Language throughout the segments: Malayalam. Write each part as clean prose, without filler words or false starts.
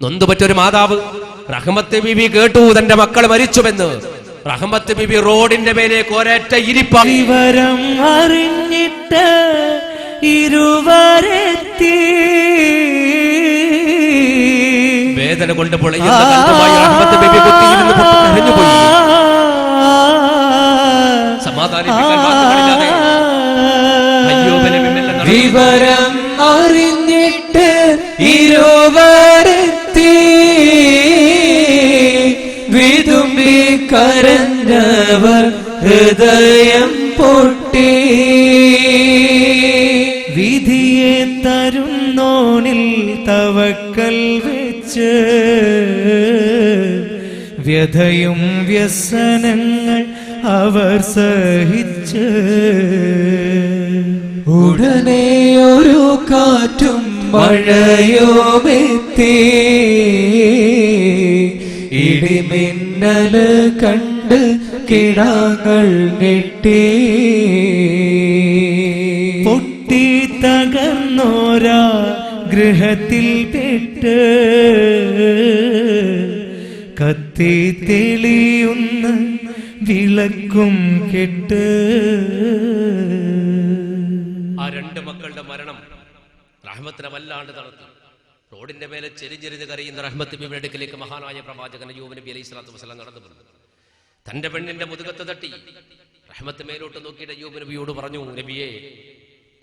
നൊന്തുപറ്റൊരു മാതാവ് റഹ്മത്ത് ബീബി കേട്ടു തന്റെ മക്കൾ മരിച്ചുവെന്ന്. റഹ്മത്ത് ബീബി റോഡിന്റെ മേലേക്ക് ഒരൊറ്റ ഇരിപ്പ. വിവരം അറിഞ്ഞിട്ട് ഇരുവരെത്തി വേദന കൊണ്ട് പൊളയുന്ന കൽബുമായി റഹ്മത്ത് ബീബി കുത്തിയിരുന്ന് കരഞ്ഞുപോയി. സമാധാനിപ്പിക്കാൻ വാക്കുകളില്ലാതെ വിവരം അറിഞ്ഞിട്ട് ഇരുവരെത്തി വിതുമ്പി കരഞ്ഞവർ ഹൃദയം പൊട്ടി. വിധിയെ തരുന്നോനിൽ തവക്കൽ വെച്ച് വ്യഥയും വ്യസനങ്ങൾ അവർ സഹിച്ച്. ഉടനെ ഒരു കാറ്റും മഴയുമെത്തി ഇടിമിന്നല് കണ്ട് കിടാങ്ങൾ ഞെട്ടി. പൊട്ടി തകർന്നോരാ ഗൃഹത്തിൽ പെട്ട് കത്തി തെളിയുന്ന വിളക്കും കെട്ട്. ആ രണ്ട് മക്കളുടെ മരണം റഹ്മത്തിനെ വല്ലാണ്ട് തളർത്തി. റോഡിന്റെ മേലെ ചെരിഞ്ഞെരിഞ്ഞ് കരയുന്ന റഹ്മത്ത് ബീബിയുടെ അടുക്കലേക്ക് മഹാനായ പ്രവാചകൻ അയ്യൂബ് നബി അലൈഹി സ്വലാത്തു വസ്സലാം നടന്നു വന്നു. തന്റെ പെണ്ണിന്റെ മുതുകത്ത് തട്ടി റഹ്മത്ത് മേലോട്ട് നോക്കിയിട്ട് അയ്യൂബ് നബിയോട് പറഞ്ഞു, നബിയെ,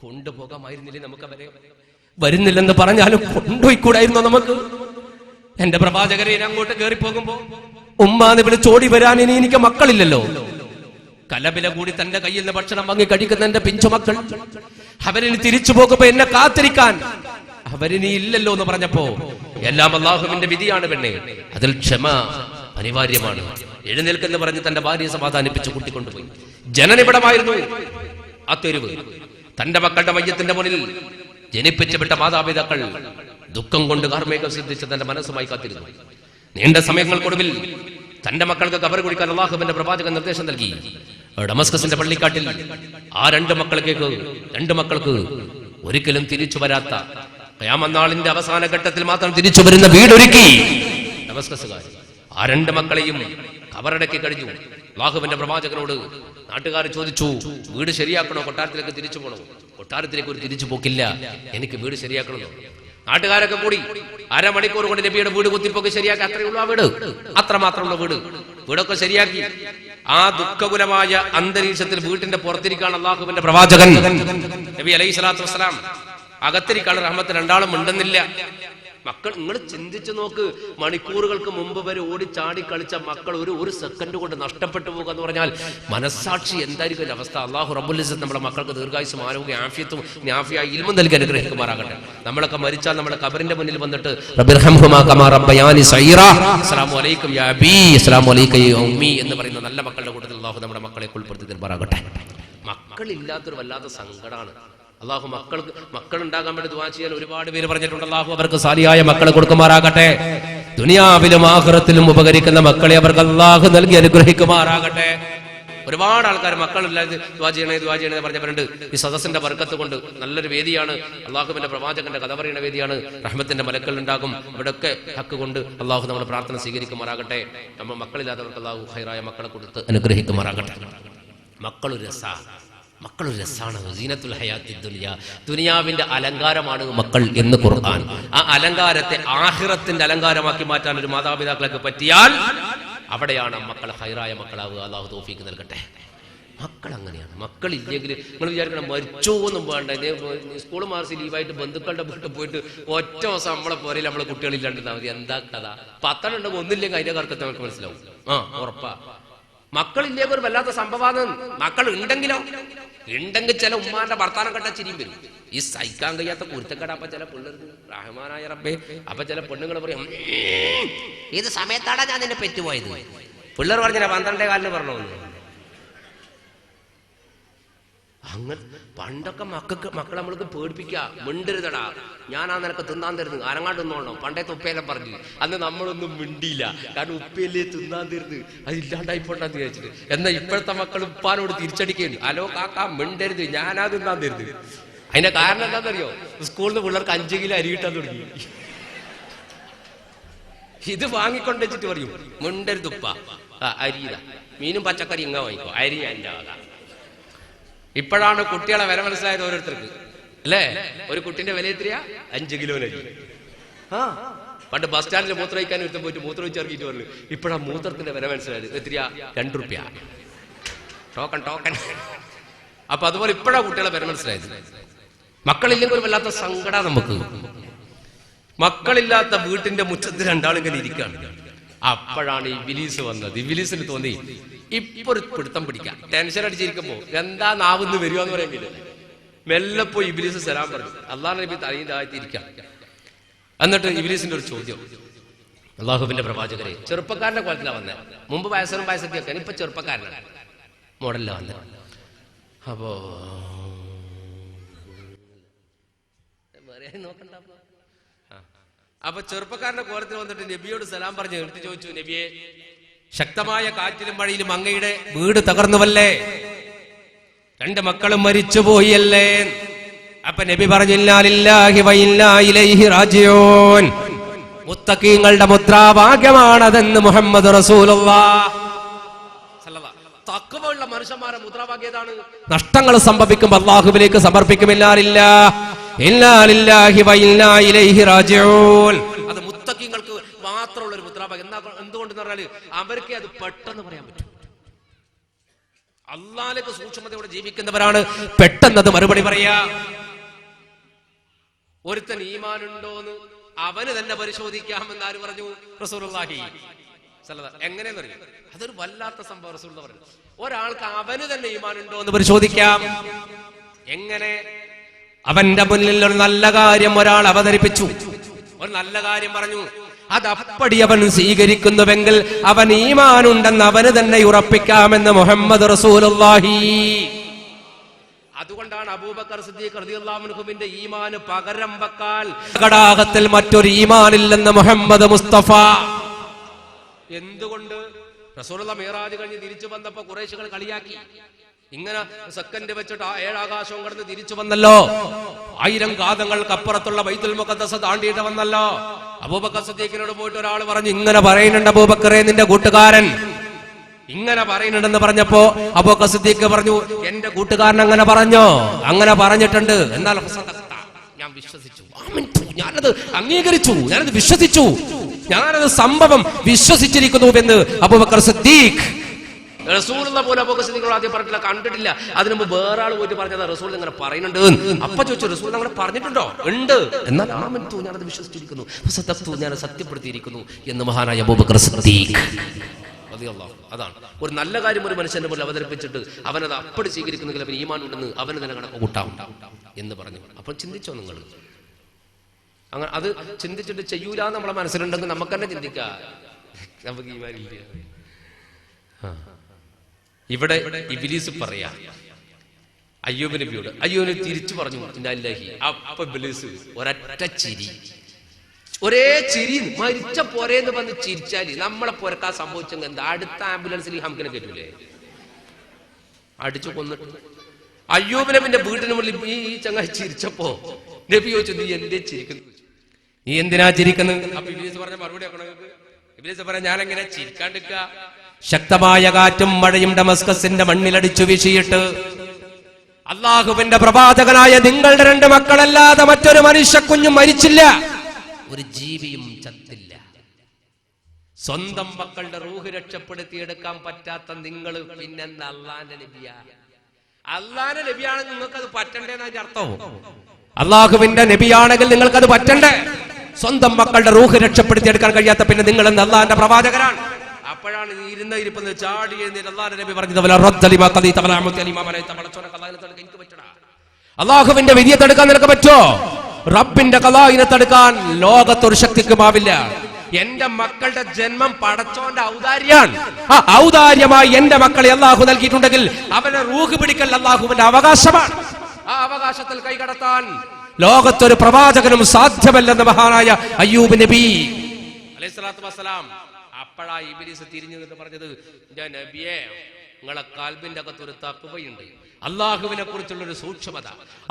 കൊണ്ടുപോകാമായിരുന്നില്ലേ നമുക്ക് അവരെ? വരുന്നില്ലെന്ന് പറഞ്ഞാലും കൊണ്ടുപോയിക്കൂടായിരുന്നോ നമുക്ക്? എന്റെ പ്രവാചകരെ അങ്ങോട്ട് കയറി പോകുമ്പോ ഉമ്മാന്ന് വിളിച്ചോടി വരാൻ ഇനി എനിക്ക് മക്കളില്ലല്ലോ. കലബില കൂടി തന്റെ കയ്യിൽ നിന്ന് ഭക്ഷണം വാങ്ങി കഴിക്കുന്ന എന്റെ പിഞ്ചുമക്കൾ, അവരിനി തിരിച്ചു പോകുമ്പോ എന്നെ കാത്തിരിക്കാൻ അവരിനി ഇല്ലല്ലോ എന്ന് പറഞ്ഞപ്പോ, എല്ലാം അല്ലാഹുവിന്റെ വിധിയാണ് പെണ്ണെ, അതിൽ ക്ഷമ അനിവാര്യമാണ്, എഴുന്നേൽക്കെന്ന് പറഞ്ഞ് തന്റെ ഭാര്യയെ സമാധാനിപ്പിച്ച് കൂട്ടിക്കൊണ്ടുപോയി. ജനനിബിഡമായിരുന്നു ആ തെരുവ്. തന്റെ മക്കളുടെ മയ്യത്തിന്റെ മുന്നിൽ ജനിപ്പിച്ചു വിട്ട മാതാപിതാക്കൾ ദുഃഖം കൊണ്ട് കാർമേഘം സിദ്ധിച്ച് തന്റെ മനസ്സുമായി കാത്തിരുന്നു. നീണ്ട സമയങ്ങൾക്കൊടുവിൽ തന്റെ മക്കൾക്ക് ഖബർ കുടിക്കാൻ അല്ലാഹുവിന്റെ പ്രവാചകൻ നിർദ്ദേശം നൽകി. ഡമസ്കസിന്റെ പള്ളിക്കാട്ടിൽ ആ രണ്ട് മക്കൾക്ക് ഒരിക്കലും തിരിച്ചു വരാത്ത, ഖിയാമത്ത് നാളിന്റെ അവസാന ഘട്ടത്തിൽ മാത്രം തിരിച്ചു വരുന്ന വീടൊരുക്കി ഡമസ്കസുകാർ. ആ രണ്ട് മക്കളെയും ഖബറടക്കി കഴിഞ്ഞു. അല്ലാഹുവിന്റെ പ്രവാചകനോട് നാട്ടുകാർ ചോദിച്ചു, വീട് ശരിയാക്കണോ, കൊട്ടാരത്തിലേക്ക് തിരിച്ചു പോകണോ? കൊട്ടാരത്തിലേക്ക് ഒരു തിരിച്ചു പോക്കില്ല, എനിക്ക് വീട് ശരിയാക്കണമോ? നാട്ടുകാരൊക്കെ കൂടി അരമണിക്കൂർ കൊണ്ട് നബിയുടെ വീട് കുത്തിപ്പോക്കി ശരിയാക്കി. അത്രയുള്ള ആ വീട്, അത്രമാത്രമുള്ള വീടൊക്കെ ശരിയാക്കി. ആ ദുഃഖകുലമായ അന്തരീക്ഷത്തിൽ വീട്ടിന്റെ പുറത്തിരിക്കാണ് അല്ലാഹുവിന്റെ പ്രവാചകൻ നബി അലൈഹി സ്വലാത്തു വസ്സലാം. അകത്തിരിക്കാണ് റഹ്മത്ത്. രണ്ടാളും മിണ്ടുന്നില്ല. മക്കൾ, നിങ്ങൾ ചിന്തിച്ചു നോക്ക്, മണിക്കൂറുകൾക്ക് മുമ്പ് വരെ ഓടി ചാടി കളിച്ച മക്കൾ ഒരു സെക്കൻഡ് കൊണ്ട് നഷ്ടപ്പെട്ടു പോകുക എന്ന് പറഞ്ഞാൽ മനസ്സാക്ഷി എന്തായിരിക്കും അവസ്ഥ? അല്ലാഹു റബ്ബുൽ ഇസ്സത്ത് നമ്മുടെ മക്കൾക്ക് ദീർഘായുസ്സും ആരോഗ്യം ആഫിയത്തും നാഫിയ ഇൽമും നൽകി അനുഗ്രഹിക്കുമാറാകട്ടെ. നമ്മളൊക്കെ മരിച്ചാൽ നമ്മുടെ ഖബറിന്റെ മുന്നിൽ വന്നിട്ട് റബ്ബിർഹംഹുമാ കമാ റബ്ബയാനി സഗീറ, അസ്സലാമു അലൈക്കും യാ അബീ, അസ്സലാമു അലൈക യാ ഉമ്മി എന്ന് പറയുന്ന നല്ല മക്കളുടെ കൂട്ടത്തിൽ അല്ലാഹു നമ്മുടെ മക്കളെ ഉൾപ്പെടുത്തി തരുമാറാകട്ടെ. മക്കളില്ലാത്തൊരു വല്ലാത്ത സങ്കടമാണ്. അള്ളാഹു മക്കൾ ഉണ്ടാകാൻ വേണ്ടി ദുആ ചെയ്യാൻ ഒരുപാട് പേര് പറഞ്ഞിട്ടുണ്ട്. അള്ളാഹു അവർക്ക് സാലിഹായ മക്കളെ കൊടുക്കുമാറാകട്ടെ. ദുനിയാവിലും ആഖിറത്തിലും ഉപകരിക്കുന്ന മക്കളെ അവർക്ക് അള്ളാഹു നൽകി അനുഗ്രഹിക്കുമാറാകട്ടെ. ഒരുപാട് ആൾക്കാർ മക്കളില്ലാതെ ദുആ ചെയ്യണേ പറഞ്ഞവരുണ്ട്. ഈ സദസ്സിന്റെ ബർക്കത്ത് കൊണ്ട് നല്ലൊരു വേദിയാണ്, അള്ളാഹുവിന്റെ പ്രവാചകന്റെ കഥ പറയുന്ന വേദിയാണ്. റഹ്മത്തിന്റെ മലക്കൾ ഉണ്ടാകും. ഇവിടെയൊക്കെ ഹക്ക് കൊണ്ട് അള്ളാഹു നമ്മുടെ പ്രാർത്ഥന സ്വീകരിക്കുമാറാകട്ടെ. നമ്മൾ മക്കളില്ലാത്തവർക്ക് അള്ളാഹു ഖൈറായ മക്കളെ കൊടുത്ത് അനുഗ്രഹിക്കുമാറാകട്ടെ. മക്കളൊരു രസാണ്. സീനത്തുൽ ഹയാത്തി ദുനിയ, ദുനിയാവിന്റെ അലങ്കാരമാണ് മക്കൾ എന്ന് ഖുർആൻ. ആ അലങ്കാരത്തെ ആഖിറത്തിന്റെ അലങ്കാരമാക്കി മാറ്റാൻ ഒരു മാതാപിതാക്കൾക്ക് പറ്റിയാൽ അവിടെയാണ് മക്കൾ ഹൈറായ മക്കളാവുക. അല്ലാഹു തൗഫീഖ് നൽകട്ടെ. മക്കൾ അങ്ങനെയാണ്. മക്കളില്ലെങ്കിൽ നിങ്ങൾ വിചാരിക്കണം മരിച്ചോ എന്നും വേണ്ട. സ്കൂൾ മാർച്ച് ലീവായിട്ട് ബന്ധുക്കളുടെ വീട്ടിൽ പോയിട്ട് ഒറ്റ ദിവസം നമ്മളെ പോരയിൽ നമ്മളെ കുട്ടികളില്ലാണ്ടിരുന്നാൽ മതി. എന്താ കഥ? 10 ഉണ്ടെങ്കിൽ ഒന്നില്ലെങ്കിൽ അതിന്റെ കറക്കത്തെ നമുക്ക് മനസ്സിലാവും. ഉറപ്പാ. മക്കളില്ലെങ്കിൽ ഒരു വല്ലാത്ത സംഭവമാണ്. മക്കൾ ഉണ്ടെങ്കിൽ ചില ഉമ്മാന്റെ വർത്താനം കണ്ടാൽ ചിരിയും വരും. ഈ സഹിക്കാൻ കഴിയാത്ത കുരുത്തക്കട അപ്പൊ ചില പിള്ളേർക്ക് റഹ്മാനായ റബ്ബേ, അപ്പൊ ചില പെണ്ണുങ്ങൾ പറയും, ഏത് സമയത്താടാ ഞാൻ നിന്നെ പെറ്റുപോയത്? പിള്ളേർ പറഞ്ഞ 12 പറഞ്ഞു. അങ്ങനെ പണ്ടൊക്കെ മക്കളെ നമ്മൾക്ക് പേടിപ്പിക്കുക, മിണ്ടരുതടാ, ഞാനാ നിനക്ക് തിന്നാൻ തരുന്നു, അനങ്ങാണ്ട് തിന്നോളണം. പണ്ടത്തെ ഉപ്പയെല്ലാം പറഞ്ഞു. അന്ന് നമ്മളൊന്നും മിണ്ടിയില്ല, കാരണം ഉപ്പയല്ലേ തിന്നാൻ തരുന്നത്, അത് ഇല്ലാണ്ടായിപ്പോണ്ടാന്ന് വിചാരിച്ചിട്ട്. എന്നാൽ ഇപ്പോഴത്തെ മക്കൾ ഉപ്പാനോട് തിരിച്ചടിക്കുന്നു, അലോ കാക്കാ മിണ്ടരുത്, ഞാനാ തിന്നാൻ തരുന്നത്. അതിന്റെ കാരണം എന്താണെന്നറിയോ? സ്കൂളിൽ നിന്ന് പിള്ളേർക്ക് 5 കിലോ അരി കിട്ടാൻ തുടങ്ങി. ഇത് വാങ്ങിക്കൊണ്ട് വെച്ചിട്ട് പറയും മുണ്ടരുതുപ്പ അരിയില മീനും പച്ചക്കറി ഇങ്ങ വാങ്ങിക്കോ, അരി എൻ്റെ വക. ഇപ്പോഴാണ് കുട്ടികളെ വില മനസ്സിലായത് ഓരോരുത്തർക്ക്, അല്ലേ? ഒരു കുട്ടിന്റെ വില എത്രയാ? 5 കിലോ അരി. പണ്ട് ബസ് സ്റ്റാൻഡിൽ മൂത്രമൊഴിക്കാൻ ഒരുത്തം പോയിട്ട് മൂത്രമൊഴിച്ച് ഇറങ്ങിയിട്ട് പറഞ്ഞു, ഇപ്പോഴാ മൂത്രത്തിന്റെ വില മനസ്സിലായത്. എത്രയാ? 2 രൂപ. ടോക്കൺ. അപ്പൊ അതുപോലെ ഇപ്പോഴാ കുട്ടികളെ വില മനസ്സിലായത്. മക്കളില്ലെങ്കിൽ ഒരു വല്ലാത്ത സങ്കടം നമുക്ക്. മക്കളില്ലാത്ത വീട്ടിന്റെ മുറ്റത്ത് രണ്ടാളിങ്ങനെ ഇരിക്കുകയാണ്. അപ്പോഴാണ് ഇബിലീസ് വന്നത്. ഇബിലീസിന് തോന്നി ഇപ്പൊ ഒരു പിടുത്തം പിടിക്കാം. ടെൻഷൻ അടിച്ചിരിക്കുമ്പോ എന്താ നാവെന്ന് വരുവാന്ന് പറയാൻ മെല്ലെ പോയി ഇബിലീസ് സലാം പറഞ്ഞു. അള്ളാഹു നബി തലയും താഴ്ത്തിയിരിക്കാം. എന്നിട്ട് ഇബിലീസിന്റെ ഒരു ചോദ്യം, അള്ളാഹുവിന്റെ പ്രവാചകരെ, ചെറുപ്പക്കാരന്റെ കോലത്തിലാണ് വന്നത്. മുമ്പ് വയസ്സനും വയസ്സൊക്കെ, ഇപ്പൊ ചെറുപ്പക്കാരനാണ്, മോഡലിലാണ് വന്നത്. അപ്പോ നോക്കണ്ട. അപ്പൊ ചെറുപ്പക്കാരന്റെ കോലത്തിൽ വന്നിട്ട് നബിയോട് സലാം പറഞ്ഞ് എടുത്ത് ചോദിച്ചു, നബിയെ, ശക്തമായ കാറ്റിലും മഴയിലും അങ്ങയുടെ വീട് തകർന്നുവല്ലേ, 2 മക്കളും മരിച്ചുപോയല്ലേ? അപ്പൊ നബി പറഞ്ഞു, ഇന്നാ ലില്ലാഹി വ ഇന്നാ ഇലൈഹി റാജിഊൻ. മുത്തഖീങ്ങളുടെ മുദ്രാവാക്യമാണതെന്ന് മുഹമ്മദ് റസൂലുള്ളാഹ്. തഖ്വയുള്ള മനുഷ്യന്മാരുടെ മുദ്രാവാക്യം ഏതാണ്? നഷ്ടങ്ങൾ സംഭവിക്കുമ്പോൾ അല്ലാഹുവിലേക്ക് സമർപ്പിക്കും. ഇന്നാ ലില്ലാഹി വ ഇന്നാ ഇലൈഹി റാജിഊൻ. അത് മുത്തഖീങ്ങൾക്ക് മാത്രമുള്ള ഒരു മുദ്രാവാക്യം. എന്തുകൊണ്ടെന്ന് പറഞ്ഞാൽ അവർക്ക് അത് പെട്ടെന്ന് പറയാൻ പറ്റും. അല്ലാഹുവിലേക്ക് സൂക്ഷ്മതയോടെ ജീവിക്കുന്നവരാണ് പെട്ടെന്നത് മറുപടി പറയാ. ഒരുത്തൻ ഈമാനുണ്ടോന്ന് അവന് തന്നെ പരിശോധിക്കാമെന്ന് ആര് പറഞ്ഞു? റസൂലുള്ളാഹി. എങ്ങനെയെന്ന് അറിയാം, അതൊരു വല്ലാത്ത സംഭവം. റസൂൽ പറഞ്ഞു, ഒരാൾക്ക് അവന് തന്നെ ഈമാനുണ്ടോ എന്ന് പരിശോധിക്കാം. എങ്ങനെ? അവന്റെ മുന്നിൽ ഒരു നല്ല കാര്യം ഒരാൾ അവതരിപ്പിച്ചു, ഒരു നല്ല കാര്യം പറഞ്ഞു, അതപ്പടി അവൻ സ്വീകരിക്കുന്നുവെങ്കിൽ അവൻ ഈമാനുണ്ടെന്ന് അവന് തന്നെ ഉറപ്പിക്കാമെന്ന് മുഹമ്മദ് റസൂലുള്ളാഹി. അതുകൊണ്ടാണ് അബൂബക്കർ സിദ്ദീഖ് റളിയല്ലാഹു അൻഹുവിന്റെ ഈമാന് പകരം വെക്കാൻ ഘടകത്തിൽ മറ്റൊരു ഈമാനില്ലെന്ന് മുഹമ്മദ് മുസ്തഫ. എന്തുകൊണ്ട്? റസൂലുള്ളാഹി മിഅ്റാജ് കഴിഞ്ഞ് തിരിച്ചു വന്നപ്പോ ഖുറൈശികൾ കളിയാക്കി, ഇങ്ങനെ സെക്കൻഡ് വെച്ചിട്ട് 7 ആകാശവും കടന്ന് തിരിച്ചു വന്നല്ലോ, 1000 കാതങ്ങൾക്കപ്പുറത്തുള്ള ബൈത്തുൽ മുഖദ്ദസ് താണ്ടിയിട്ട് വന്നല്ലോ. അബൂബക്കർ സിദ്ദീഖിനോട് പോയിട്ട് ഒരാൾ പറഞ്ഞു, ഇങ്ങനെ പറയുന്നുണ്ട് അബൂബക്കറെ നിന്റെ കൂട്ടുകാരൻ, ഇങ്ങനെ പറയുന്നുണ്ടെന്ന് പറഞ്ഞപ്പോ അബൂബക്കർ സിദ്ദീഖ് പറഞ്ഞു, എന്റെ കൂട്ടുകാരൻ അങ്ങനെ പറഞ്ഞോ? അങ്ങനെ പറഞ്ഞിട്ടുണ്ട്. എന്നാൽ ഞാൻ വിശ്വസിച്ചു, ഞാനത് അംഗീകരിച്ചു, ഞാനത് വിശ്വസിച്ചു, ഞാനത് സംഭവം വിശ്വസിച്ചിരിക്കുന്നുവെന്ന് അബൂബക്കർ സിദ്ദീഖ്. റസൂലുള്ള പോലെ അബൂബക്കർ സിദ്ദീഖ് ആദ്യം പറഞ്ഞിട്ടില്ല, കണ്ടിട്ടില്ല. അതിനു മുമ്പ് വേറെ ആൾ പോയിട്ട് പറഞ്ഞത് റസൂൽ ഇങ്ങനെ പറയുന്നുണ്ട്. അപ്പൊ ചോദിച്ചു, റസൂൽ അങ്ങനെ പറഞ്ഞിട്ടുണ്ടോ? ഉണ്ട്. എന്നാൽ ആമൻതു, ഞാനത് വിശ്വസിച്ചിരിക്കുന്നു, സദഖ്തു, ഞാൻ സത്യപ്പെടുത്തിയിരിക്കുന്നു എന്ന് മഹാനായ അബൂബക്കർ സിദ്ദീഖ്. അതാണ് ഒരു നല്ല കാര്യം ഒരു മനുഷ്യന്റെ മുന്നിൽ അവതരിപ്പിച്ചിട്ട് അവനത് അപ്പടി സ്വീകരിക്കുന്നെങ്കിൽ അവൻ ഈമാൻ ഉണ്ടെന്ന് അവന് തന്നെ കണക്ക് കൂട്ടാം എന്ന് പറഞ്ഞു. അപ്പോൾ ചിന്തിച്ചോ നിങ്ങൾ? അങ്ങനെ അത് ചിന്തിച്ചിട്ട് ചെയ്യൂല നമ്മളെ മനസ്സിലുണ്ടെങ്കിൽ നമുക്ക് തന്നെ ചിന്തിക്കാം, നമുക്ക് ഈമാനില്ല. ഇവിടെ ഇബ്ലീസ് പറയാ അയ്യൂബ് നബിയോട്, അയ്യൂബ് തിരിച്ചു പറഞ്ഞു ഇന്നല്ലാഹി. അപ്പൊ ഇബ്ലീസ് ഒരൊറ്റ ചിരി, ഒരേ ചിരി, മരിച്ച പോരേന്ന് വന്ന് ചിരിച്ചാല് നമ്മളെ പോരക്കാ സംഭവിച്ചെങ്കിൽ എന്താ? അടുത്ത ആംബുലൻസിൽ ഈ ഹംകിനെ കേട്ടൂലേ, അടിച്ചു കൊന്നിട്ട്. അയ്യൂബ് നബിന്റെ വീട്ടിന് മുന്നിൽ ഈ ചങ്ങായി ചിരിച്ചപ്പോ നബി ചോദിച്ചു, നീ എന്തേ ചിരിക്കുന്നു? നീ എന്തിനാ ചിരിക്കുന്നത്? അപ്പൊ ഇബ്ലീസ് പറഞ്ഞ മറുപടി ഇബ്ലീസ് പറഞ്ഞ, ഞാൻ എങ്ങനെ ചിരിക്കാണ്ടിരിക്ക? ശക്തമായ കാറ്റും മഴയും ഡമസ്കസിന്റെ മണ്ണിലടിച്ചു വീശിയിട്ട് അള്ളാഹുവിന്റെ പ്രവാചകനായ നിങ്ങളുടെ 2 മക്കളല്ലാതെ മറ്റൊരു മനുഷ്യ കുഞ്ഞും മരിച്ചില്ല, ഒരു ജീവിയും ചത്തില്ല. സ്വന്തം മക്കളുടെ റൂഹ് രക്ഷപ്പെടുത്തിയെടുക്കാൻ പറ്റാത്ത നിങ്ങൾ പിന്നെന്താ അള്ളാന്റെ നബിയാ? അള്ളാന്റെ നബിയാണെങ്കിൽ നിങ്ങൾക്കത് പറ്റണ്ടേന്ന് അതിന്റെ അർത്ഥം. അള്ളാഹുവിന്റെ നബിയാണെങ്കിൽ നിങ്ങൾക്കത് പറ്റണ്ടേ? സ്വന്തം മക്കളുടെ റൂഹ് രക്ഷപ്പെടുത്തിയെടുക്കാൻ കഴിയാത്ത പിന്നെ നിങ്ങൾ എന്ന് അള്ളാന്റെ പ്രവാചകനാണ്. അപ്പോഴാണ് ഇരുന്ന ഇരിപ്പുന്നത് ചാടി എഴുന്നേറ്റ് അള്ളാന്റെ നബി പറഞ്ഞത്, അള്ളാഹുവിന്റെ വിധിയെ തടുക്കാൻ നിനക്ക് പറ്റോ? റബ്ബിന്റെ ഖലാഇനെ തടുക്കാൻ ലോകത്തൊരു ശക്തിക്കുമാവില്ല. എന്റെ മക്കളുടെ ജന്മം പടച്ചോന്റെ ഔദാര്യാണ്. ആ ഔദാര്യമായി എന്റെ മക്കളെ അള്ളാഹു നൽകിയിട്ടുണ്ടെങ്കിൽ അവനെ റൂഹ് പിടിക്കൽ അള്ളാഹുവിന്റെ അവകാശമാണ്. ആ അവകാശത്തിൽ കൈകടത്താൻ ലോകത്തൊരു പ്രവാചകനും സാധ്യമല്ലെന്ന് മഹാനായ അയ്യൂബ് നബി അലൈഹിസ്സലാത്തു വസ്സലാം. അപ്പോഴാ ഇബ്ലീസ് തിരിഞ്ഞു നിന്ന് പറഞ്ഞത്, ഞാൻ നബിയെ, നിങ്ങളെ കൽബിന്റെ അകത്തൊരു തഖ്വയുണ്ട്, അള്ളാഹുവിനെ കുറിച്ചുള്ള ഒരു സൂക്ഷ്മത.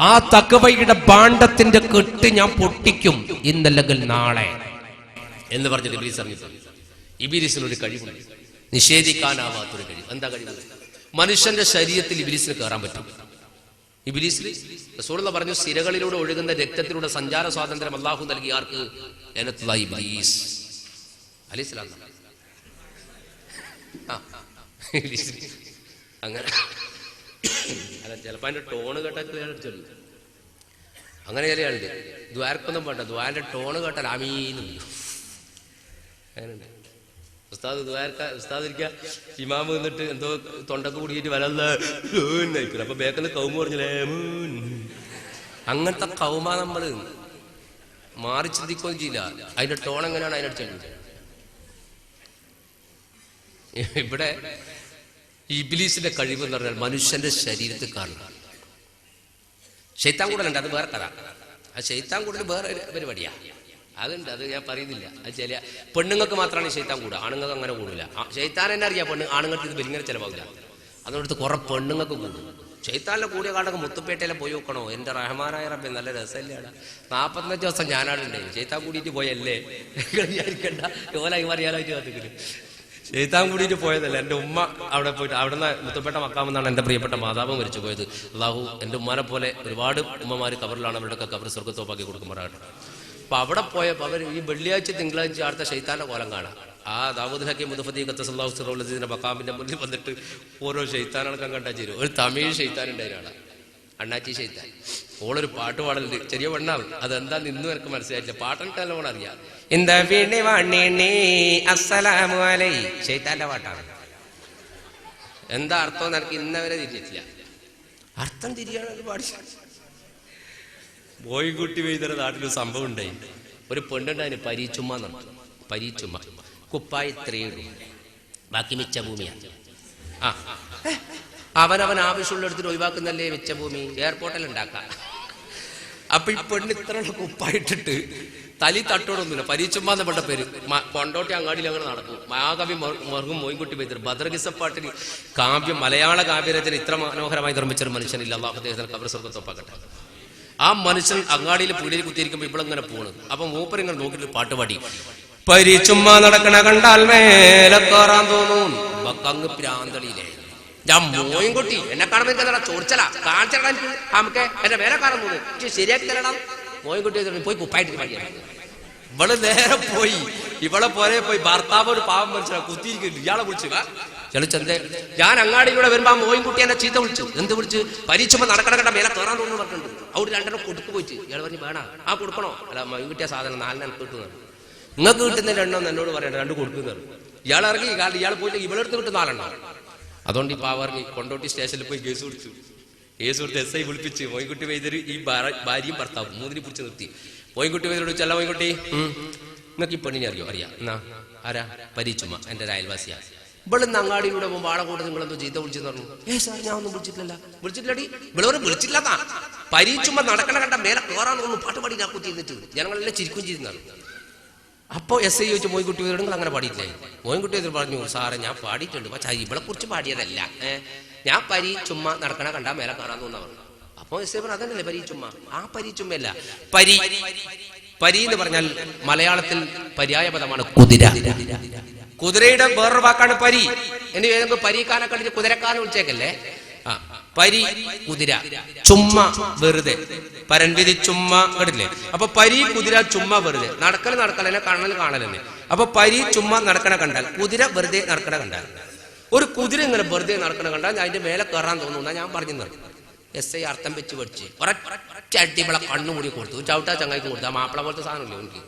ആ തഖ്വയുടെ ഭാണ്ഡത്തിന്റെ കെട്ട് ഞാൻ പൊട്ടിക്കും, ഇന്നല്ലെങ്കിൽ നാളെ. എന്ന് പറഞ്ഞിട്ട് ഇബ്ലീസ് ഇറങ്ങിപ്പോയി. ഇബ്ലീസിനൊരു കഴിവുണ്ട്, നിഷേധിക്കാനാവാത്തൊരു കഴിവ്. എന്താ കഴിവ്? മനുഷ്യന്റെ ശരീരത്തിൽ ഇബ്ലീസിന് കയറാൻ പറ്റും. ഇബ്ലീസിൽ റസൂലുള്ളാഹി പറഞ്ഞു, സിരകളിലൂടെ ഒഴുകുന്ന രക്തത്തിലൂടെ സഞ്ചാര സ്വാതന്ത്ര്യം അല്ലാഹു നൽകി ആർക്ക്? എനത്തുള്ള ഇബ്ലീസ് അലൈഹിസ്സലാം. അങ്ങനെ അല്ല, ചിലപ്പോ അതിന്റെ ടോണ് കേട്ടാൽ ചൊല്ലു. അങ്ങനെ ചില ആളുണ്ട് ദ്വാരക്കൊന്നും വേണ്ട, ദ്വാരന്റെ ടോണ് കേട്ടാൽ ആമീനും. അങ്ങനെയുണ്ട്. ഉസ്താദ് ഇരിക്കുക, ഇമാമ് നിന്നിട്ട് എന്തോ തൊണ്ടക്ക് കൂടിയിട്ട് വലന്നയിക്കും. അപ്പൊ ബേക്കെന്ന് കൗമ പറഞ്ഞില്ലേ, അങ്ങനത്തെ കൗമ നമ്മള് മാറി ചിന്തിക്കുകയും ചെയ്യില്ല. അതിന്റെ ടോൺ എങ്ങനെയാണ് അതിനടിച്ചത്. ഇവിടെ ഇബ്ലീസിന്റെ കഴിവ് എന്ന് പറഞ്ഞാൽ മനുഷ്യന്റെ ശരീരത്തിൽ കാണുക. ശൈത്താൻ കൂടലുണ്ട്, അത് വേറെ കഥ. ആ ശൈത്താൻ കൂടൽ വേറെ പരിപാടിയാ, അതുണ്ട്, അത് ഞാൻ പറയുന്നില്ല. അത് ചില പെണ്ണുങ്ങൾക്ക് മാത്രമാണ് ശൈത്താൻ കൂടുക, ആണുങ്ങൾക്ക് അങ്ങനെ കൂടില്ല. ശൈത്താൻ തന്നെ അറിയാം, ആണുങ്ങൾക്ക് ഇത് വലിയ ചിലവാകില്ല. അതുകൊടുത്ത് കുറെ പെണ്ണുങ്ങൾക്ക് കൂടും. ശൈത്താനിലെ കൂടിയ കാണ്ടൊക്കെ മുത്തുപേട്ടയിലെ പോയി നോക്കണോ? എന്റെ റഹ്മാനായ റബ്ബേ, നല്ല രസമല്ലേടാ. 45 ദിവസം ഞാനാടുണ്ടേ, ശൈത്താൻ കൂടിയിട്ട് പോയല്ലേ വിചാരിക്കണ്ട. ഓലായി അറിയാനായിട്ട് വന്നിട്ട് ശൈത്താൻ കൂടിയിട്ട് പോയതല്ല. എൻ്റെ ഉമ്മ അവിടെ പോയിട്ട് അവിടുന്ന് മുത്തപ്പേട്ട മക്കാമെന്നാണ് എൻ്റെ പ്രിയപ്പെട്ട മാതാവ് മരിച്ചു പോയത്. അള്ളാഹു എൻ്റെ ഉമ്മാനെ പോലെ ഒരുപാട് ഉമ്മമാർ കബറിലാണ്, അവരുടെയൊക്കെ കബർ സ്വർഗ്ഗത്തോപ്പാക്കി കൊടുക്കുമാറാകട്ടെ. അപ്പൊ അവിടെ പോയപ്പോൾ അവർ ഈ വെള്ളിയാഴ്ച തിങ്കളാഴ്ച അടുത്ത ശൈത്താന്റെ കോലം കാണാം. ആ ദാവൂദ് ഹക്കീം മുദഫദി ഖദ്ദസല്ലാഹു സിറഹുൽ മക്കാമിന്റെ മുന്നിൽ വന്നിട്ട് ഓരോ ശൈത്താനടക്കം കണ്ടാ ചേരും. ഒരു തമിഴ് ശൈത്താൻ ഉണ്ടായിരുന്നു, അണ്ണാച്ചി ശൈത്താൻ. ഓളൊരു പാട്ട് പാടലുണ്ട്, ചെറിയ പെണ്ണാണ്. അതെന്താ നിന്നും എനിക്ക് മനസ്സിലായിട്ടില്ല, പാട്ടെനിക്ക് നല്ലോണം അറിയാം. എന്താ വീണി വാണി അസ്സലാമു അലൈ, ശൈത്താന്റെ പാട്ടാണ്. എന്താ അർത്ഥം എനിക്ക് ഇന്നവരെ തിരിഞ്ഞിട്ടില്ല. അർത്ഥം തിരിയാണെങ്കിൽ പാടി. ബോയ്കുട്ടി വെയ്തര നാട്ടിലൊരു സംഭവം ഉണ്ടായി. ഒരു പെണ്ണുണ്ടായിരുന്നു, പരീച്ചുമ്മ നടത്തും. പരീച്ചുമ്മ കുപ്പായി ഇത്രയും ബാക്കി മിച്ച ഭൂമിയാണ്. ആ അവനവൻ ആവശ്യമുള്ളിടത്തിന് ഒഴിവാക്കുന്നല്ലേ മിച്ച ഭൂമി, എയർപോർട്ടിൽ ഉണ്ടാക്കാം. അപ്പൊ ഈ പെണ്ണ് ഇത്ര കുപ്പായിട്ടിട്ട് തലി തട്ടോടൊന്നുമില്ല. പരീച്ചുമ്മ എന്ന പേര്. കൊണ്ടോട്ടി അങ്ങാടിയിൽ അങ്ങനെ നടക്കും. മഹാകവി മർഹൂം മോയിൻകുട്ടി വൈദ്യർ ബദർഗിസപ്പാട്ടിന് കാവ്യം, മലയാള കാവ്യരചന ഇത്ര മനോഹരമായി നിർമ്മിച്ചൊരു മനുഷ്യനില്ല. അല്ലാഹു അദ്ദേഹത്തിന് ഖബർ സ്വർഗ്ഗത്തോപ്പാക്കട്ടെ. ആ മനുഷ്യൻ അങ്ങാടിയിൽ പുള്ളിയിൽ കുത്തിയിരിക്കുമ്പോ ഇവളിങ്ങനെ പോണ്. അപ്പൊ മൂപ്പർ ഇങ്ങനെ നോക്കിയിട്ട് പാട്ട് പാടി, പരീച്ചുമ്മ നടക്കണ കണ്ടാൽ മേലെ കയറാൻ തോന്നും. അങ്ങ് പ്രാന്തളിയിലെ ഞാൻ മോയിൻകുട്ടി എന്നെ കാണുമ്പോ ചോദിച്ചല കാണിച്ചടാ, എനിക്ക് നമുക്ക് എന്റെ മേലെ കയറാൻ തോന്നും, ശരിയാക്കി തരണം. മോയിൻകുട്ടി പോയി കുപ്പായിട്ട് പാടിയാണ്. ഇവള് നേരെ പോയി, ഇവളെ പോലെ പോയി ഭർത്താവ് ഒരു പാവം മനുഷ്യനെ കുത്തിയിരിക്കുന്നു. ഇയാളെ വിളിച്ചു ചെളിച്ചെന്തേ, ഞാൻ അങ്ങാടിയിലൂടെ വരുമ്പോ ആ മോയിൻകുട്ടി എന്നെ ചീത്ത വിളിച്ചു. എന്ത് വിളിച്ച്? പരീക്ഷുമ്പോ നടക്കണ കണ്ട മേലെ കയറാൻ തോന്നുന്നു പറഞ്ഞിട്ടുണ്ട്. അവിടെ രണ്ടെണ്ണം കൊടുക്കു പോയിട്ട് ഇയാൾ പറഞ്ഞു വേണ, ആ കൊടുക്കണോ? അല്ല, മോയിൻകുട്ടിയ സാധനം 4 എനിക്ക് കിട്ടുന്നതാണ്. നിങ്ങൾക്ക് കിട്ടുന്ന 2 എന്നോട് പറയണ്ട, 2 കൊടുക്കുന്നത്. ഇയാൾ ഇറങ്ങി, കാരണം ഇയാൾ പോയിട്ട് ഇവളെടുത്ത് കിട്ടും 4 അതുകൊണ്ട് ഇപ്പൊ അവർക്ക് കൊണ്ടോട്ടി സ്റ്റേഷനിൽ പോയി കേസ് കൊടുത്തു. കേസ് കൊടുത്ത് SI വിളിപ്പിച്ച് മോയിൻകുട്ടി വൈദ്യര് ഈ ഭാര്യയും ഭർത്താവും 3 പിടിച്ച് നിർത്തി. മോയിൻകുട്ടി വൈദ്യരോട് ചെല്ല, മോയിൻകുട്ടി നിങ്ങൾക്ക് ഈ പെണ്ണിനെ അറിയോ? അറിയാം. എന്നാ ആരാ? പരീച്ചുമ്മ, എന്റെ ഒരു അയൽവാസിയാ. ഇവളിന്ന് അങ്ങാടിയിലൂടെ പോകുമ്പോൾ ആളെ കൂടെ നിങ്ങളെന്തോ ചീത്ത വിളിച്ചെന്ന് പറഞ്ഞു. സാർ ഞാൻ ഒന്നും വിളിച്ചിട്ടില്ല. വിളിച്ചിട്ടില്ലടി, ഇവളോട് വിളിച്ചിട്ടില്ലാ. പരീച്ചുമ്മ നടക്കണ കണ്ട മേലെ കയറാൻ തോന്നുന്നു, പാട്ട് പാടി ഞാൻ കുത്തിയിരുന്നിട്ട് ജനങ്ങളെല്ലാം ചിരിക്കും ചെയ്യുന്നതാണ്. അപ്പൊ SI ചോദിച്ചു, മോയിൻകുട്ടി വൈദ്യരോട് നിങ്ങൾ അങ്ങനെ പാടിയിട്ടില്ലേ? മോയിൻകുട്ടി വൈദ്യർ പറഞ്ഞു, സാറേ ഞാൻ പാടിയിട്ടുണ്ട്, പക്ഷേ ഇവളെ കുറിച്ച് പാടിയതല്ല. ഞാൻ പരീച്ചുമ്മ നടക്കണ കണ്ടാ മേലെ കയറാൻ തോന്നാ പറഞ്ഞു. അപ്പൊ SI പറഞ്ഞു, അതന്നല്ലേ പരീച്ചുമ്മ? ആ പരീച്ചുമ്മയല്ല, പരി. പരി എന്ന് പറഞ്ഞാൽ മലയാളത്തിൽ പര്യായ പദമാണ് കുതിര. കുതിരയുടെ വേറൊരു വാക്കാണ് പരി. ഇനി ഏതെങ്കിലും പരീക്കാനെ കണ്ടിട്ട് കുതിരക്കാരനെ വിളിച്ചേക്കല്ലേ. ആ പരി കുതിര, ചുമ്മ വെറുതെ, പരൻവിധി ചുമ്മ കേട്ടില്ലേ? അപ്പൊ പരി കുതിര ചുമ്മ വെറുതെ, നടക്കലെന്നെ കാണലെന്നെ. അപ്പൊ പരി ചുമ്മ നടക്കണ കണ്ടാൽ, കുതിര വെറുതെ നടക്കണ കണ്ടാൽ. ഒരു കുതിര ഇങ്ങനെ വെറുതെ നടക്കണ കണ്ടാൽ ഞാൻ അതിന്റെ മേലെ കയറാൻ തോന്നുന്ന ഞാൻ പറഞ്ഞു നിർത്തും. SI അർത്ഥം വെച്ച് പഠിച്ച് ഒരടികളെ കണ്ണുകൂടി കൊടുത്തു, ചവിട്ടാ ചങ്ങായിക്ക് കൊടുത്തു. ആ മാപ്പിള പോലത്തെ സാധനമില്ലേ എനിക്ക്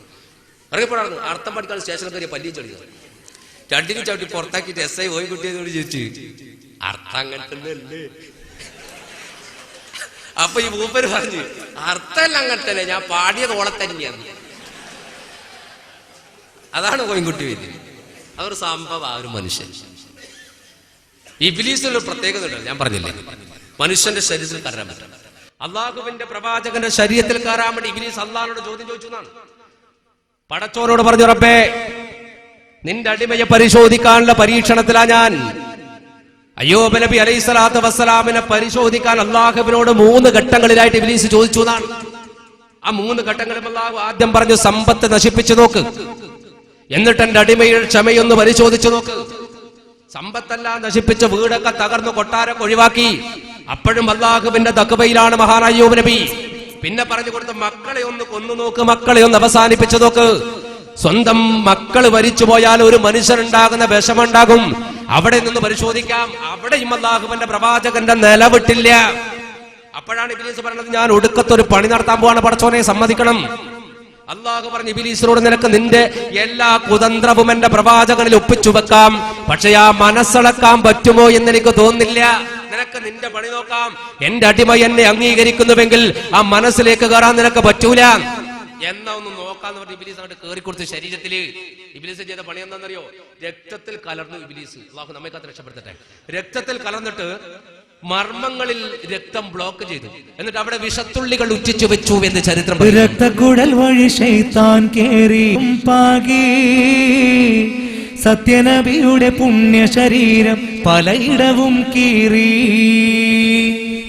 ഇറങ്ങിപ്പോടായിരുന്നു. അർത്ഥം പഠിക്കാൻ സ്റ്റേഷനിൽ കയറിയ പല്ലി ചെടിയത് ചട്ടിന് ചവിട്ടി പുറത്താക്കിയിട്ട് SI മോയിൻകുട്ടിയോട് ചോദിച്ചു, അർത്ഥം അങ്ങനെ തന്നെയല്ലേ? അപ്പൊ ഈ മൂപ്പര് പറഞ്ഞു, അർത്ഥമല്ല അങ്ങനെ തന്നെ, ഞാൻ പാടിയത് ഓളെ തന്നെയാണ്. അതാണ് മോയിൻകുട്ടി വൈദ്യർ. അതൊരു സംഭവം. ആ ഒരു മനുഷ്യൻ ഇബ്ലീസിനൊരു പ്രത്യേകത ഉണ്ട്, ഞാൻ പറഞ്ഞില്ലേ, മനുഷ്യന്റെ ശരീരത്തിൽ കയറാൻ പറ്റും. അള്ളാഹുവിന്റെ പ്രവാചകന്റെ ശരീരത്തിൽ കയറാൻ വേണ്ടി ഇബ്ലീസ് അള്ളാഹിനോട് ചോദ്യം ചോദിച്ചു എന്നാണ്. പടച്ചോനോട് പറഞ്ഞു, റബ്ബേ നിന്റെ അടിമയെ പരിശോധിക്കാനുള്ള പരീക്ഷണത്തിലാ ഞാൻ. അയ്യൂബ് നബി അലൈഹിസ്സലാത്തു വസ്സലാമിനെ പരിശോധിക്കാൻ അള്ളാഹുവിനോട് 3 ഘട്ടങ്ങളിലായിട്ട് ഇബ്ലീസ് ചോദിച്ചു എന്നാണ്. ആ 3 ഘട്ടങ്ങളും അള്ളാഹു ആദ്യം പറഞ്ഞു, സമ്പത്ത് നശിപ്പിച്ചു നോക്ക്. എന്നിട്ട് എന്റെ അടിമയിൽ ക്ഷമയൊന്ന് പരിശോധിച്ചു നോക്ക്. സമ്പത്തെല്ലാം നശിപ്പിച്ച വീടൊക്കെ തകർന്ന് കൊട്ടാരൊക്കെ ഒഴിവാക്കി. അപ്പോഴും അല്ലാഹുവിന്റെ തഖ്വയിലാണ് മഹാനായ അയ്യൂബ് നബി. പിന്നെ പറഞ്ഞു കൊടുത്ത മക്കളെ ഒന്ന് കൊന്നു നോക്ക്, മക്കളെ ഒന്ന് അവസാനിപ്പിച്ചു നോക്ക്. സ്വന്തം മക്കൾ മരിച്ചു പോയാൽ ഒരു മനുഷ്യനുണ്ടാകുന്ന വിഷമുണ്ടാകും. അവിടെ നിന്ന് പരിശോധിക്കാം. അവിടെയും അല്ലാഹുവിന്റെ പ്രവാചകന്റെ നിലവിട്ടില്ല. അപ്പോഴാണ് ഇബ്ലീസ് പറഞ്ഞത്, ഞാൻ ഒടുക്കത്തൊരു പണി നടത്താൻ പോവാണ്, പടച്ചോനെ സമ്മതിക്കണം. അല്ലാഹു പറഞ്ഞു ഇബ്ലീസിനോട്, നിനക്ക് നിന്റെ എല്ലാ കുതന്ത്രവും എന്റെ പ്രവാചകനിൽ ഒപ്പിച്ചു വെക്കാം, പക്ഷെ ആ മനസ്സളക്കാൻ പറ്റുമോ എന്ന് എനിക്ക് തോന്നുന്നില്ല. നിനക്ക് നിന്റെ പണി നോക്കാം. എന്റെ അടിമ എന്നെ അംഗീകരിക്കുന്നുവെങ്കിൽ ആ മനസ്സിലേക്ക് കയറാൻ നിനക്ക് പറ്റൂല എന്നാ ഒന്ന് നോക്കാന്ന് പറഞ്ഞ് ഇബ്ലീസ് അങ്ങോട്ട് കയറിക്കൊടുത്തു ശരീരത്തില്. ഇബ്ലീസ് ചെയ്ത പണി എന്താണെന്നറിയോ? രക്തത്തിൽ കലർന്നു ഇബ്ലീസ്. അല്ലാഹു നമ്മെ കാത്ത് രക്ഷപ്പെടുത്തട്ടെ. രക്തത്തിൽ കലർന്നിട്ട് മർമ്മങ്ങളിൽ രക്തം ബ്ലോക്ക് ചെയ്തു. എന്നിട്ട് അവിടെ വിഷത്തുള്ളികൾ ഉറ്റിച്ചു വെച്ചു എന്ന് ചരിത്രം. രക്തക്കുഴൽ വഴി ശൈത്താൻ കേറി പാകി, സത്യനബിയുടെ പുണ്യ ശരീരം പലയിടവും കീറി.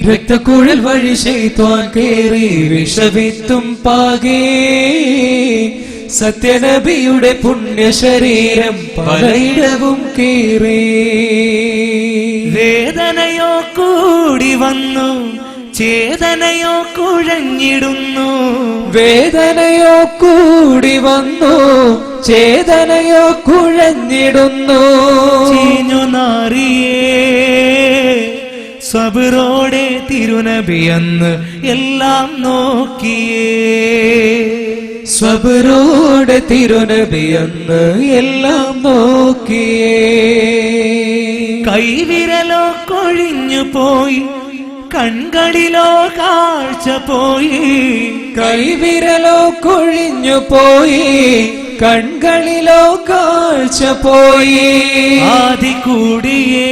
രക്തക്കുഴൽ വഴി ശൈത്താൻ കേറി വിഷവിത്തും പാകി, സത്യനബിയുടെ പുണ്യ ശരീരം പലയിടവും കീറി. വേദനയോ കൂടി വന്നു, ചേതനയോ കുഴഞ്ഞിടുന്നു. വേദനയോ കൂടി വന്നു, ചേതനയോ കുഴഞ്ഞിടുന്നു. ചീഞ്ഞു നാറിയേ സബറോടെ തിരുനബിയെന്ന് എല്ലാം നോക്കിയേ. സബറോടെ തിരുനബിയെന്ന് എല്ലാം നോക്കിയേ. കൈവിരലോ കൊഴിഞ്ഞു പോയി, കൺകളിലോ കാഴ്ച പോയി. കൈവിരലോ കൊഴിഞ്ഞു പോയി, കൺകളിലോ കാഴ്ച പോയി. ആദി കൂടിയേ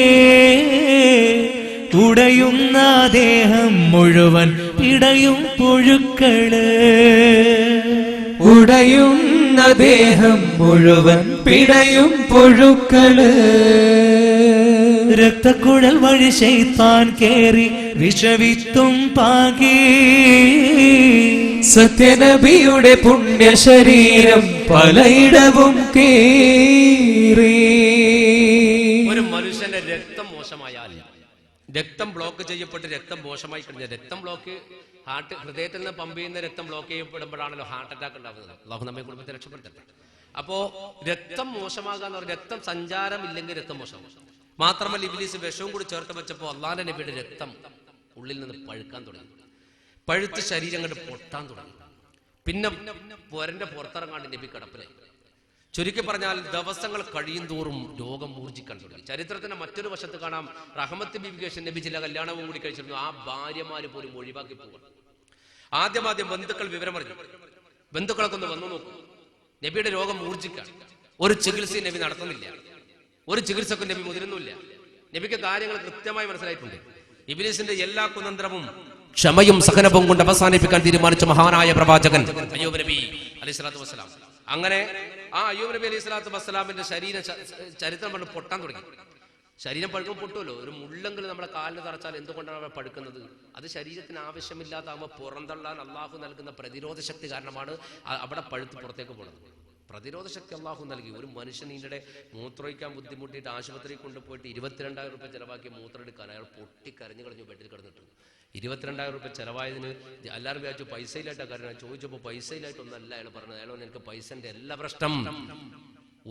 ഉടയുന്ന ദേഹം മുഴുവൻ പിടയും പുഴുക്കള്. ഉടയുന്ന ദേഹം മുഴുവൻ പിടയും പുഴുക്കള്. രക്തക്കുഴൽ വഴി ശൈത്താൻ കേറി വിഷവിത്തും പാകി, സത്യനബിയുടെ പുണ്യ ശരീരം പലയിടവും കീറി. ഒരു മനുഷ്യന്റെ രക്തം മോശമായാൽ, രക്തം ബ്ലോക്ക് ചെയ്യപ്പെട്ട് രക്തം മോശമായി കഴിഞ്ഞ രക്തം ബ്ലോക്ക് ഹൃദയത്തിൽ നിന്ന് പമ്പ് ചെയ്യുന്ന രക്തം ബ്ലോക്ക് ചെയ്യപ്പെടുമ്പോഴാണല്ലോ ഹാർട്ട് അറ്റാക്ക് ഉണ്ടാകുന്നത്. അല്ലാഹു നമ്മെ കുടുംബത്തെ രക്ഷപ്പെടുത്തട്ടെ. അപ്പോ രക്തം മോശമാകാന്ന് പറഞ്ഞാൽ രക്തം സഞ്ചാരം ഇല്ലെങ്കിൽ രക്തം മോശമാകും. മാത്രമല്ല ഇബ്ലീസ് വിഷവും കൂടി ചേർത്ത് വെച്ചപ്പോൾ അല്ലാഹുവിന്റെ നബിയുടെ രക്തം ഉള്ളിൽ നിന്ന് പഴുക്കാൻ തുടങ്ങി. പഴുത്ത് ശരീരം കണ്ട് പൊട്ടാൻ തുടങ്ങി. പിന്നെ പൊരന്റെ പുറത്തിറങ്ങാണ്ട് നബി കിടപ്പിലായി. ചുരുക്കി പറഞ്ഞാൽ ദിവസങ്ങൾ കഴിയും തോറും രോഗം മൂർജിക്കാൻ തുടങ്ങി. ചരിത്രത്തിന്റെ മറ്റൊരു വശത്ത് കാണാം, റഹ്മത്ത് ബീവിക്ക് നബി ചില കല്യാണവും കൂടി കഴിച്ചിരുന്നു. ആ ഭാര്യമാര് പോലും ഒഴിവാക്കി പോവാൻ. ആദ്യം ബന്ധുക്കൾ വിവരം അറിഞ്ഞു. ബന്ധുക്കളൊക്കെ ഒന്ന് വന്നു നോക്കും. നബിയുടെ രോഗം മൂർജിക്കാൻ ഒരു ചികിത്സയും നബി നടത്തുന്നില്ല. ഒരു ചികിത്സക്കും നബി മുതിരുന്നില്ല. നബിക്ക് കാര്യങ്ങൾ കൃത്യമായി മനസ്സിലായിട്ടുണ്ട്. ഇബ്ലീസിന്റെ എല്ലാ കുതന്ത്രവും ക്ഷമയും സഹനവും കൊണ്ട് അവസാനിപ്പിക്കാൻ തീരുമാനിച്ച മഹാനായ പ്രവാചകൻ അയ്യൂബ് നബി അലൈഹി സ്വലാത്തു വസ്സലാം. അങ്ങനെ ആ അയ്യൂബ് നബി അലൈഹി സ്വലാത്തു വസ്സലാമിന്റെ ശരീരം ചരിത്രം കൊണ്ട് പൊട്ടാൻ തുടങ്ങി. ശരീരം പഴുക്കുമ്പോൾ പൊട്ടുമല്ലോ. ഒരു മുള്ളെങ്കിൽ നമ്മുടെ കാലിന് തറച്ചാൽ എന്തുകൊണ്ടാണ് അവിടെ പഴുക്കുന്നത്? അത് ശരീരത്തിന് ആവശ്യമില്ലാതാകുമ്പോൾ പുറന്തള്ളാൻ അള്ളാഹു നൽകുന്ന പ്രതിരോധ ശക്തി കാരണമാണ് അവിടെ പഴുത്ത് പുറത്തേക്ക് പോകുന്നത്. പ്രതിരോധ ശക്തി അള്ളാഹു നൽകി. ഒരു മനുഷ്യൻ ഇതിനിടെ മൂത്രമൊഴിക്കാൻ ബുദ്ധിമുട്ടിയിട്ട് ആശുപത്രിയിൽ കൊണ്ടുപോയിട്ട് 22,000 രൂപ ചെലവാക്കി മൂത്രം എടുക്കാൻ അയാൾ പൊട്ടിക്കരഞ്ഞു കളഞ്ഞു ബെഡിൽ കിടന്നിട്ടു. 22,000 രൂപ ചെലവായതിന് എല്ലാവരും വിചാരിച്ചു പൈസയിലായിട്ടാണ് കാര്യം. ചോദിച്ചപ്പോൾ പൈസയിലായിട്ടൊന്നല്ല അയാൾ പറഞ്ഞത്. അയാളോ എനിക്ക് പൈസന്റെ എല്ലാ പ്രശ്നം,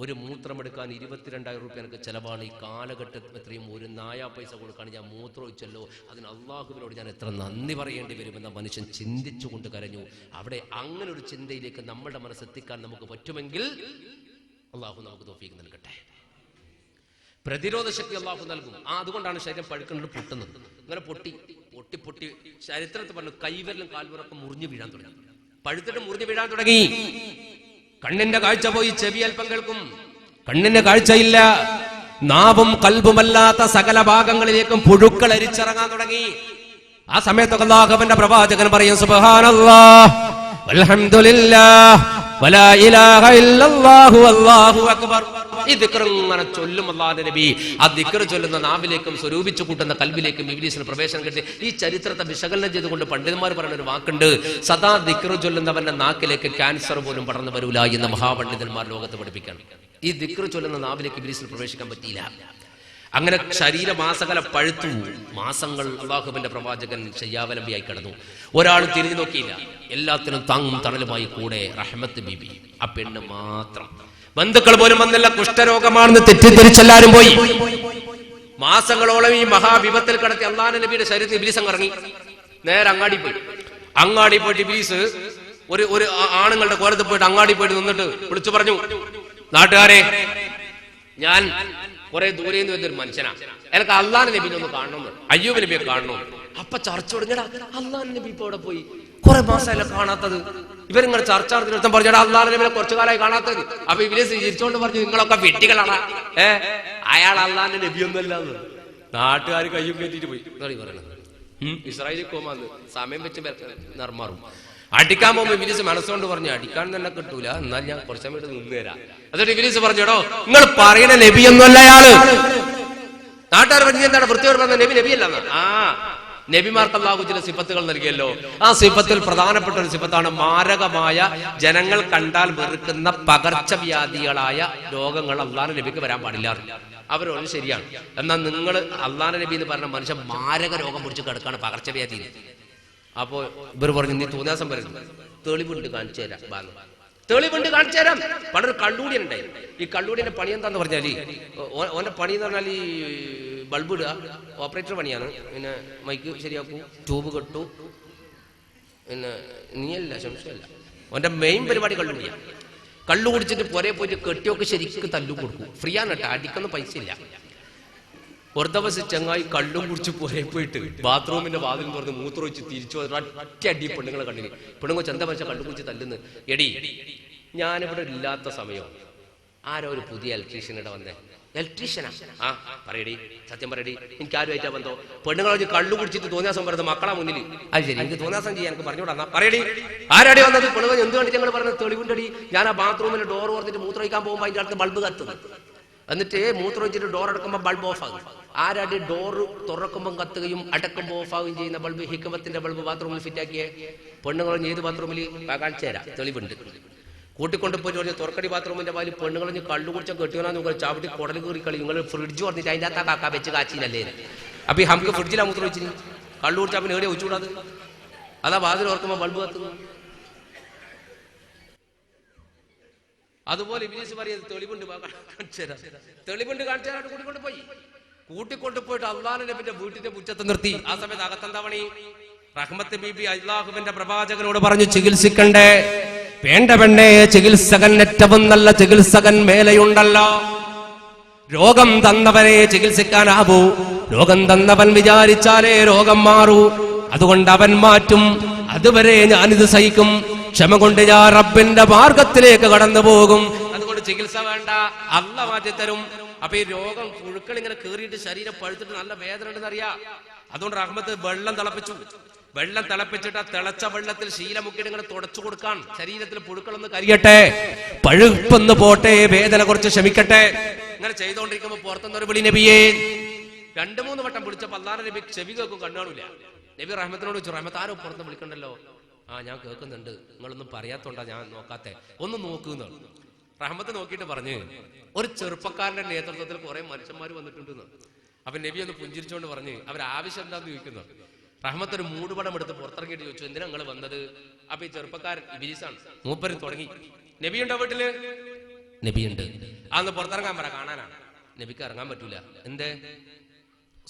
ഒരു മൂത്രമെടുക്കാൻ 22,000 രൂപ എനിക്ക് ചെലവാണ്. ഈ കാലഘട്ടത്തിൽ എത്രയും ഒരു നായാ പൈസ കൊടുക്കാൻ ഞാൻ മൂത്രം ഒഴിച്ചല്ലോ, അതിന് അള്ളാഹുവിനോട് ഞാൻ എത്ര നന്ദി പറയേണ്ടി വരുമെന്ന മനുഷ്യൻ ചിന്തിച്ചുകൊണ്ട് കരഞ്ഞു. അവിടെ അങ്ങനെ ഒരു ചിന്തയിലേക്ക് നമ്മുടെ മനസ്സെത്തിക്കാൻ നമുക്ക് പറ്റുമെങ്കിൽ അള്ളാഹു നമുക്ക് തൗഫീഖ് നൽകട്ടെ. പ്രതിരോധ ശക്തി അള്ളാഹു നൽകും. അതുകൊണ്ടാണ് ശരീരം പഴുക്കുന്നത്, പൊട്ടുന്നത്. അങ്ങനെ പൊട്ടി ചരിത്രത്തിൽ പറഞ്ഞു കൈവരലും കാൽവരൊക്കെ മുറിഞ്ഞു വീഴാൻ തുടങ്ങി. പഴുത്തിട്ട് മുറിഞ്ഞു വീഴാൻ തുടങ്ങി. കണ്ണിന്റെ കാഴ്ച പോയി, ചെവി അല്പം കേൾക്കും. കണ്ണിന്റെ കാഴ്ചയില്ല. നാവും കൽബുമല്ലാത്ത സകല ഭാഗങ്ങളിലേക്കും പുഴുക്കൾ അരിച്ചിറങ്ങാൻ തുടങ്ങി. ആ സമയത്തൊക്കെ അല്ലാഹുവിന്റെ പ്രവാചകൻ പറയും സുബ്ഹാനല്ലാഹ് വൽഹംദുലില്ലാഹ് വലാ ഇലാഹ ഇല്ലല്ലാഹു വല്ലാഹു അക്ബർ. ഈ ദിക്ർ ഇങ്ങനെ ചൊല്ലും അല്ലാഹുവിന്റെ നബി. ആ ദിക്ർ ചൊല്ലുന്ന നാവിലേക്കും സ്വരൂപിച്ചു കൂട്ടുന്ന കൽബിലേക്കും ഇബ്ലീസിന് പ്രവേശനം കിട്ടി. ഈ ചരിത്രത്തെ വിശകലനം ചെയ്തുകൊണ്ട് പണ്ഡിതന്മാർ പറയുന്ന ഒരു വാക്കുണ്ട്, സദാ ദിക്ർ ചൊല്ലുന്നവന്റെ നാക്കിലേക്ക് ക്യാൻസർ പോലും പടർന്നു വരൂല എന്ന് മഹാപണ്ഡിതന്മാർ ലോകത്ത് പഠിപ്പിക്കണം. ഈ ദിക്ർ ചൊല്ലുന്ന നാവിലേക്ക് ഇബ്ലീസിന് പ്രവേശിക്കാൻ പറ്റിയില്ല. അങ്ങനെ ശരീരമാസകല പഴുത്തു. മാസങ്ങൾ അല്ലാഹുവിന്റെ പ്രവാചകൻ ശയ്യാവലംബിയായി കിടന്നു. ഒരാൾ തിരിഞ്ഞു നോക്കിയില്ല. എല്ലാത്തിനും താങ്ങും തണലുമായി കൂടെ റഹ്മത്ത് ബീബി, ആ പെണ്ണ് മാത്രം. ബന്ധുക്കൾ പോലും വന്നില്ല. കുഷ്ഠരോഗമാണെന്ന് തെറ്റിദ്ധരിച്ചെല്ലാരും പോയി. മാസങ്ങളോളം ഈ മഹാവിപത്തിൽ കിടത്തി അല്ലാഹുവിന്റെ നബിയുടെ ശരീരത്തിൽ ഇബ്ലീസ് ഇറങ്ങി. നേരെ അങ്ങാടി പോയിട്ട് ഇബ്ലീസ് ഒരു ആണുങ്ങളുടെ കോലത്തിൽ പോയിട്ട് അങ്ങാടി പോയിട്ട് നിന്നിട്ട് വിളിച്ചു പറഞ്ഞു, നാട്ടുകാരെ, ഞാൻ കുറെ ദൂരെ നിന്ന് വരുന്നൊരു മനുഷ്യനാ, എനിക്ക് അല്ലാഹുവിന്റെ നബിനെ ഒന്ന് കാണണമെന്ന്, അയ്യൂബ് നബിയെ കാണണം. അപ്പൊ ചർച്ച തുടങ്ങിയടാ, അല്ലാഹുവിന്റെ നബി ഇപ്പൊ അവിടെ പോയി, കുറെ മാസമല്ല കാണാത്തത്. ഇവരിങ്ങനെ ചർച്ച നടത്തി പറഞ്ഞാ അല്ലാഹുവിന്റെ നബിനെ കുറച്ചു കാലമായി കാണാത്തത്. അപ്പൊ ഇവരെ ചിരിച്ചോണ്ട് പറഞ്ഞു, നിങ്ങളൊക്കെ വെട്ടികളാണ്, അയാൾ അല്ലാഹുവിന്റെ നബിയൊന്നുമല്ല. നാട്ടുകാർ കയ്യും കയറ്റിട്ട് പോയി പറയണത്. ഇസ്രായേലിൽ കോമാന്ന് സമയം വെച്ച് നിർമാറും. അടിക്കാൻ പോകുമ്പോ ഇബ്ലീസ് മനസ്സുകൊണ്ട് പറഞ്ഞു, അടിക്കാൻ തന്നെ കിട്ടൂല, എന്നാൽ ഞാൻ കുറച്ചു സമയത്ത് നിന്ന് തരാം. എന്നിട്ട് ഇബ്ലീസ് പറഞ്ഞു, എടോ നിങ്ങൾ പറയുന്ന നബിയൊന്നുമല്ല അയാള്. നാട്ടുകാർ പറഞ്ഞു, എന്താണ് വൃത്തിയോട് പറഞ്ഞ നബിയല്ല. ആ നബിമാർക്ക് അല്ലാഹു ചില സിഫത്തുകൾ നൽകിയല്ലോ. ആ സിഫത്തിൽ പ്രധാനപ്പെട്ട ഒരു സിഫത്താണ് മാരകമായ, ജനങ്ങൾ കണ്ടാൽ വെറുക്കുന്ന പകർച്ചവ്യാധികളായ രോഗങ്ങൾ അല്ലാഹുവിന്റെ നബിക്ക് വരാൻ പാടില്ല. അവരോട് ശരിയാണ്. എന്നാൽ നിങ്ങൾ അല്ലാഹുവിന്റെ നബി എന്ന് പറഞ്ഞ മനുഷ്യൻ മാരക രോഗം പിടിച്ച് കിടക്കാണ്, പകർച്ചവ്യാധി. അപ്പോ ഇവർ പറഞ്ഞു, നീ തോന്നിയാസം പറയുന്നു, തെളിവുണ്ട് കാണിച്ചു തരാം. തെളിവുണ്ട് കാണിച്ചു തരാം. പണ്ടൊരു കള്ളൂടിയൻ ഉണ്ടായിരുന്നു. ഈ കള്ളൂടിന്റെ പണി എന്താന്ന് പറഞ്ഞാല്, ഓന്റെ പണി എന്ന് പറഞ്ഞാൽ ഈ ബൾബ് ഇടുക, ഓപ്പറേറ്റർ പണിയാണ്. പിന്നെ മൈക്ക് ശരിയാക്കൂ, ട്യൂബ് കെട്ടു, പിന്നെ നീയല്ല ശംശയല്ല. ഓന്റെ മെയിൻ പരിപാടി കള്ളുടിയാണ്. കള്ളു കുടിച്ചിട്ട് പുറേ പോയിട്ട് കെട്ടിയൊക്കെ ശരിക്കും തല്ലു കൊടുക്കും. ഫ്രീ ആണ് കേട്ടോ, അടിക്കുന്ന പൈസ ഇല്ല. ഒരു ദിവസം ചങ്ങായി കള്ളും കുടിച്ച് പുറേ പോയിട്ട് ബാത്റൂമിന്റെ വാതിലും തുറന്ന് മൂത്രമൊഴിച്ച് തിരിച്ചു ഒറ്റ അടി പെണ്ണുങ്ങളെ കണ്ടിന്. പെണ്ണുങ്ങൾ ചന്ത മനുഷ്യ കള്ളു കുടിച്ച് തല്ലുന്നു. എടി, ഞാനിവിടെ ഇല്ലാത്ത സമയം ആരോ ഒരു പുതിയ ഇലക്ട്രീഷ്യനിടെ വന്നേ. ഇലക്ട്രീഷ്യനാ? ആ പറയടി, സത്യം പറയടി, എനിക്ക് ആരുമായിട്ടാ ബന്ധോ? പെണ്ണുങ്ങളെ കള്ളു കുടിച്ചിട്ട് തോന്നിയാസം പറയുന്നത് മക്കളാ മുന്നിൽ. അത് ശരി, എനിക്ക് തോന്നിയാസം ചെയ്യാൻ എനിക്ക് പറഞ്ഞുകൂടാ. പറയടി, ആരാടി വന്നത്? പെണ്ണുങ്ങൾ എന്ത് കണ്ടിട്ട് ഞങ്ങൾ പറഞ്ഞത്? തെളിവുണ്ടടി. ഞാൻ ആ ബാത്റൂമിൽ ഡോർ ഓർത്തിട്ട് മൂത്രമൊഴിക്കാൻ പോകുമ്പോൾ അതിന്റെ അടുത്ത് ബൾബ് കത്തുന്നത്. എന്നിട്ട് മൂത്രമൊഴിച്ചിട്ട് ഡോർ അടക്കുമ്പോൾ ബൾബ് ഓഫ് ആകും. ആരടി ഡോർ തുറക്കുമ്പോൾ കത്തുകയും അടക്കുമ്പോൾ ഓഫ് ആവുകയും ചെയ്യുന്ന ബൾബ്? ഹിക്മത്തിന്റെ ബൾബ് ബാത്റൂമിൽ ഫിറ്റാക്കിയേ. പെണ്ണുങ്ങളും ഏത് ബാത്റൂമിൽ കാണിച്ചു തരാം, തെളിവുണ്ട്. കൂട്ടിക്കൊണ്ട് പോയിട്ട് പറഞ്ഞ തുറക്കടി ബാത്റൂമിന്റെ വായിൽ പെണ്ണുങ്ങളഞ്ഞ് കള്ളു കുടിച്ച കെട്ടിയോനാ നോക്കുക, ചവിട്ടി കുടൽ കയറി കളി. നിങ്ങൾ ഫ്രിഡ്ജ് പറഞ്ഞിട്ട് അതിൻ്റെ അകത്താ കാക്ക വെച്ച് കാച്ചിനല്ലേ. അപ്പൊ ഈ നമുക്ക് ഫ്രിഡ്ജിലാ മൂത്രം വെച്ചിന്. കള്ളു കുടിച്ചാൽ പിന്നെ എവിടെയാ ഒഴിച്ചുകൂടാത്? അതാ വാതിൽ ഓർക്കുമ്പോൾ ബൾബ് കത്തുന്നു. അതുപോലെ ഇബ്ലീസ് പറയുന്നത് തെളിവുണ്ട് കാണിച്ചു തരാം. തെളിവുണ്ട് കാണിച്ചു തരാൻ കൂട്ടിക്കൊണ്ട് പോയിട്ട് അല്ലാഹുവിന്റെ നബിയുടെ വീട്ടിന്റെ മുറ്റത്ത് നിർത്തി. ആ സമയത്ത് അകത്തെന്താ പണി? റഹ്മത്ത് ബീബി അല്ലാഹുവിന്റെ പ്രവാചകനോട് പറഞ്ഞു, ചികിത്സിക്കണ്ടേ? വേണ്ട പെണ്ണേ, ചികിത്സകൻ ഏറ്റവും നല്ല ചികിത്സകൻ മേലെയുണ്ടല്ലോ. രോഗം തന്നവനെ ചികിത്സിക്കാനാവൂ. രോഗം തന്നവൻ വിചാരിച്ചാലേ രോഗം മാറൂ. അതുകൊണ്ട് അവൻ മാറ്റും. അതുവരെ ഞാനിത് സഹിക്കും. ക്ഷമ കൊണ്ട് ഞാൻ റബ്ബിന്റെ മാർഗത്തിലേക്ക് കടന്നു പോകും. അതുകൊണ്ട് ചികിത്സ വേണ്ട, അല്ലാഹ് മാറ്റിത്തരും. അപ്പൊ ഈ രോഗം പുഴുക്കൾ ഇങ്ങനെ കയറിയിട്ട് ശരീരം പഴുത്തിട്ട് നല്ല വേദന ഉണ്ടെന്ന് അറിയാം. അതുകൊണ്ട് റഹ്മത്ത് വെള്ളം തിളപ്പിച്ചു. വെള്ളം തിളപ്പിച്ചിട്ട് ആ തിളച്ച വെള്ളത്തിൽ ശീലമുക്കിയിട്ട് ഇങ്ങനെ തുടച്ചു കൊടുക്കാൻ. ശരീരത്തിൽ പുഴുക്കളൊന്ന് കരിയട്ടെ, പഴുപ്പൊന്ന് പോട്ടെ, വേദന കുറച്ച് ക്ഷമിക്കട്ടെ. ഇങ്ങനെ ചെയ്തോണ്ടിരിക്കുമ്പോ പുറത്തുനിന്നൊരു വിളി, നബിയേ. 2-3 വട്ടം വിളിച്ചപ്പോ അല്ലാഹുവിന്റെ നബി ചെവി കേൾക്കും, കണ്ണാണില്ല. നബി റഹ്മത്തിനോട് ചോദിച്ചു, റഹ്മത്ത് ആരോ പുറത്ത് വിളിക്കണ്ടല്ലോ. ആ ഞാൻ കേൾക്കുന്നുണ്ട്, നിങ്ങളൊന്നും പറയാത്തോണ്ടാ ഞാൻ നോക്കാത്തെ, ഒന്ന് നോക്കുന്നു. റഹ്മത്ത് നോക്കിയിട്ട് പറഞ്ഞ്, ഒരു ചെറുപ്പക്കാരന്റെ നേതൃത്വത്തിൽ കുറെ മനുഷ്യന്മാർ വന്നിട്ടുണ്ടെന്ന്. അപ്പൊ നബി ഒന്ന് പുഞ്ചിരിച്ചോണ്ട് പറഞ്ഞ്, അവരാവശ്യം എന്താന്ന് ചോദിക്കുന്നു. റഹ്മത്ത് ഒരു മൂടുപടം എടുത്ത് പുറത്തിറങ്ങിയിട്ട് ചോദിച്ചു, എന്തിനാ നിങ്ങൾ വന്നത്? അപ്പൊ ഈ ചെറുപ്പക്കാരൻ ഇബ്ലീസാണ്. മൂപ്പര് തുടങ്ങി, നബിയുണ്ടോ വീട്ടില്? നബിയുണ്ട്. അന്ന് പുറത്തിറങ്ങാൻ പറ, കാണാനാണ്. നബിക്ക് ഇറങ്ങാൻ പറ്റൂല. എന്തേ?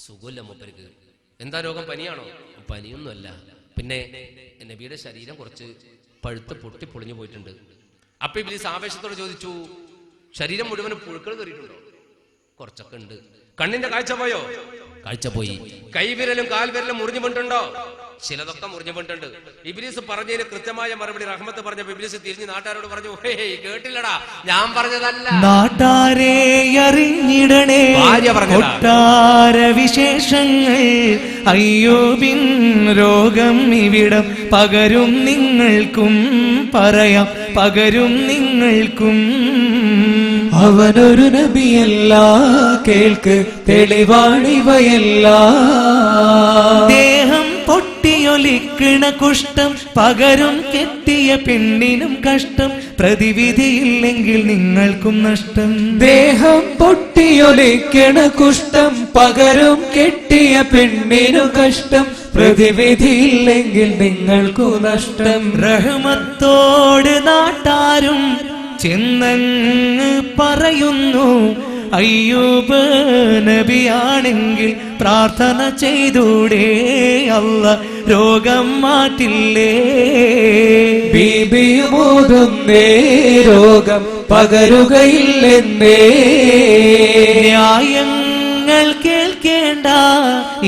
സുഖമില്ല മൂപ്പർക്ക്. എന്താ രോഗം? പനിയാണോ? പനിയൊന്നുമല്ല, പിന്നെ നബിയുടെ ശരീരം കുറച്ച് പഴുത്ത് പൊട്ടി പൊളിഞ്ഞു പോയിട്ടുണ്ട്. അപ്പൊ ഇബ്ലീസ് ആവേശത്തോടെ ചോദിച്ചു, ശരീരം മുഴുവൻ പുഴുക്കൾ കയറിയിട്ടുണ്ടോ? കുറച്ചൊക്കെ ഉണ്ട്. കണ്ണിന്റെ കാഴ്ച പോയോ? കാഴ്ച പോയി. കൈവിരലും കാൽവിരലും മുറിഞ്ഞു വീണിട്ടുണ്ടോ? ചിലതൊക്കെ മുറിഞ്ഞു വീണിട്ടുണ്ട്. ഇബ്ലീസ് പറഞ്ഞതിന് കൃത്യമായ മറുപടി റഹ്മത്ത് പറഞ്ഞപ്പോ ഇബ്ലീസ് തിരിഞ്ഞ് നാട്ടുകാരോട് പറഞ്ഞു, കേട്ടില്ലടാ, ഞാൻ പറഞ്ഞതല്ല. നാട്ടാരെ അറിഞ്ഞിടണേ കൊട്ടാര വിശേഷങ്ങൾ. അയ്യൂബിൻ രോഗം ഇവിടം പകരും നിങ്ങൾക്കും പറയാം, പകരും നിങ്ങൾക്കും. അവനൊരു നബിയല്ല, കേൾക്ക് തെളിവാണിവയല്ല. ദേഹം പൊട്ടിയൊലിക്കണ കുഷ്ഠം പകരും കെട്ടിയ പെണ്ണിനും കഷ്ടം, പ്രതിവിധിയില്ലെങ്കിൽ നിങ്ങൾക്കും നഷ്ടം. ദേഹം പൊട്ടിയൊലിക്കണ കുഷ്ഠം പകരും കെട്ടിയ പെണ്ണിനു കഷ്ടം, പ്രതിവിധിയില്ലെങ്കിൽ നിങ്ങൾക്കു നഷ്ടം. റഹ്മത്തോട് നാട്ടാരും ചെന്നങ്ങ് പറയുന്നു, അയ്യൂബ് നബിയാണെങ്കിൽ പ്രാർത്ഥന ചെയ്തൂടെ, അല്ല രോഗം മാറ്റില്ലേ. ബീബിയുമോതുന്നേ രോഗം പകരുകയില്ലെന്നേ. ന്യായങ്ങൾ കേൾക്കേണ്ട,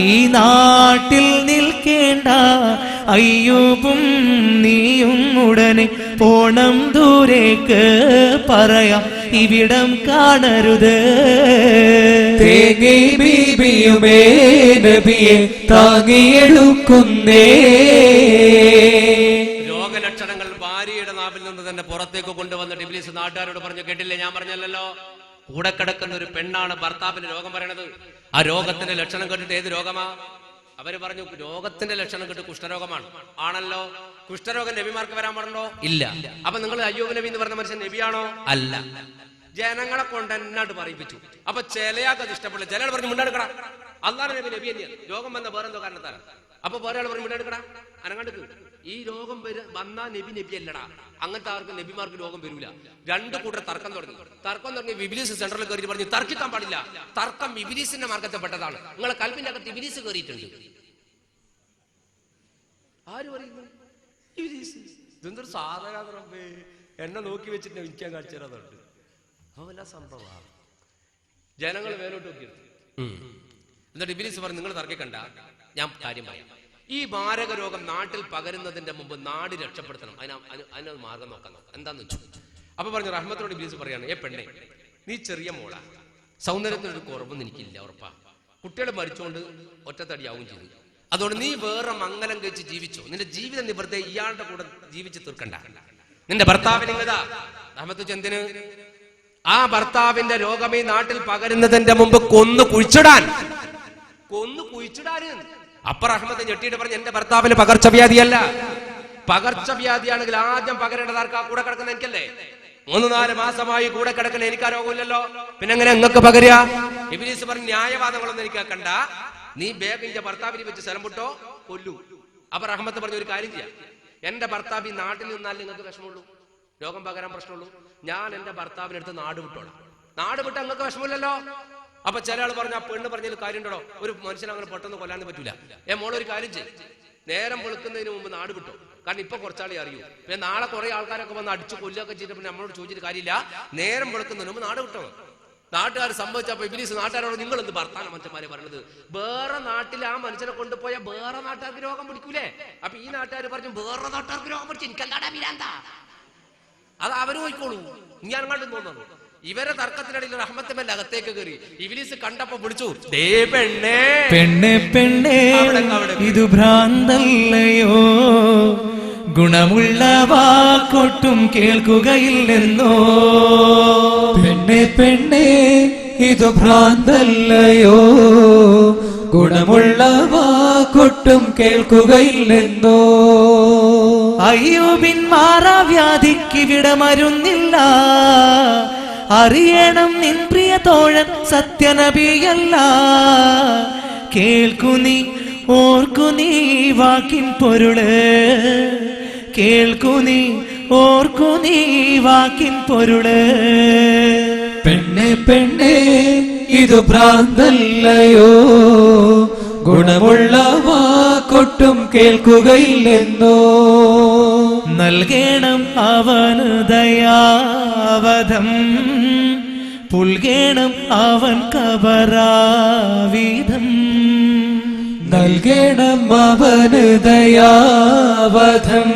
ഈ നാട്ടിൽ നിൽക്കേണ്ട, അയ്യൂബും നീയും ഉടനെ പോണം ദൂരേക്ക്, പറയാം ഇവിടം കാണരുത്. തേങ്ങി ബീബിയുമേ നബിയെ താങ്ങിയെടുക്കുന്നേ. രോഗലക്ഷണങ്ങൾ ഭാര്യയുടെ നാവിൽ നിന്ന് തന്നെ പുറത്തേക്ക് കൊണ്ടുവന്നിട്ട് ഇബ്ലീസ് നാട്ടുകാരോട് പറഞ്ഞു, കേട്ടില്ലേ, ഞാൻ പറഞ്ഞല്ലോ, കൂടെ കിടക്കുന്ന ഒരു പെണ്ണാണ് ഭർത്താവിന് രോഗം പറയണത്. ആ രോഗത്തിന്റെ ലക്ഷണം കേട്ടിട്ട് ഏത് രോഗമാ? അവര് പറഞ്ഞു, രോഗത്തിന്റെ ലക്ഷണം കേട്ട് കുഷ്ഠരോഗമാണ്. ആണല്ലോ. കുഷ്ഠരോഗം നബിമാർക്ക് വരാൻ പാടുണ്ടോ? ഇല്ല. അപ്പൊ നിങ്ങൾ അയ്യൂബ് നബി എന്ന് പറഞ്ഞ മനുഷ്യൻ നബിയാണോ? അല്ല. ജനങ്ങളെ കൊണ്ട് എന്നാട്ട് പറയിപ്പിച്ചു. അപ്പൊ ചിലയാൾക്ക് അത് ഇഷ്ടപ്പെടില്ല. ചിലയാൾ പറഞ്ഞു മുണ്ടെടുക്കടാ, അള്ളാഹുവിന്റെ നബി നബി തന്നെയാണ്, രോഗം വന്ന വേറെന്തോ കാരണത്താൽ. അപ്പൊ വേറെ ആൾ പറഞ്ഞു മുണ്ടെടുക്കടാ, അനങ്ങാണ്ട് ഈ രോഗം വന്നാ നബി നബി അല്ലടാ, അങ്ങനത്തെ ആർക്കും നബിമാർക്ക് രോഗം വരൂല. രണ്ടു കൂട്ടർ തർക്കം തുടങ്ങി. ഇബ്ലീസ് സെൻട്രലിൽ കയറി പറഞ്ഞു, തർക്കിക്കാൻ പാടില്ല, തർക്കം ഇബ്ലീസിന്റെ മാർഗത്തിൽപ്പെട്ടതാണ്, നിങ്ങളെ കൽബിന്റെ അകത്ത് ഇബ്ലീസ് കയറിയിട്ടുണ്ട്. ആര് പറയുന്നു? ഇബ്ലീസ്. ഇതെന്തൊരു സാധന, എന്നെ നോക്കി വെച്ചിട്ട് വിൽക്കാൻ കാണിച്ചു തരാതുണ്ട്. അവല്ല സംഭവമാണ്. ജനങ്ങൾ മേലോട്ട് നോക്കിയെടുത്തു. എന്നിട്ട് ഇബ്ലീസ് പറഞ്ഞു, നിങ്ങൾ തർക്കിക്കണ്ട, ഞാൻ കാര്യം പറയാം. ഈ മാരക രോഗം നാട്ടിൽ പകരുന്നതിന്റെ മുമ്പ് നാട് രക്ഷപ്പെടുത്തണം, അതിനൊരു മാർഗം നോക്കാൻ. എന്താന്ന് വെച്ചു. അപ്പൊ പറഞ്ഞു, റഹ്മത്തിനോട് ഇബ്ലീസ് പറയാണ്, പെണ്ണെ, നീ ചെറിയ മോളാ, സൗന്ദര്യത്തിനൊരു കുറവൊന്നും എനിക്കില്ല, ഉറപ്പാ. കുട്ടികൾ മരിച്ചുകൊണ്ട് ഒറ്റത്തടിയാവും ചെയ്തു. അതുകൊണ്ട് നീ വേറെ മംഗലം കഴിച്ച് ജീവിച്ചോ. നിന്റെ ജീവിതം നീ വെറുതെ ഇയാളുടെ കൂടെ ജീവിച്ച് തീർക്കണ്ട. നിന്റെ ഭർത്താവിന് ഇങ്ങതാ റഹ്മത്ത് ചെന്തിന് ആ ഭർത്താവിന്റെ രോഗം ഈ നാട്ടിൽ പകരുന്നതിന്റെ മുമ്പ് കൊന്നു കുഴിച്ചിടാൻ. അപ്പൊ റഹ്മത്ത് ഞെട്ടിയിട്ട് പറഞ്ഞു, എന്റെ ഭർത്താവിന് പകർച്ചവ്യാധിയല്ല. പകർച്ചവ്യാധിയാണെങ്കിൽ ആദ്യം പകരേണ്ടത് ആർക്കാ? കൂടെ കിടക്കുന്ന എനിക്കല്ലേ. 3-4 മാസമായി കൂടെ കിടക്കുന്ന എനിക്ക് ആ രോഗമില്ലല്ലോ, പിന്നെ എങ്ങനെ നിങ്ങൾക്ക് പകരുക? ഇബ്ലീസ് പറഞ്ഞു, ന്യായവാദങ്ങളൊന്നും എനിക്ക് കണ്ട, നീ ബേഗിന്റെ ഭർത്താവിനെ വെച്ച് സ്ഥലം വിട്ടോ, കൊല്ലു. അപ്പൊ റഹ്മത്ത് പറഞ്ഞു, ഒരു കാര്യം ചെയ്യാം, എന്റെ ഭർത്താവ് ഈ നാട്ടിൽ നിന്നാൽ നിങ്ങൾക്ക് വിഷമമുള്ളൂ, രോഗം പകരാൻ പ്രശ്നമുള്ളൂ, ഞാൻ എന്റെ ഭർത്താവിനടുത്ത് നാട് വിട്ടോളാം. നാട് വിട്ടാൽ നിങ്ങൾക്ക് വിഷമമില്ലല്ലോ. അപ്പൊ ചില ആൾ പറഞ്ഞു, ആ പെണ്ണ് പറഞ്ഞതിൽ കാര്യം ഉണ്ടോ? ഒരു മനുഷ്യനെ അങ്ങനെ പെട്ടെന്ന് കൊല്ലാൻ പറ്റൂല. മോളൊരു കാര്യം ചെയ്യും, നേരം വെളുക്കുന്നതിന് മുമ്പ് നാട് വിട്ടോ, കാരണം ഇപ്പൊ കുറച്ചാളെ അറിയൂ. പിന്നെ നാളെ കുറെ ആൾക്കാരൊക്കെ വന്ന് അടിച്ചു കൊല്ലൊക്കെ ചെയ്തിട്ട് പിന്നെ നമ്മളോട് ചോദിച്ചിട്ട് കാര്യമില്ല. നേരം വെളുക്കുന്നതിന് മുമ്പ് നാട് വിട്ടോ. നാട്ടുകാർ സംഭവിച്ചപ്പോ ഇബ്ലീസ് നാട്ടുകാരോട്, നിങ്ങൾ എന്ത് ഭർത്താന മനുഷ്യന്മാരെ പറഞ്ഞത്? വേറെ നാട്ടിൽ ആ മനുഷ്യനെ കൊണ്ടുപോയ വേറെ നാട്ടുകാർക്ക് രോഗം പിടിക്കൂലേ? അപ്പൊ ഈ നാട്ടുകാർ പറഞ്ഞു, വേറെ നാട്ടുകാർക്ക് രോഗം പിടിച്ചു, എനിക്കല്ലാടാ വിരാന്താ, അത് അവര് പോയിക്കോളൂ, ഞാൻ കണ്ടു തോന്നുന്നു. ഇവരെ തർക്കത്തിനിടയിൽ റഹ്മത്തുമല്ല അകത്തേക്ക് കയറി. ഇബ്ലീസ് കണ്ടപ്പോ വിളിച്ചു, ദേ പെണ്ണേ, പെണ്ണെ പെണ്ണേ, ഇത് ഭ്രാന്തല്ലയോ, ഗുണമുള്ള വാക്കൊട്ടും കേൾക്കുകയില്ലെന്നോ. പെണ്ണെ പെണ്ണേ, ഇത് ഭ്രാന്തല്ലയോ, ഗുണമുള്ള വാക്കൊട്ടും കേൾക്കുകയില്ലെന്നോ. അയ്യൂബിൻ മാറാവ്യാധിക്കിവിടെ മരുന്നില്ല, അറിയണം നിൻ പ്രിയ തോഴൻ സത്യനബിയല്ല. കേൾക്കു നീ ഓർക്കു നീ വാക്കിൻ പൊരുള്, കേൾക്കു നീ ഓർക്കു നീ വാക്കിൻ പൊരുള്. പെണ്ണെ പെണ്ണെ, ഇത് ഭ്രാന്തല്ലയോ, ഗുണമുള്ള വാക്കൊട്ടും കേൾക്കുകയില്ലെന്നോ. നൽകേണം അവന് ദയാവധം, പുൽകേണം അവൻ കബറാവിധം. നൽകേണം അവന് ദയാവധം,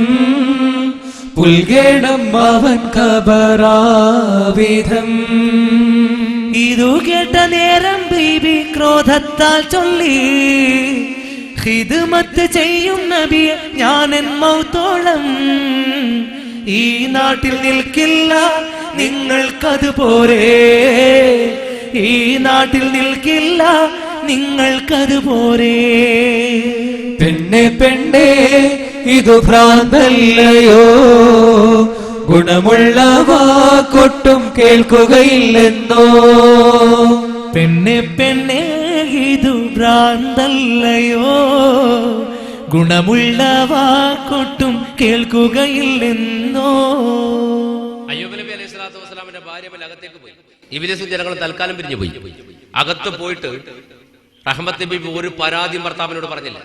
പുൽകേണം അവൻ കബറാവിധം. ഇതു കേട്ട നേരം ബീബി ക്രോധത്താൽ ചൊല്ലി, ഖിദ്മത്ത് ചെയ്യും നബിയെ ഞാൻ എൻ മൗത്തോളം, ഈ നാട്ടിൽ നിൽക്കില്ല നിങ്ങൾക്കതുപോലെ, ഈ നാട്ടിൽ നിൽക്കില്ല നിങ്ങൾക്കതുപോലെ. പെണ്ണെ പെണ്ണെ ഇതു ഭ്രാന്തല്ലയോ, ഗുണമുള്ള വാക്കൊട്ടും കേൾക്കുകയില്ലെന്നോ. പെണ്ണെ പെണ്ണെ ഇതു ഭ്രാന്തല്ലയോ, ഗുണമുള്ള വാക്കൊട്ടും കേൾക്കുകയില്ലെന്നോ. അയ്യൂബ് നബി അലൈഹി സ്വലാത്തു വസ്സലാമിന്റെ ഭാര്യ അകത്തേക്ക് പോയി. ഇബ്ലീസും ജനങ്ങളും തൽക്കാലം പിരിഞ്ഞു പോയി. അകത്ത് പോയിട്ട് റഹ്മത്ത് ബീബി ഒരു പരാതിയും ഭർത്താവിനോട് പറഞ്ഞില്ല,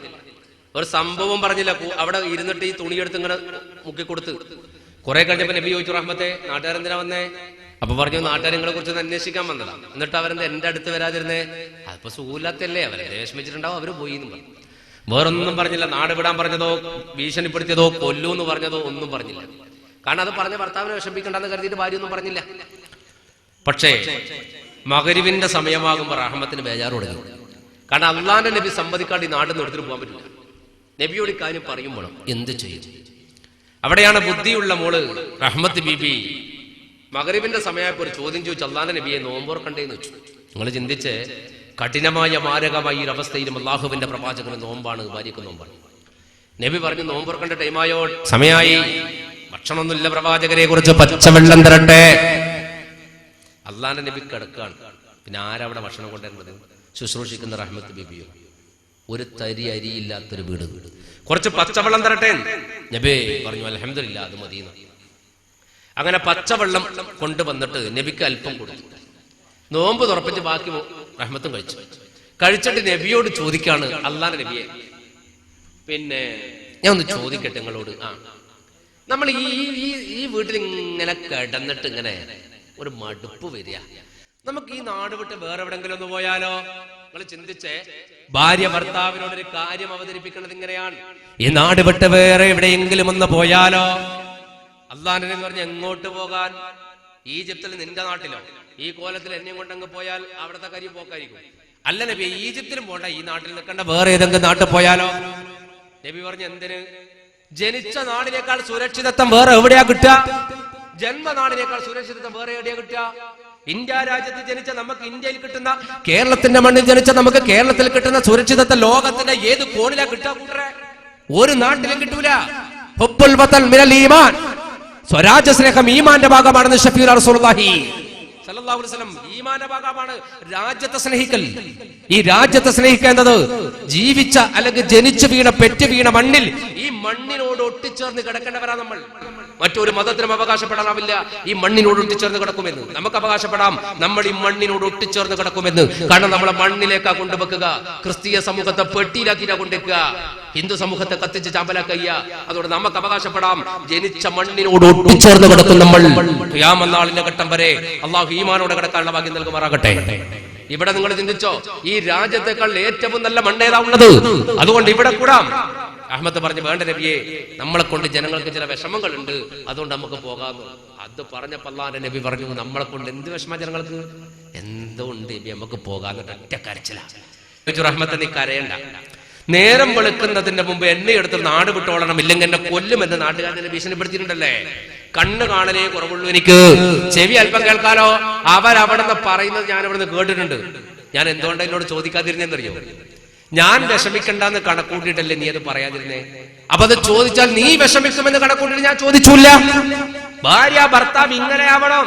ഒരു സംഭവം പറഞ്ഞില്ല. അവിടെ ഇരുന്നിട്ട് ഈ തുണിയെടുത്ത് ഇങ്ങനെ മുക്കിക്കൊടുത്ത് കുറെ കഴിഞ്ഞപ്പോ നബി ചോദിച്ചു, റഹ്മത്തെ നാട്ടുകാരെന്തിനാ വന്നേ? അപ്പൊ പറഞ്ഞു, നാട്ടുകാരെ കുറിച്ച് അന്വേഷിക്കാൻ വന്നതാ. എന്നിട്ട് അവരെന്താ എന്റെ അടുത്ത് വരാതിരുന്നേ? അതിപ്പോ സൂലാത്തല്ലേ, അവരെ വിഷമിച്ചിട്ടുണ്ടാവും, അവര് പോയി എന്ന് പറഞ്ഞു. വേറൊന്നും പറഞ്ഞില്ല. നാട് വിടാൻ പറഞ്ഞതോ ഭീഷണിപ്പെടുത്തിയതോ കൊല്ലൂന്ന് പറഞ്ഞതോ ഒന്നും പറഞ്ഞില്ല. കാരണം അത് പറഞ്ഞ ഭർത്താവിനെ വിഷമിക്കണ്ടെന്ന് കരുതിയിട്ട് ഭാര്യ ഒന്നും പറഞ്ഞില്ല. പക്ഷേ മഗ്‌രിബിന്റെ സമയമാകുമ്പോൾ റഹ്മത്തിന് ബേജാറ് തുടങ്ങി. കാരണം അള്ളാന്റെ നബി സമ്മതിക്കാണ്ട് ഈ നാട്ടിൽ നിന്ന് എടുത്തിട്ട് പോകാൻ പറ്റില്ല. നബിയോട് കാര്യം പറയും വേണം, എന്ത് ചെയ്യും? അവിടെയാണ് ബുദ്ധിയുള്ള മോള് റഹ്മത്ത് ബീബി മഗ്‌രിബിന്റെ സമയമായപ്പോൾ ഒരു ചോദ്യം ചോദിച്ചു, അള്ളാന്റെ നബിയെ നോമ്പോർക്കണ്ടേന്ന് വെച്ചു. നിങ്ങൾ ചിന്തിച്ച്, കഠിനമായ മാരകമായ ഈ അവസ്ഥയിലും അള്ളാഹുവിന്റെ പ്രവാചകന് നോമ്പാണ്, ഭാര്യക്ക് നോമ്പാണ്. നബി പറഞ്ഞു, നോമ്പോർക്കേണ്ട ടൈമായോ, സമയമായി, ഭക്ഷണമൊന്നുമില്ല, പ്രവാചകരെ കുറിച്ച് പച്ചവെള്ളം തരട്ടെ. അള്ളാന്റെ നബി കിടക്കാണ്. പിന്നെ ആരവിടെ ഭക്ഷണം കൊണ്ടുവരുന്നത്? ശുശ്രൂഷിക്കുന്ന റഹ്മത്ത് ബീബിയോ? ഒരു തരി അരിയില്ലാത്തൊരു വീട്. കുറച്ച് പച്ചവെള്ളം തരട്ടെ. നബി പറഞ്ഞു, അൽഹംദുലില്ലാ, അത് മതി. അങ്ങനെ പച്ചവെള്ളം കൊണ്ടുവന്നിട്ട് നബിക്ക് അല്പം കൊടുത്തു. നോമ്പ് തുറപ്പിച്ച് ബാക്കി റഹ്മത്തും കഴിച്ചിട്ട് നബിയോട് ചോദിക്കാണ്, അള്ളാന്റെ നബിയെ, പിന്നെ ഞാൻ ഒന്ന് ചോദിക്കട്ടെ നിങ്ങളോട്. നമ്മൾ ഈ വീട്ടിൽ ഇങ്ങനെ കിടന്നിട്ട് ഇങ്ങനെ ഒരു മടുപ്പ് വരിക. നമുക്ക് ഈ നാട് വിട്ട് വേറെ എവിടെങ്കിലും ഒന്ന് പോയാലോ? നിങ്ങൾ ചിന്തിച്ചേ, ഭാര്യ ഭർത്താവിനോടൊരു കാര്യം അവതരിപ്പിക്കുന്നത് ഇങ്ങനെയാണ്, ഈ നാട് വിട്ട് വേറെ എവിടെയെങ്കിലും ഒന്ന് പോയാലോ? അള്ളാഹു നബി പറഞ്ഞു, എങ്ങോട്ട് പോകാൻ? ഈജിപ്തിൽ നിന്റെ നാട്ടിലോ? ഈ കോലത്തിൽ എന്നെയും കൊണ്ടങ്ങ് പോയാൽ അവിടുത്തെ കാര്യം പോക്കായിരിക്കും. അല്ല നബി, ഈജിപ്തിലും പോണ്ട, ഈ നാട്ടിൽ നിൽക്കേണ്ട വേറെ ഏതെങ്കിലും നാട്ടിൽ പോയാലോ? നബി പറഞ്ഞു, എന്തിന്? ജനിച്ച നാടിനേക്കാൾ സുരക്ഷിതത്വം വേറെ എവിടെയാ കിട്ടുക? ജന്മനാടിനേക്കാൾ സുരക്ഷിതത്വം വേറെ എവിടെയാ കിട്ടുക? ഇന്ത്യ രാജ്യത്ത് ജനിച്ച നമുക്ക് ഇന്ത്യയിൽ കിട്ടുന്ന, കേരളത്തിന്റെ മണ്ണിൽ ജനിച്ച നമുക്ക് കേരളത്തിൽ കിട്ടുന്ന സുരക്ഷിതത്വം ലോകത്തിന്റെ ഏത് കോണിലാ കിട്ടുക? ഒരു നാട്ടിലും കിട്ടൂല. ഹുബ്ബുൽ വതൻ മിനൽ ഈമാൻ, സ്വരാജ്യ സ്നേഹം ഈമാന്റെ ഭാഗമാണെന്ന് ശഫീഉർ റസൂലുള്ളാഹി സല്ലല്ലാഹു അലൈഹി വസല്ലം. ഈമാന്റെ ഭാഗമാണ് രാജ്യത്തെ സ്നേഹിക്കൽ. ഈ രാജ്യത്തെ സ്നേഹിക്കേണ്ടത് ജീവിച്ച അല്ലെങ്കിൽ ജനിച്ചു വീണ പെറ്റ് വീണ മണ്ണിൽ, ഈ മണ്ണിനോട് ഒട്ടിച്ചേർന്ന് കിടക്കേണ്ടവരാ നമ്മൾ. മറ്റൊരു മതത്തിനും അവകാശപ്പെടാനാവില്ല ഈ മണ്ണിനോട് ഒട്ടിച്ചേർന്ന് കിടക്കുമെന്ന്. നമുക്ക് അവകാശപ്പെടാം, നമ്മൾ ഈ മണ്ണിനോട് ഒട്ടിച്ചേർന്ന് കിടക്കുമെന്ന്. കാരണം നമ്മളെ മണ്ണിലേക്കാ കൊണ്ടുവെക്കുക. ക്രിസ്തീയ സമൂഹത്തെ പെട്ടിയിലാക്കിയാ കൊണ്ടുവെക്കുക, ഹിന്ദു സമൂഹത്തെ കത്തിച്ച് ചാമ്പലാക്കുക. അതുകൊണ്ട് നമുക്ക് അവകാശപ്പെടാം, ജനിച്ച മണ്ണിനോട് ഒട്ടിച്ചേർന്ന് കിടക്കും നമ്മൾ. ഖിയാമത്ത് നാളിന്റെ ഘട്ടം വരെ അള്ളാഹു ഈമാനോടെ കിടക്കാനുള്ള ഭാഗ്യം നൽകുമാറാകട്ടെ. ഇവിടെ നിങ്ങൾ ചിന്തിച്ചോ, ഈ രാജ്യത്തെക്കാൾ ഏറ്റവും നല്ല മണ്ണേതാ ഉള്ളത്? അതുകൊണ്ട് ഇവിടെ കൂടാം. അഹ്മദ് പറഞ്ഞു, വേണ്ട നബിയെ, നമ്മളെ കൊണ്ട് ജനങ്ങൾക്ക് ചില വിഷമങ്ങളുണ്ട്, അതുകൊണ്ട് നമുക്ക് പോകാമെന്ന്. അത് പറഞ്ഞപ്പോ അല്ലാഹുവിന്റെ നബി പറഞ്ഞു, നമ്മളെ കൊണ്ട് എന്ത് വിഷമ ജനങ്ങൾക്ക്? എന്തുകൊണ്ട് നബി, നമുക്ക് പോകാമെന്ന് ഒറ്റ കരച്ചില. റഹ്മത്ത്, നീ കരയണ്ട, നേരം വെളുക്കുന്നതിന്റെ മുമ്പ് എന്നെ എടുത്ത് നാട് വിട്ടോളണം, ഇല്ലെങ്കിൽ എന്നെ കൊല്ലുമെന്ന് നാട്ടുകാരനെ ഭീഷണിപ്പെടുത്തിയിട്ടുണ്ടല്ലേ. കണ്ണ് കാണലേ കുറവുള്ളൂ എനിക്ക്, ചെവി അല്പം കേൾക്കാലോ. അവരവിടുന്ന് പറയുന്നത് ഞാൻ ഇവിടുന്ന് കേട്ടിട്ടുണ്ട്. ഞാൻ എന്തുകൊണ്ട് എന്നോട് ചോദിക്കാതിരുന്നേന്നറിയോ? ഞാൻ വിഷമിക്കണ്ടെന്ന് കണക്കൂട്ടിയിട്ടല്ലേ നീ അത് പറയാതിരുന്നേ? അപ്പൊ അത് ചോദിച്ചാൽ നീ വിഷമിക്കുമെന്ന് കണക്കൂട്ടിട്ട് ഞാൻ ചോദിച്ചില്ല. ഭാര്യ ഭർത്താവ് ഇങ്ങനെയാവണം,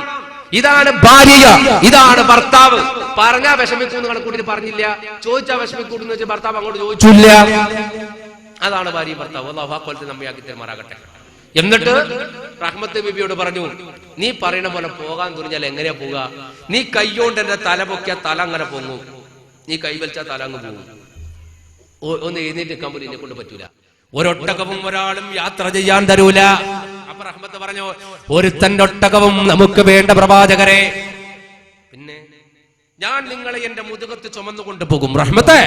ഇതാണ് ഭാര്യ, ഇതാണ് ഭർത്താവ്. പറഞ്ഞാ വിഷമിക്കൂന്ന് കണക്കൂട്ടിട്ട് പറഞ്ഞില്ല, ചോദിച്ചാ വിഷമിക്കൂന്ന് വെച്ച് ഭർത്താവ് അങ്ങോട്ട് ചോദിച്ചില്ല. അതാണ് ഭാര്യ ഭർത്താവ്. അല്ലാഹു ആ കോലത്തിൽ നമ്മെ ആക്കി തരുമാറാകട്ടെ. എന്നിട്ട് റഹ്മത്ത് ബീബിയോട് പറഞ്ഞു, നീ പറയണ പോലെ പോകാൻ തുനിഞ്ഞാൽ എങ്ങനെയാ പോവുക? നീ കൈകൊണ്ട് എന്റെ തല പൊക്കിയ തല അങ്ങനെ പൊങ്ങും, നീ കൈ വലിച്ചാൽ തല അങ്ങ് പോകും. ഒന്ന് എഴുന്നേറ്റ് നിൽക്കാൻ പോലും എന്നെ കൊണ്ട് പറ്റൂല. ഒരൊട്ടകവും ഒരാളും യാത്ര ചെയ്യാൻ തരൂല. അപ്പൊ റഹ്മത്ത് പറഞ്ഞു, ഒരുത്തന്റെ ഒട്ടകവും നമുക്ക് വേണ്ട പ്രവാചകരെ. പിന്നെ ഞാൻ നിങ്ങളെ എന്റെ മുതുകത്ത് ചുമന്നുകൊണ്ട് പോകും. റഹ്മത്തെ,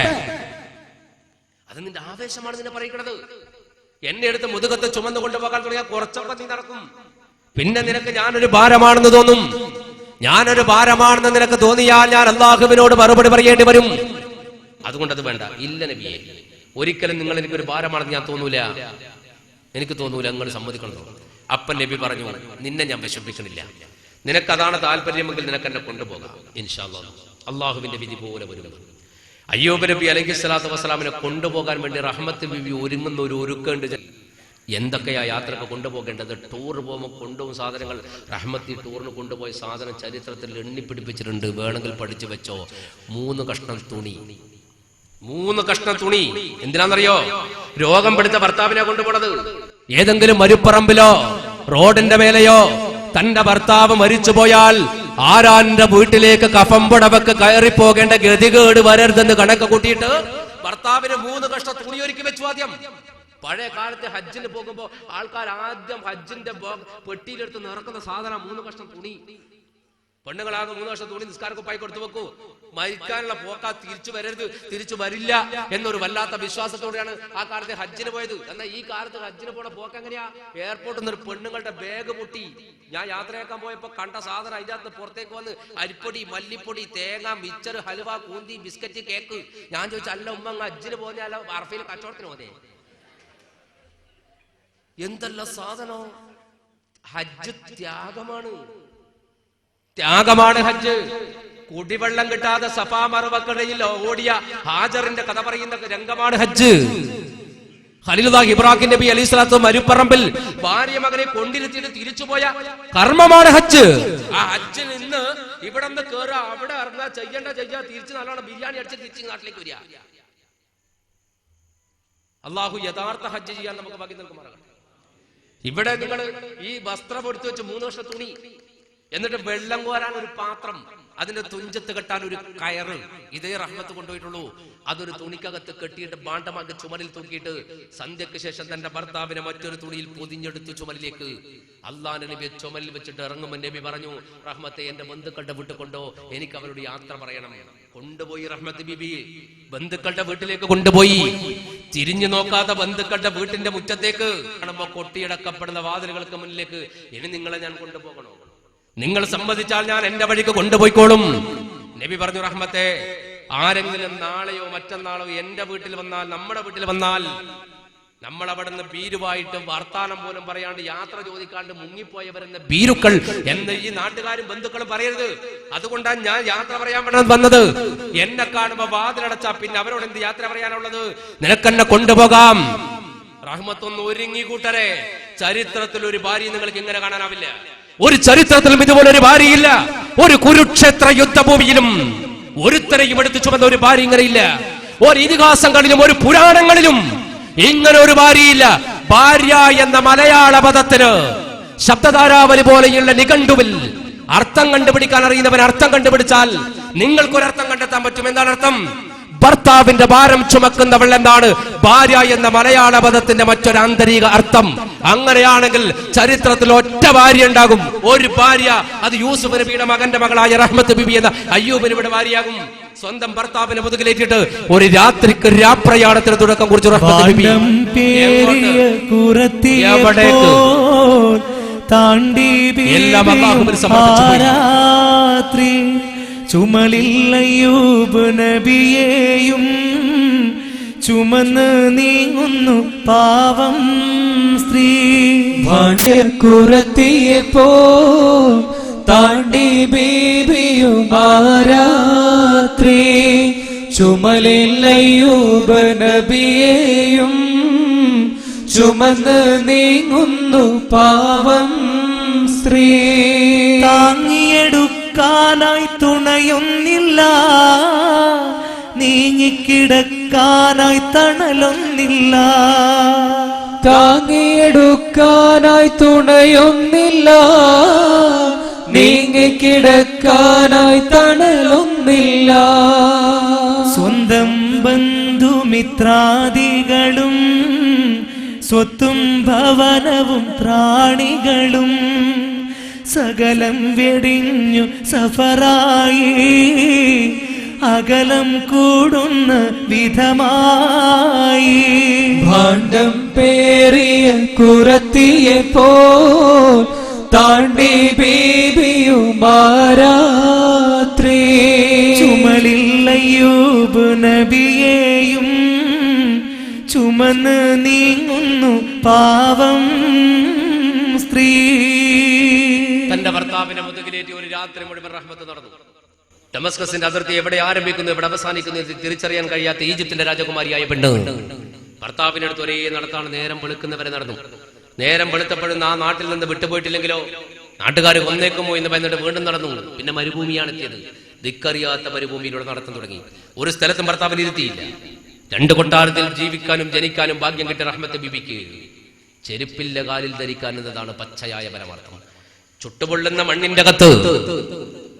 അത് നിന്റെ ആവേശമാണ് നിന്നെ പറയിക്കണത്. എന്നെ എടുത്ത് മുതുകത്ത് ചുമന്നുകൊണ്ട് പോകാൻ തുടങ്ങിയാൽ കുറച്ചൊക്കെ നീ നടക്കും. പിന്നെ നിനക്ക് ഞാനൊരു ഭാരമാണെന്ന് തോന്നും. ഞാനൊരു ഭാരമാണെന്ന് നിനക്ക് തോന്നിയാൽ ഞാൻ അല്ലാഹുവിനോട് മറുപടി പറയേണ്ടി വരും. അതുകൊണ്ടത് വേണ്ട. ഇല്ല നബിയെ, ഒരിക്കലും നിങ്ങൾ എനിക്കൊരു ഭാരമാണെന്ന് ഞാൻ തോന്നൂല, എനിക്ക് തോന്നൂല, നിങ്ങൾ സമ്മതിക്കണം. അപ്പൻ നബി പറഞ്ഞു, നിന്നെ ഞാൻ വിഷമിക്കണില്ല, നിനക്കതാണ് താല്പര്യമെങ്കിൽ നിനക്ക് എന്നെ കൊണ്ടുപോകാം, ഇൻഷാ അല്ലാഹ്, അള്ളാഹുവിന്റെ വിധി പോലെ വരും. അയ്യൂബ് നബി അലൈഹിസ്സലാത്തു വസ്സലാമിനെ കൊണ്ടുപോകാൻ വേണ്ടി റഹ്മത്ത് ബിബി ഒരുങ്ങുന്ന ഒരു ഒരുക്കുണ്ട്. എന്തൊക്കെയാ യാത്രക്ക് കൊണ്ടുപോകേണ്ടത്? ടൂർ പോകുമ്പോൾ കൊണ്ടുപോകും സാധനങ്ങൾ. റഹ്മത്തി ടൂറിന് കൊണ്ടുപോയ സാധനം ചരിത്രത്തിൽ എണ്ണിപ്പിടിപ്പിച്ചിട്ടുണ്ട്, വേണമെങ്കിൽ പഠിച്ചു വെച്ചോ. 3 കഷ്ണം തുണി. 3 കഷ്ണം തുണി എന്തിനാണെന്നറിയോ? രോഗം പിടിച്ച ഭർത്താവിനെ കൊണ്ടുപോണത്. ഏതെങ്കിലും മരുപ്പറമ്പിലോ റോഡിന്റെ മേലെയോ തന്റെ ഭർത്താവ് മരിച്ചുപോയാൽ ആരാന്റെ വീട്ടിലേക്ക് കഫംപുടവക്ക് കയറിപ്പോകേണ്ട ഗതികേട് വരരുതെന്ന് കണക്ക് കൂട്ടിയിട്ട് ഭർത്താവിന് 3 കഷ്ണം തുണി ഒരുക്കി വെച്ചു. ആദ്യം പഴയ കാലത്ത് ഹജ്ജിന് പോകുമ്പോ ആൾക്കാർ ആദ്യം ഹജ്ജിന്റെ പെട്ടിയിലെടുത്ത് നിറക്കുന്ന സാധനം 3 കഷ്ണം തുണി. പെണ്ണുങ്ങളാകെ 3 കഷ്ണം തുണി നിസ്കാരക്കുപ്പായി കൊടുത്തു വെക്കൂ. മരിക്കാനുള്ള പോക്കാ തിരിച്ചു വരരുത്, തിരിച്ചു വരില്ല എന്നൊരു വല്ലാത്ത വിശ്വാസത്തോടെയാണ് ആ കാലത്ത് ഹജ്ജിന് പോയത്. എന്നാൽ ഈ കാലത്ത് ഹജ്ജിന് പോണ പോക്ക് എങ്ങനെയാ? എയർപോർട്ടിൽ നിന്ന് പെണ്ണുങ്ങളുടെ ബാഗ് പൊട്ടി. ഞാൻ യാത്രയാക്കാൻ പോയപ്പോ കണ്ട സാധനം അതിനകത്ത് പുറത്തേക്ക് വന്ന് അരിപ്പൊടി, മല്ലിപ്പൊടി, തേങ്ങ, മിച്ചർ, ഹലുവ, കൂന്തി, ബിസ്ക്കറ്റ്, കേക്ക്. ഞാൻ ചോദിച്ചു, അല്ല ഉമ്മ ഹജ്ജിന് പോയാലോ അറഫയിൽ കച്ചവടത്തിന് പോതേ? എന്തല്ല സാധനം! ഹജ്ജ് ത്യാഗമാണ്, ത്യാഗമാണ് ഹജ്ജ്. കുടിവെള്ളം കിട്ടാതെ സഫാ മറുവക്കടയിൽ ഓടിയ ഹാജറിന്റെ കഥ പറയുന്ന രംഗമാണ് ഹജ്ജ്. ഖലീലുല്ലാഹ് ഇബ്രാഹിം നബി അലൈഹിസ്സലാത്തു മരുപ്പറമ്പിൽ ഭാര്യ മകനെ കൊണ്ടിരുത്തിയിട്ട് തിരിച്ചുപോയ കർമ്മമാണ് ഹജ്ജ്. ആ ഹജ്ജിൽ നിന്ന് ഇവിടെ നിന്ന് കേറുക, അവിടെ ഇറങ്ങുക, ചെയ്യാ തിരിച്ച് നല്ലോണം ബിരിയാണി അടിച്ച് തിരിച്ച് നാട്ടിലേക്ക് വരിക. അള്ളാഹു യഥാർത്ഥ ഹജ്ജ് ചെയ്യാൻ നമുക്ക് ഭാഗ്യം നൽകുമാറാകട്ടെ. ഇവിടെ നിങ്ങൾ ഈ വസ്ത്രം എടുത്തു വെച്ച് 3 കഷ്ണം തുണി, എന്നിട്ട് വെള്ളം കോരാൻ ഒരു പാത്രം, അതിന്റെ തുഞ്ചത്ത് കെട്ടാൻ ഒരു കയറ്, ഇതേ റഹ്മത്ത് കൊണ്ടുപോയിട്ടുള്ളൂ. അതൊരു തുണിക്കകത്ത് കെട്ടിയിട്ട് ബാണ്ടമാക്കി ചുമലിൽ തൂക്കിയിട്ട് സന്ധ്യക്ക് ശേഷം തന്റെ ഭർത്താവിനെ മറ്റൊരു തുണിയിൽ പൊതിഞ്ഞെടുത്ത് ചുമലിലേക്ക് അള്ളാഹുവിന്റെ നബിയെ ചുമലിൽ വെച്ചിട്ട് ഇറങ്ങുമ്പോൾ നബി പറഞ്ഞു, റഹ്മത്തെ എന്റെ ബന്ധുക്കളുടെ വീട്ടിൽ കൊണ്ടോ, എനിക്ക് അവരോട് യാത്ര പറയണം. കൊണ്ടുപോയി റഹ്മത്ത് ബിബി ബന്ധുക്കളുടെ വീട്ടിലേക്ക് കൊണ്ടുപോയി. തിരിഞ്ഞു നോക്കാത്ത ബന്ധുക്കളുടെ വീട്ടിന്റെ മുറ്റത്തേക്ക് കാണുമ്പോ കൊട്ടിയടക്കപ്പെടുന്ന വാതിലുകൾക്ക് മുന്നിലേക്ക്, ഇനി നിങ്ങളെ ഞാൻ കൊണ്ടുപോകണോ? നിങ്ങൾ സമ്മതിച്ചാൽ ഞാൻ എന്റെ വഴിക്ക് കൊണ്ടുപോയിക്കോളും. നബി പറഞ്ഞു, റഹ്മത്തെ, ആരെങ്കിലും നാളെയോ മറ്റന്നാളോ എന്റെ വീട്ടിൽ വന്നാൽ, നമ്മുടെ വീട്ടിൽ വന്നാൽ, നമ്മൾ അവിടെ നിന്ന് ബീരുവായിട്ട് വർത്താനം പോലും പറയാണ്ട് യാത്ര ചോദിക്കാണ്ട് മുങ്ങിപ്പോയവരെന്ന ബീരുക്കൾ എന്ന് ഈ നാട്ടുകാരും ബന്ധുക്കളും പറയരുത്. അതുകൊണ്ടാണ് ഞാൻ യാത്ര പറയാൻ വന്നത്. എന്നെ കാണുമ്പോ വാതിലടച്ചാ പിന്നെ അവരോട് എന്ത് യാത്ര പറയാനുള്ളത്? നിനക്കെന്നെ കൊണ്ടുപോകാം. റഹ്മത്തൊന്ന് ഒരുങ്ങി കൂട്ടരെ. ചരിത്രത്തിൽ ഒരു ഭാര്യ നിങ്ങൾക്ക് ഇങ്ങനെ കാണാനാവില്ല. ഒരു ചരിത്രത്തിലും ഇതുപോലെ ഒരു ഭാര്യയില്ല. ഒരു കുരുക്ഷേത്ര യുദ്ധഭൂമിയിലും ഒരുത്തരെയും എടുത്തു ചുമന്ന ഒരു ഭാര്യ ഇങ്ങനെയില്ല. ഒരു ഇതിഹാസങ്ങളിലും ഒരു പുരാണങ്ങളിലും ഇങ്ങനെ ഒരു ഭാര്യയില്ല. ഭാര്യ എന്ന മലയാള പദത്തിന് ശബ്ദധാരാവലി പോലെയുള്ള നിഘണ്ടുവിൽ അർത്ഥം കണ്ടുപിടിക്കാൻ അറിയുന്നവൻ അർത്ഥം കണ്ടുപിടിച്ചാൽ നിങ്ങൾക്കൊരർത്ഥം കണ്ടെത്താൻ പറ്റും. എന്താണ് അർത്ഥം? ഭർത്താവിന്റെ ഭാരം ചുമക്കുന്നവൾ എന്നാണ് ഭാര്യ എന്ന മലയാള പദത്തിന്റെ മറ്റൊരു ആന്തരിക അർത്ഥം. അങ്ങനെയാണെങ്കിൽ ചരിത്രത്തിൽ ഒറ്റ ഭാര്യ ഉണ്ടാകും, ഒരു ഭാര്യ. അത് യൂസുഫ് നബിയുടെ മകന്റെ മകളായ റഹ്മത്ത് ബിബി എന്ന അയ്യൂബ് നബിയുടെ ഭാര്യയാകും. സ്വന്തം ഭർത്താവിനെ മുതുകിലേറ്റിട്ട് ഒരു രാത്രിക്ക് രാപ്രയാണത്തിന് തുടക്കം കുറിച്ചു റഹ്മത്ത് ബിബി. എല്ലാം അല്ലാഹുവിന് സമർപ്പിച്ചു. ചുമലിൽ അയ്യൂബ് നബിയെയും ചുമന്ന് നീങ്ങുന്നു പാവം സ്ത്രീ. ഭാണ്ഡക്കുറത്തിയപ്പോ താണ്ടി ബീബിയും രാത്രി. ചുമലിൽ അയ്യൂബ് നബിയെയും ചുമന്ന് നീങ്ങുന്നു പാവം സ്ത്രീ. താങ്ങിയെടുക്കാനായി തുണയൊന്നില്ല, നീങ്ങിക്കിടക്കാനായി തണലൊന്നില്ല. താങ്ങിയെടുക്കാനായി തുണയൊന്നില്ല, നീങ്ങിക്കിടക്കാനായി തണലൊന്നില്ല. സ്വന്തം ബന്ധുമിത്രാദികളും സ്വത്തും ഭവനവും പ്രാണികളും സകലം വെടിഞ്ഞു സഫറായി അകലം കൂടുന്ന വിധമായി. ഭാണ്ഡം പേറിയ കുറത്തിയപ്പോ താണ്ടി ബീബിയും രാത്രി. ചുമലിൽ അയ്യൂബ് നബിയെയും ചുമന്ന് നീങ്ങുന്നു പാവം സ്ത്രീ. സ്ത്രീ. തന്റെ ഭർത്താവിനെ മുതുകിലേറ്റി ഒരു രാത്രി മുഴുവൻ റഹ്മത്ത് നടന്നു. ഡമസ്കസിന്റെ അതിർത്തി എവിടെ ആരംഭിക്കുന്നു എവിടെ അവസാനിക്കുന്നു തിരിച്ചറിയാൻ കഴിയാത്ത ഈജിപ്തിന്റെ രാജകുമാരിയായ പെണ്ണ് ഭർത്താവിന്റെ അടുത്ത് ഒരേ നടത്താണ്. നേരം വെളുക്കുന്നവരെ നടന്നു. നേരം വെളുത്തപ്പോഴും ആ നാട്ടിൽ നിന്ന് വിട്ടുപോയിട്ടില്ലെങ്കിലോ നാട്ടുകാർ കൊന്നേക്കുമോ എന്ന് പറഞ്ഞിട്ട് വീണ്ടും നടന്നു. പിന്നെ മരുഭൂമിയാണ് എത്തിയത്. ദിക്കറിയാത്ത മരുഭൂമിയിലൂടെ നടത്താൻ തുടങ്ങി. ഒരു സ്ഥലത്തും ഭർത്താവിന് ഇരുത്തിയില്ല. 2 കൊട്ടാരത്തിൽ ജീവിക്കാനും ജനിക്കാനും ഭാഗ്യം കിട്ടിയ റഹ്മത്ത് ബീബിക്ക് ചെരുപ്പില്ല കാലിൽ ധരിക്കാൻ എന്നതാണ് പച്ചയായ പരമാർത്ഥം. ചുട്ടുപൊള്ളുന്ന മണ്ണിന്റെ അകത്ത്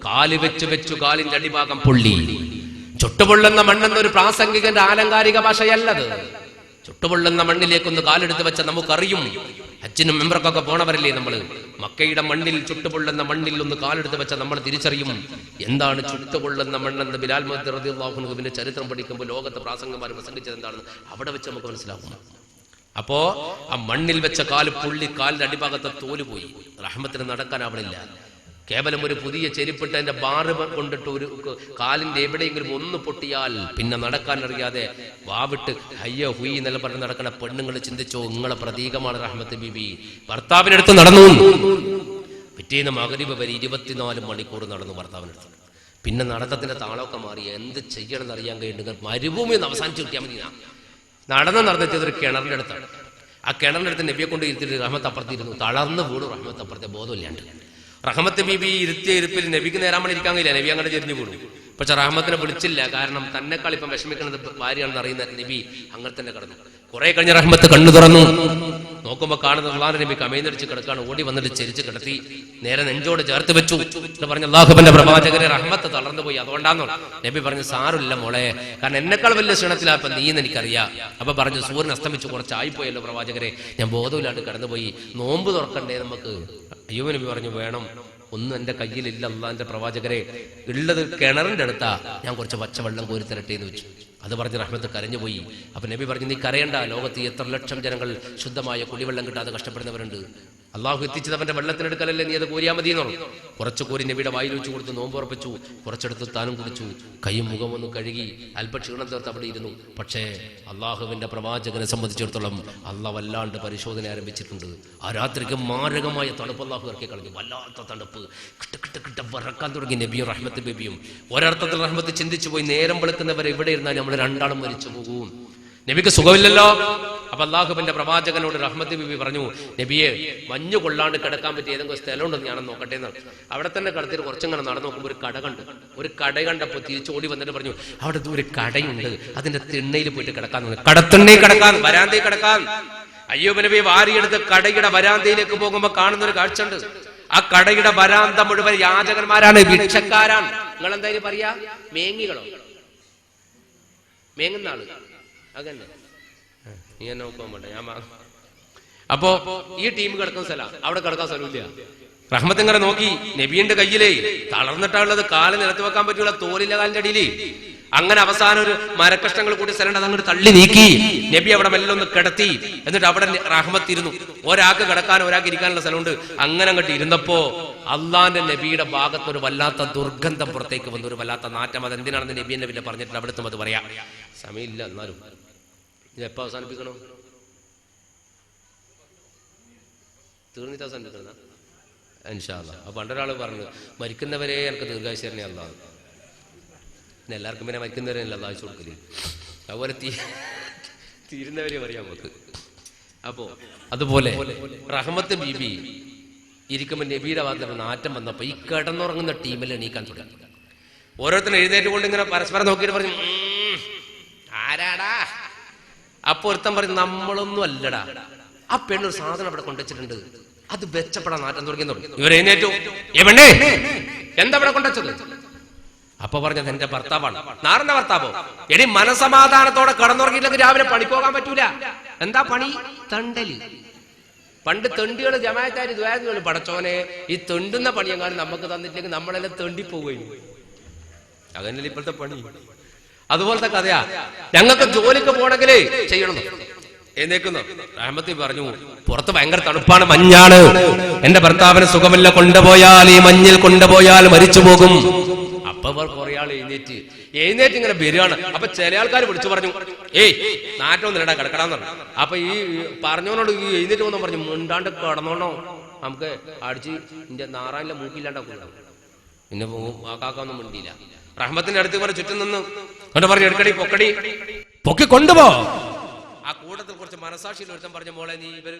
കാല് വെച്ചു കാലിന്റെ അടിഭാഗം പൊള്ളി. ചുട്ടുപൊള്ളുന്ന മണ്ണെന്നൊരു പ്രാസംഗികന്റെ ആലങ്കാരിക ഭാഷയല്ലത്. ചുട്ടുപൊള്ളുന്ന മണ്ണിലേക്കൊന്ന് കാലെടുത്ത് വെച്ച നമുക്കറിയും. ഹജ്ജിനും മെമ്പർക്കൊക്കെ പോണവരല്ലേ നമ്മള്. മക്കയുടെ മണ്ണിൽ ചുട്ടുപൊള്ളുന്ന മണ്ണിൽ ഒന്ന് കാലെടുത്ത് വെച്ച നമ്മൾ തിരിച്ചറിയും എന്താണ് ചുട്ടുപൊള്ളുന്ന മണ്ണെന്ന്. ബിലാൽ മുഅദ്ദിൻ റളിയല്ലാഹു അൻഹുവിന്റെ ചരിത്രം പഠിക്കുമ്പോൾ ലോകത്തെ പ്രാസംഗികന്മാർ പ്രസംഗിച്ചത് എന്താണെന്ന് അവിടെ വെച്ച് നമുക്ക് മനസ്സിലാക്കും. അപ്പോ ആ മണ്ണിൽ വെച്ച കാല് പൊള്ളി, കാലിന്റെ അടിഭാഗത്തെ തോല് പോയി. റഹ്മത്തിന് നടക്കാനാവണില്ല. കേവലം ഒരു പുതിയ ചെരുപ്പിട്ട് അതിന്റെ ബാറ് കൊണ്ടിട്ട് ഒരു കാലിന്റെ എവിടെയെങ്കിലും ഒന്ന് പൊട്ടിയാൽ പിന്നെ നടക്കാൻ അറിയാതെ വാവിട്ട് ഹയ്യോ ഹുയി എന്നെല്ലാം പറഞ്ഞ് നടക്കണ പെണ്ണുങ്ങൾ ചിന്തിച്ചോ, നിങ്ങളെ പ്രതീകമാണ് റഹ്മത്ത് ബീബി. ഭർത്താവിനടുത്ത് നടന്നു. പിറ്റേന്ന് മഗ്‌രിബ് വരെ 24 മണിക്കൂർ നടന്നു ഭർത്താവിനടുത്ത്. പിന്നെ നടത്തത്തിന്റെ താളമൊക്കെ മാറി. എന്ത് ചെയ്യണം എന്നറിയാൻ കഴിയുന്നുണ്ട്. മരുഭൂമി ഒന്ന് അവസാനിച്ച് കിട്ടിയാൽ മതി. നടന്നെത്തിയത് ഒരു കിണറിന്റെ അടുത്താണ്. ആ കിണറിന്റെ അടുത്ത് നബിയെ കൊണ്ട് ഇരുത്തിട്ട് റഹ്മത്ത് അപ്പുറത്തിരുന്നു. തളർന്ന് വീണു റഹ്മത്ത് അപ്പുറത്തെ, ബോധമില്ലാണ്ട്. റഹ്മത്ത് ബീബി ഇരുത്തിയ ഇരുപ്പിൽ നബിക്ക് നേരാൻ വേണ്ടി ഇരിക്കാൻ കഴിയില്ല. നബി അങ്ങനെ ചെരിഞ്ഞു വീണു. പക്ഷെ റഹ്മത്തിനെ വിളിച്ചില്ല. കാരണം തന്നെക്കാൾ ഇപ്പം വിഷമിക്കുന്നത് ഭാര്യയാണെന്ന് അറിയുന്ന നബി അങ്ങനെ തന്നെ കിടന്നു. കുറെ കഴിഞ്ഞ് റഹ്മത്ത് കണ്ണു തുറന്നു. നോക്കുമ്പോ കാണുന്ന അള്ളാഹുവിന്റെ നബി കമഴ്ന്നടിച്ച് കിടക്കാണ്. ഓടി വന്നിട്ട് ചെരിച്ച് കിടത്തി നേരെ നെഞ്ചോട് ചേർത്ത് വെച്ചു. എന്ന് പറഞ്ഞ അള്ളാഹുവിന്റെ പ്രവാചകരെ റഹ്മത്ത് തളർന്നു പോയി. അതുകൊണ്ടാണോ നബി പറഞ്ഞു, സാറില്ല മോളെ, കാരണം എന്നെക്കാൾ വലിയ ക്ഷീണത്തിലാപ്പം നീന്ന് എനിക്കറിയാം. അപ്പൊ പറഞ്ഞു, സൂര്യൻ അസ്തമിച്ചു കുറച്ചായിപ്പോയല്ലോ പ്രവാചകരെ, ഞാൻ ബോധമില്ലാണ്ട് കടന്നുപോയി, നോമ്പ് തുറക്കണ്ടേ നമുക്ക്? അയ്യൂബ് നബി പറഞ്ഞു, വേണം, ഒന്നും എന്റെ കയ്യിലില്ല അള്ളാന്റെ പ്രവാചകരെ, ഉള്ളത് കിണറിന്റെ അടുത്താ, ഞാൻ കുറച്ച് പച്ചവെള്ളം കോരി തരട്ടെ എന്ന് വെച്ചു. അത് പറഞ്ഞ് റഹ്മത്ത് കരഞ്ഞുപോയി. അപ്പൊ നബി പറഞ്ഞു, നീ കരയണ്ട, ലോകത്ത് എത്ര ലക്ഷം ജനങ്ങൾ ശുദ്ധമായ കുടിവെള്ളം കിട്ടാതെ കഷ്ടപ്പെടുന്നവരുണ്ട്. അള്ളാഹു എത്തിച്ചത് അവന്റെ വെള്ളത്തിനെടുക്കലല്ലേ, നീ അത് കോരിയാ മതി എന്ന് പറഞ്ഞു. കുറച്ച് കോരി നബിയുടെ വായിൽ വെച്ച് കൊടുത്ത് നോമ്പ് ഉറപ്പിച്ചു. കുറച്ചെടുത്ത് താനും കുടിച്ചു. കൈയും മുഖമൊന്നും കഴുകി അല്പ ക്ഷീണം തീർത്ത് അവിടെ ഇരുന്നു. പക്ഷേ അള്ളാഹുവിന്റെ പ്രവാചകനെ സംബന്ധിച്ചിടത്തോളം അള്ളാഹ് വല്ലാണ്ട് പരിശോധന ആരംഭിച്ചിട്ടുണ്ട്. ആ രാത്രിക്ക് മാരകമായ തണുപ്പ് അള്ളാഹു ഇറക്കി കളഞ്ഞു. വല്ലാത്ത തണുപ്പ്, കിട്ട വറക്കാൻ തുടങ്ങി നബിയും റഹ്മത്ത് ബേബിയും. ഒരർത്ഥത്തിൽ റഹ്മത്ത് ചിന്തിച്ചു പോയി, നേരം വെളുക്കുന്നവരെ ഇവിടെ ഇരുന്നാൽ നമ്മൾ രണ്ടാളും മരിച്ചു പോകും. നബിക്ക് സുഖമില്ലല്ലോ. അപ്പൊ അള്ളാഹുവിന്റെ പ്രവാചകനോട് റഹ്മത്ത് ബീബി പറഞ്ഞു, നബിയെ, മഞ്ഞു കൊള്ളാണ്ട് കിടക്കാൻ പറ്റിയ ഏതെങ്കിലും സ്ഥലം ഉണ്ടെന്ന് ഞാനൊന്ന് നോക്കട്ടെ എന്നാണ്. അവിടെ തന്നെ കിടത്തിട്ട് കുറച്ചങ്ങനെ നടന്നു നോക്കുമ്പോൾ ഒരു കട കണ്ടു. ഒരു കട കണ്ടപ്പോൾ തിരിച്ചോടി വന്നിട്ട് പറഞ്ഞു, അവിടെ ഒരു കടയുണ്ട്, അതിന്റെ തിണ്ണയിൽ പോയിട്ട് കിടക്കാൻ തോന്നി. കടത്തിണ്ണയിൽ കിടക്കാൻ, വരാന്തയിൽ കിടക്കാൻ. അയ്യൂബ് നബി വാരിയെടുത്ത് കടയുടെ വരാന്തയിലേക്ക് പോകുമ്പോൾ കാണുന്ന ഒരു കാഴ്ച ഉണ്ട്. ആ കടയുടെ വരാന്ത മുഴുവൻ യാചകന്മാരാണ്, ഭിക്ഷക്കാരാണ്. നിങ്ങൾ എന്തായാലും പറയാ, മേങ്ങികളോ, മേങ്ങുന്ന ആള് അതന്നെ. നീ എന്നെ നോക്കാൻ വേണ്ട, ഞാൻ അപ്പോ ഈ ടീം കിടക്കുന്ന സ്ഥലം, അവിടെ കിടക്കാൻ സ്ഥലമില്ല. റഹ്മത്ത് ഇങ്ങനെ നോക്കി, നബിയുടെ കയ്യിലേ തളർന്നിട്ടുള്ളത്, കാല് നിലത്ത് വെക്കാൻ പറ്റൂല, തോലില്ല കാലിന്റെ അടിയില്. അങ്ങനെ അവസാനം ഒരു മരക്കഷ്ണങ്ങൾ കൂടി സ്ഥലം അതങ്ങോട്ട് തള്ളി നീക്കി നബി അവിടെ മെല്ലെ ഒന്ന് കിടത്തി. എന്നിട്ട് അവിടെ റഹ്മത്ത് ഇരുന്നു. ഒരാൾക്ക് കിടക്കാൻ ഒരാൾക്ക് ഇരിക്കാനുള്ള സ്ഥലമുണ്ട്. അങ്ങനെ അങ്ങോട്ട് ഇരുന്നപ്പോ അള്ളാന്റെ നബിയുടെ ഭാഗത്ത് ഒരു വല്ലാത്ത ദുർഗന്ധം പുറത്തേക്ക് വന്നു, ഒരു വല്ലാത്ത നാറ്റം. അതെന്തിനാണെന്ന് നബിയെ പിന്നെ പറഞ്ഞിട്ട് അവിടുത്തെ അത് പറയാം. സമയമില്ല, എന്നാലും ഇതെപ്പോ അവസാനിപ്പിക്കണോ? തീർന്നിട്ട് അവസാനിപ്പിക്കണ ഇൻഷാ അല്ലാഹ്. അപ്പൊ പണ്ടൊരാൾ പറഞ്ഞു, മരിക്കുന്നവരെ എനിക്ക് ദീർഘായുസ്സരനെ അല്ലാഹ്. പിന്നെ എല്ലാവർക്കും പിന്നെ മരിക്കുന്നവരെ അല്ല അല്ലാഹ് കൊടുക്കല്. അതുപോലെ തീരുന്നവരെ പറയാം നമുക്ക്. അപ്പോ അതുപോലെ റഹ്മത്ത് ബീബി ഇരിക്കുമ്പോൾ നബിയുടെ ഭാഗത്ത് നാറ്റം വന്നപ്പോ ഈ കിടന്നുറങ്ങുന്ന ടീമിൽ എണീക്കാൻ തുടങ്ങി. ഓരോരുത്തരും എഴുന്നേറ്റ് കൊണ്ട് ഇങ്ങനെ പരസ്പരം നോക്കിയിട്ട് പറഞ്ഞു, ആരാടാ? അപ്പൊ ഒരുത്തൻ പറഞ്ഞു, നമ്മളൊന്നും അല്ലടാ, ആ പെണ്ണൊരു സാധനം അവിടെ കൊണ്ടുവച്ചിട്ടുണ്ട്, അത് വെച്ചപ്പെടാൻ നാറ്റം തുടങ്ങി. ഇവർ എഴുന്നേറ്റു, എവണ്ണേ എന്താ ഇവിടെ കൊണ്ടുവച്ചത്? അപ്പൊ പറഞ്ഞത് എന്റെ ഭർത്താവാണ്. നാറിന്റെ ഭർത്താവോ? എടി, മനസമാധാനത്തോടെ കടന്നുറങ്ങിയില്ലെങ്കിൽ രാവിലെ പണിക്ക് പോകാൻ പറ്റൂല. എന്താ പണി? തണ്ടല്. പണ്ട് തെണ്ടികൾ ജമാഅത്താര് ദ്വാരങ്ങൾ, പടച്ചോനെ ഈ തെണ്ടുന്ന പണിയെങ്ങാനും നമുക്ക് തന്നിട്ടില്ലെങ്കിൽ നമ്മളെല്ലാം തെണ്ടിപ്പോവുകയും. അതന്നല്ലേ ഇപ്പോഴത്തെ പണി. അതുപോലത്തെ കഥയാ. ഞങ്ങൾക്ക് ജോലിക്ക് പോകണമെങ്കിലേ ചെയ്യണം. എഴുന്നേക്കുന്നു. റഹ്മത്ത് പറഞ്ഞു, പുറത്ത് ഭയങ്കര തണുപ്പാണ്, മഞ്ഞാണ്, എന്റെ ഭർത്താവിന് സുഖമില്ല, കൊണ്ടുപോയാൽ ഈ മഞ്ഞിൽ കൊണ്ടുപോയാൽ മരിച്ചു പോകും. അപ്പൊ കുറെ ആൾ എഴുന്നേറ്റ് ഇങ്ങനെ വരികയാണ്. അപ്പൊ ചില ആൾക്കാർ വിളിച്ചു പറഞ്ഞു, ഏയ് നാറ്റൊന്നും ഇല്ലടാ, കിടക്കടാന്ന് പറഞ്ഞു. അപ്പൊ ഈ പറഞ്ഞവനോട് ഈ എഴുന്നേറ്റ് വന്നു പറഞ്ഞു, മുണ്ടാണ്ട് കിടന്നോണോ, നമുക്ക് അടിച്ച് എന്റെ നാറാനിലെ മൂക്കില്ലാണ്ടാക്കും. പിന്നെ ആ കാക്കൊന്നും മിണ്ടിയില്ല. റഹ്മത്തിന്റെ അടുത്ത് പറഞ്ഞ് ചുറ്റും നിന്ന് എന്നിട്ട് പറഞ്ഞു എടുക്കടി പൊക്കടി പൊക്കി കൊണ്ടുപോ. ആ കൂട്ടത്തിൽ കുറച്ച് മനസാക്ഷിയിൽ ഒരുത്തം പറഞ്ഞ മോളെ നീ ഇവര്